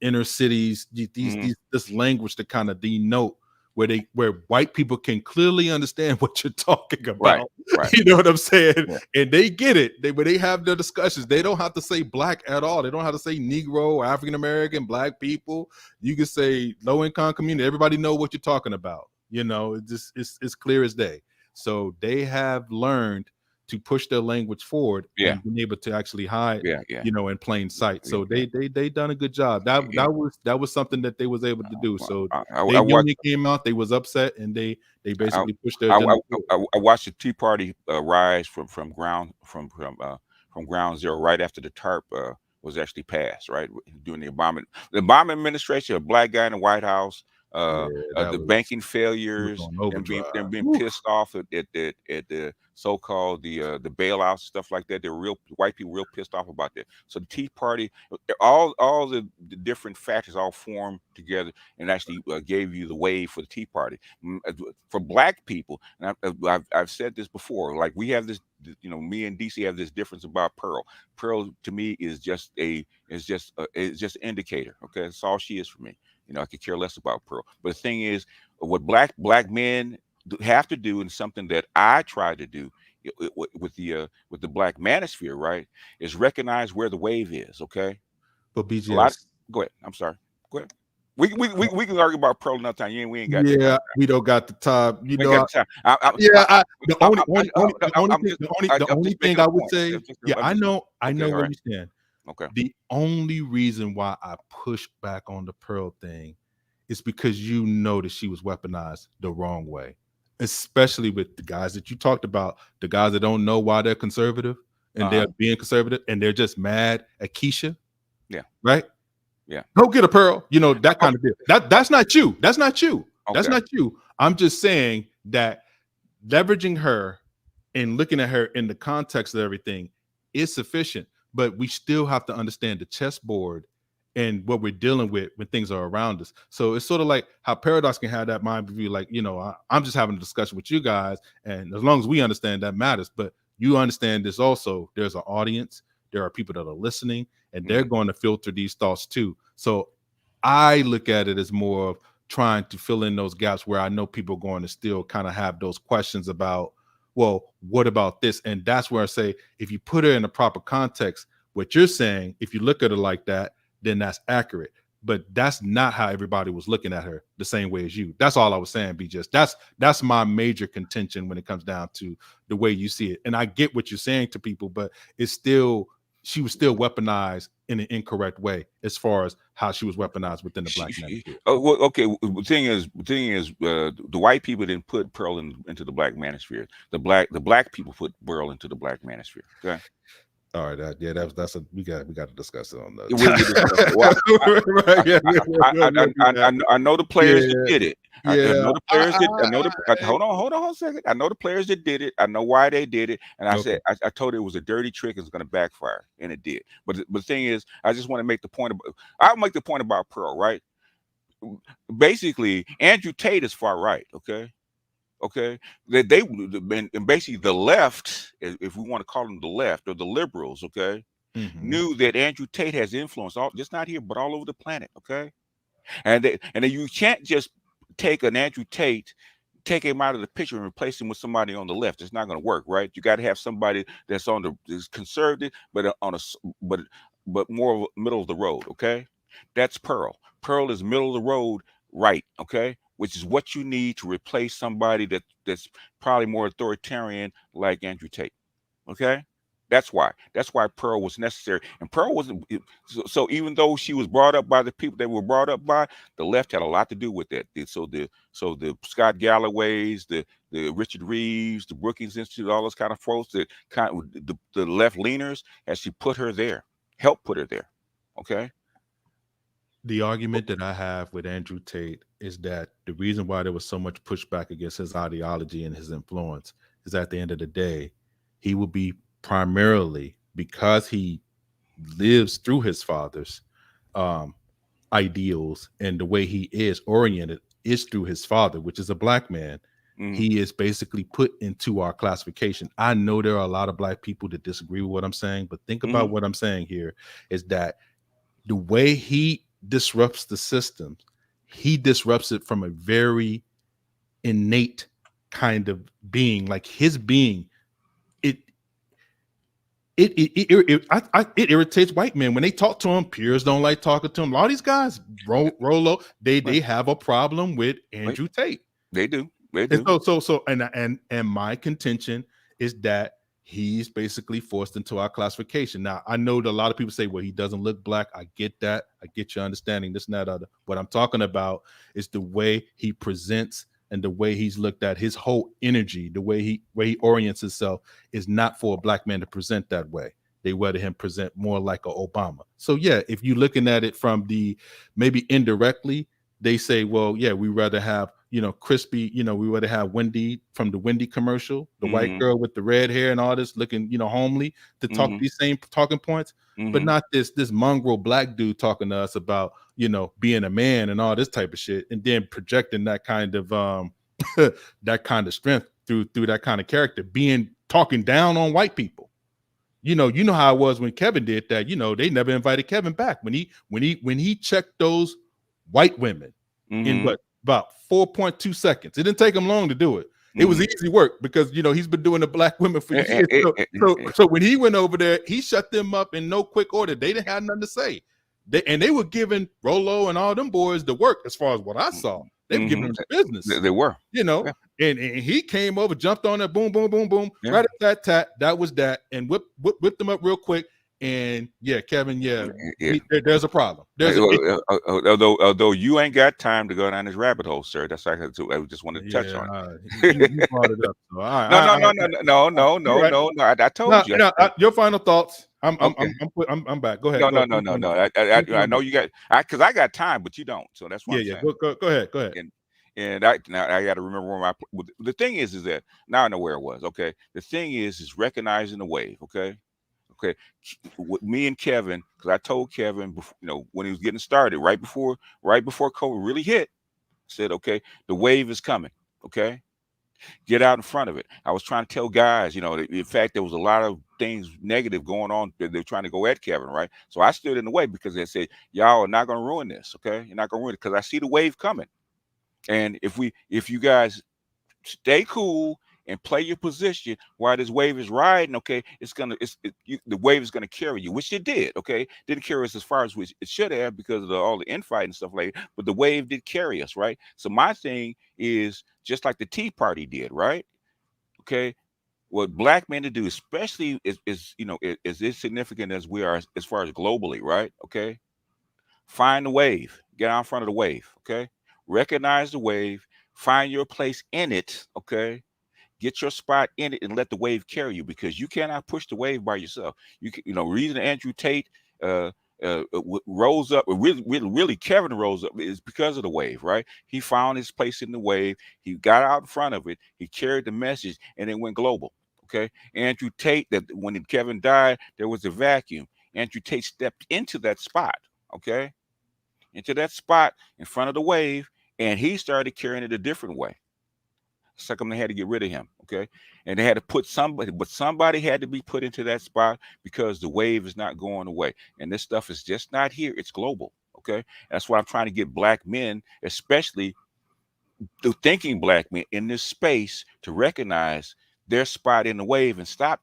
inner cities, Mhm. this language to kind of denote where white people can clearly understand what you're talking Right. about. Right. You know what I'm saying? Yeah. And they get it. When they have their discussions, they don't have to say black at all. They don't have to say Negro, African American, black people. You can say low income community. Everybody know what you're talking about. It's clear as day. So they have learned to push their language forward Yeah. and been able to actually hide, Yeah. Yeah. in plain sight. So Yeah. they done a good job. That was something that they was able to do. So I they watched. union came out, they was upset, and they I, basically pushed their I, agenda I, forward. I watched the Tea Party rise from ground zero right after the TARP was actually passed. Right during the Obama administration, a black guy in the White House, Yeah, that the was banking it was failures, on and overdrive. being Woo. pissed off at the so-called the bailouts, stuff like that. They were white people real pissed off about that. So the Tea Party, all the different factors all formed together and actually gave you the wave for the Tea Party. For black people, and I've said this before, like we have this, me and DC have this difference about Pearl. Pearl to me is just an indicator. Okay, that's all she is for me. I could care less about Pearl. But the thing is, what black men have to do, and something that I try to do with the black manosphere, right, is recognize where the wave is. Okay, But a lot. BGS, Go ahead. I'm sorry. Go ahead. We can argue about Pearl another time. We ain't got that kind yeah, of time. we don't got the time. We ain't got the time. The only thing I would say, I know where you stand. Okay. The only reason why I push back on the Pearl thing is because that she was weaponized the wrong way, especially with the guys that you talked about, the guys that don't know why they're conservative and they're being conservative and they're just mad at Keisha. Yeah. Right? Yeah. Go get a Pearl. That kind of deal. That's not you. That's not you. That's Okay. not you. I'm just saying that leveraging her and looking at her in the context of everything is sufficient, but we still have to understand the chessboard and what we're dealing with when things are around us. So it's sort of like how Paradox can have that mind view, like, I'm just having a discussion with you guys, and as long as we understand, that matters. But you understand this also. There's an audience. There are people that are listening, and they're going to filter these thoughts too. So I look at it as more of trying to fill in those gaps where I know people are going to still kind of have those questions about, well, what about this? And that's where I say, if you put it in a proper context, what you're saying, if you look at it like that, then that's accurate. But that's not how everybody was looking at her the same way as you. That's all I was saying, BJ. That's my major contention when it comes down to the way you see it. And I get what you're saying to people, but she was still weaponized in an incorrect way as far as how she was weaponized within the black manosphere. Well, okay. The thing is, the white people didn't put Pearl into the black manosphere. The black people put Pearl into the black manosphere. Okay. All right, we got to discuss it on that. I know the players that did it. I know the players hold on a second. I know the players that did it. I know why they did it, and I said I told it was a dirty trick and it's going to backfire, and it did. But the thing is, I just want to make the point I'll make the point about Pearl. Right? Basically, Andrew Tate is far right. Okay, they and basically the left, if we want to call them the left or the liberals, okay, knew that Andrew Tate has influence just not here but all over the planet, okay, and then you can't just take an Andrew Tate, take him out of the picture and replace him with somebody on the left. It's not going to work, right? You got to have somebody that's is conservative, but but more middle of the road, okay. That's Pearl. Pearl is middle of the road, right? Okay. Which is what you need to replace somebody that's probably more authoritarian like Andrew Tate. Okay. That's why Pearl was necessary. And Pearl wasn't so even though she was brought up by the people they were brought up by, the left had a lot to do with that. So the Scott Galloways, the Richard Reeves, the Brookings Institute, all those kind of folks, the left leaners, as she put her there, helped put her there. Okay. The argument that I have with Andrew Tate is that the reason why there was so much pushback against his ideology and his influence is at the end of the day, he will be primarily, because he lives through his father's ideals, and the way he is oriented is through his father, which is a black man. He is basically put into our classification. I know there are a lot of black people that disagree with what I'm saying, but think about what I'm saying here is that the way he disrupts the system, he disrupts it from a very innate kind of being. Like his being, it irritates white men when they talk to him. Peers don't like talking to him. A lot of these guys, Rollo, they have a problem with Andrew Tate. They do. And my contention is that he's basically forced into our classification. Now, I know that a lot of people say, well, he doesn't look black. I get that. I get your understanding, this and that other. What I'm talking about is the way he presents and the way he's looked at. His whole energy, the way he orients himself is not for a black man to present that way. They rather him present more like a Obama. So yeah, if you're looking at it from the maybe indirectly, they say, well, yeah, we rather have, crispy, we rather have Wendy from the Wendy commercial, the white girl with the red hair and all this looking, homely, to talk these same talking points, but not this mongrel black dude talking to us about, being a man and all this type of shit, and then projecting that kind of that kind of strength through that kind of character, talking down on white people. You know how it was when Kevin did that. They never invited Kevin back when he checked those white women in about 4.2 seconds. It didn't take him long to do it. It was easy work because he's been doing the black women for years. So when he went over there, he shut them up in no quick order. They didn't have nothing to say. They were giving Rollo and all them boys the work. As far as what I saw, they were giving them the business. They were, and he came over, jumped on it, boom, boom, boom, boom, right at that tat. That was that, and whipped them up real quick. And yeah, Kevin, there's a problem. Although you ain't got time to go down this rabbit hole, sir. That's why I just wanted to touch on it. You brought it up. So, No. I told you. Your final thoughts. I'm back. Go ahead. No. I know you got because I got time, but you don't. So that's why. Go ahead. And I got to remember where the thing is that now I know where it was. Okay, the thing is recognizing the wave. Okay, with me and Kevin, because I told Kevin, when he was getting started, right before COVID really hit, said, okay, the wave is coming. Okay, get out in front of it. I was trying to tell guys, in fact, there was a lot of things negative going on. They're trying to go at Kevin, right? So I stood in the way because they said, y'all are not going to ruin this. Okay, you're not going to ruin it because I see the wave coming. And if you guys stay cool and play your position while this wave is riding, okay, the wave is gonna carry you, which it did. Okay, didn't carry us as far as it should have because of all the infight and stuff like that. But the wave did carry us, right? So my thing is just like the Tea Party did, right? Okay, what black men to do, especially is insignificant as we are as far as globally, right? Okay, find the wave, get out in front of the wave. Okay, recognize the wave, find your place in it. Okay. Get your spot in it and let the wave carry you, because you cannot push the wave by yourself. Reason Andrew Tate rose up, really Kevin rose up, is because of the wave, right? He found his place in the wave. He got out in front of it. He carried the message, and it went global. Okay, Andrew Tate, that when Kevin died, there was a vacuum. Andrew Tate stepped into that spot. Okay, into that spot in front of the wave, and he started carrying it a different way. It's like they had to get rid of him, okay? And they had to put somebody had to be put into that spot because the wave is not going away. And this stuff is just not here. It's global, okay? That's why I'm trying to get black men, especially the thinking black men in this space, to recognize their spot in the wave and stop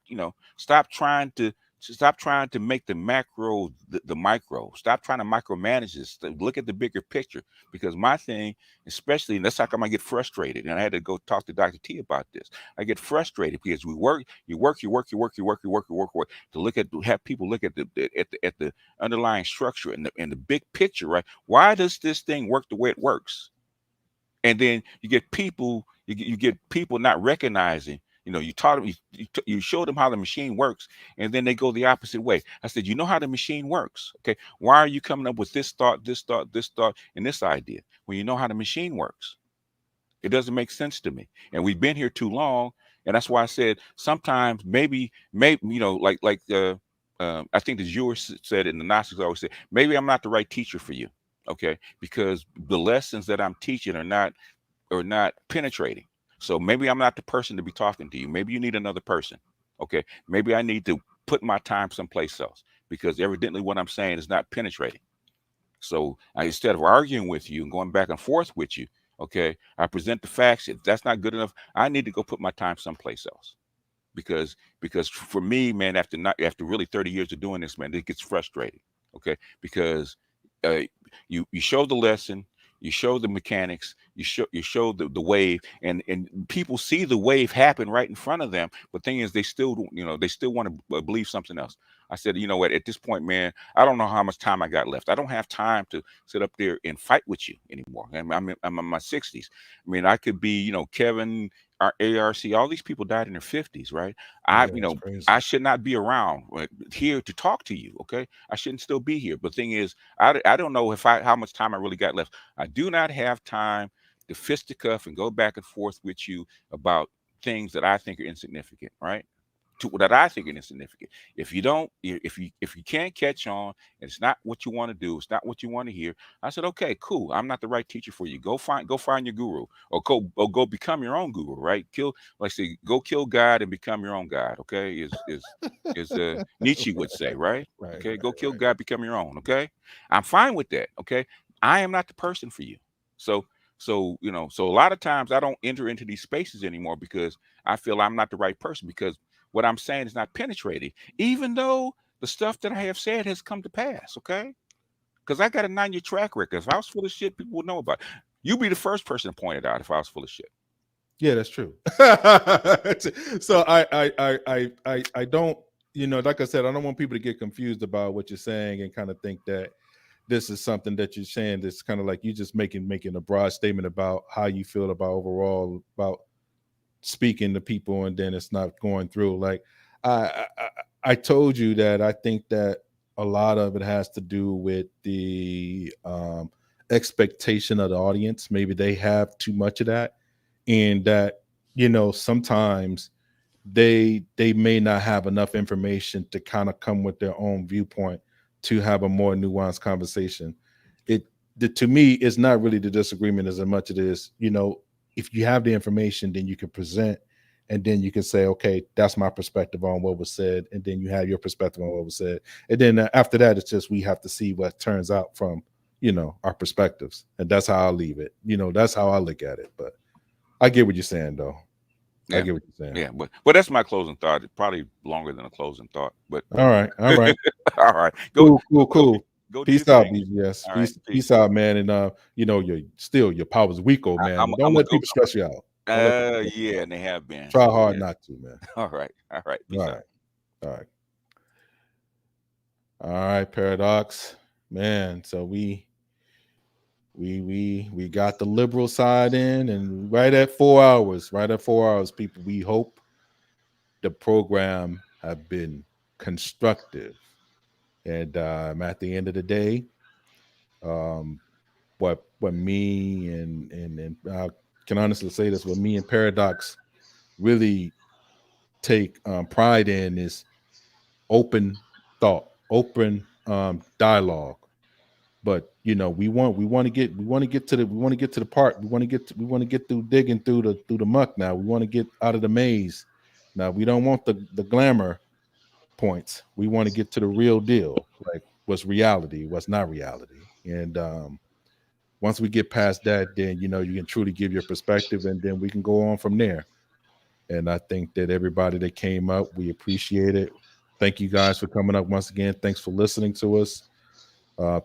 trying to Stop trying to make the macro the micro. Stop trying to micromanage this. Look at the bigger picture. Because my thing, especially, and that's how come I get frustrated. And I had to go talk to Dr. T about this. I get frustrated because you work to have people look at the underlying structure and the big picture, right? Why does this thing work the way it works? And then you get people, you get people not recognizing. You taught them, you showed them how the machine works, and then they go the opposite way. I said, you know how the machine works, okay? Why are you coming up with this thought, and this idea when you know how the machine works? It doesn't make sense to me. And we've been here too long, and that's why I said sometimes maybe I think the Jewish said, and the Gnostics always say, maybe I'm not the right teacher for you, okay? Because the lessons that I'm teaching are not penetrating. So maybe I'm not the person to be talking to you. Maybe you need another person. Okay. Maybe I need to put my time someplace else because evidently what I'm saying is not penetrating. So instead of arguing with you and going back and forth with you, okay, I present the facts. If that's not good enough, I need to go put my time someplace else. Because for me, man, after really 30 years of doing this, man, it gets frustrating. Okay. Because you show the lesson, you show the mechanics, you show the wave, and people see the wave happen right in front of them. But the thing is, they still want to believe something else. I said, you know what? At this point, man, I don't know how much time I got left. I don't have time to sit up there and fight with you anymore. I'm in my 60s. I mean, I could be, Kevin, ARC, all these people died in their 50s, right? I should not be around here to talk to you. Okay, I shouldn't still be here. But the thing is, I don't know how much time I really got left. I do not have time to fisticuff and go back and forth with you about things that I think are insignificant, right? That I think are insignificant. If you can't catch on, and it's not what you want to do, it's not what you want to hear. I said, okay, cool. I'm not the right teacher for you. Go find your guru, or go become your own guru, right? Go kill God and become your own God. Okay, is Nietzsche would say, right? Okay, go kill God, become your own. Okay, I'm fine with that. Okay, I am not the person for you. So a lot of times I don't enter into these spaces anymore because I feel I'm not the right person, because what I'm saying is not penetrating, even though the stuff that I have said has come to pass, okay? Because I got a 9-year track record. If I was full of shit, people would know about it. You'd be the first person to point it out if I was full of shit. Yeah, that's true. So I don't, like I said, I don't want people to get confused about what you're saying and kind of think that this is something that you're saying that's kind of like you just making a broad statement about how you feel about overall about speaking to people, and then it's not going through. Like I told you that I think that a lot of it has to do with the expectation of the audience. Maybe they have too much of that, and that sometimes they may not have enough information to kind of come with their own viewpoint to have a more nuanced conversation. To me, it's not really the disagreement as much as it is, if you have the information, then you can present, and then you can say, okay, that's my perspective on what was said. And then you have your perspective on what was said. And then after that, it's just, we have to see what turns out from, our perspectives. And that's how I'll leave it. That's how I look at it. But I get what you're saying, though. Yeah. I get what you're saying. Yeah, but that's my closing thought. It's probably longer than a closing thought. But all right. All right. Cool. Go peace out, BGS. Right, peace out, man. And your power's weak, old man. Don't let people stress you out. Yeah, and they have been. Try hard not to, man. All right. Peace out. All right, Paradox, man. So we got the liberal side in, and right at 4 hours, people. We hope the program have been constructive. And at the end of the day, what me and I can honestly say this, what me and Paradox really take pride in is open thought, open dialogue. But we want to get to the part. We want to get through digging through the muck. Now we want to get out of the maze. Now we don't want the glamour points. We want to get to the real deal, like what's reality, what's not reality. And once we get past that, then you can truly give your perspective, and then we can go on from there. And I think that everybody that came up, we appreciate it. Thank you guys for coming up once again. Thanks for listening to us.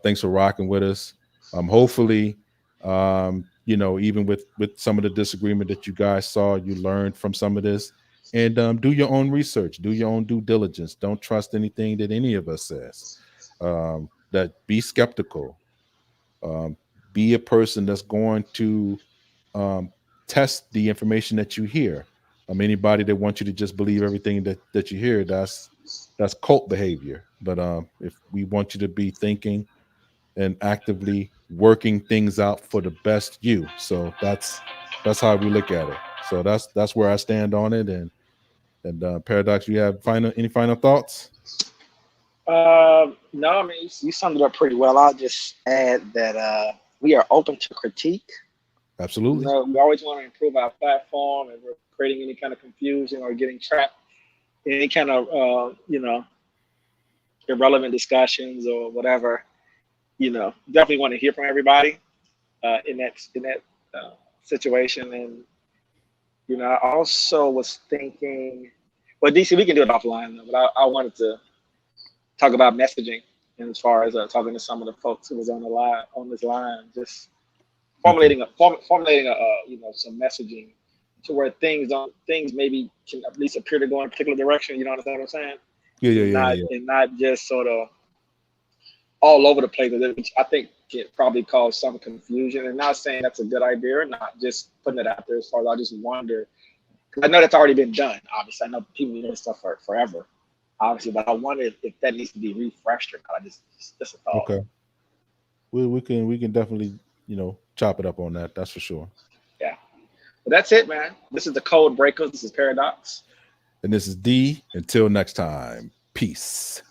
Thanks for rocking with us. Hopefully, even with some of the disagreement that you guys saw, you learned from some of this. And do your own research, do your own due diligence. Don't trust anything that any of us says. That be skeptical. Be a person that's going to test the information that you hear. Anybody that wants you to just believe everything that you hear, that's cult behavior. But if we want you to be thinking and actively working things out for the best you, so that's how we look at it. So that's where I stand on it. And Paradox, you have any final thoughts? No, I mean, you summed it up pretty well. I'll just add that we are open to critique. Absolutely. We always want to improve our platform, and we're creating any kind of confusion or getting trapped in any kind of irrelevant discussions or whatever. Definitely want to hear from everybody in that situation. And I also was thinking, well, DC, we can do it offline though, but I wanted to talk about messaging, and as far as talking to some of the folks who was on this line, just formulating some messaging to where things maybe can at least appear to go in a particular direction. You know what I'm saying? Yeah. And not just sort of all over the place, which I think it probably cause some confusion. And not saying that's a good idea or not, just putting it out there as far as I just wonder. I know that's already been done. Obviously, I know people been doing stuff for forever. Obviously, but I wonder if that needs to be refreshed or not. Just a thought. Okay. We can definitely chop it up on that. That's for sure. Yeah. But that's it, man. This is the Code Breakers. This is Paradox. And this is D. Until next time. Peace.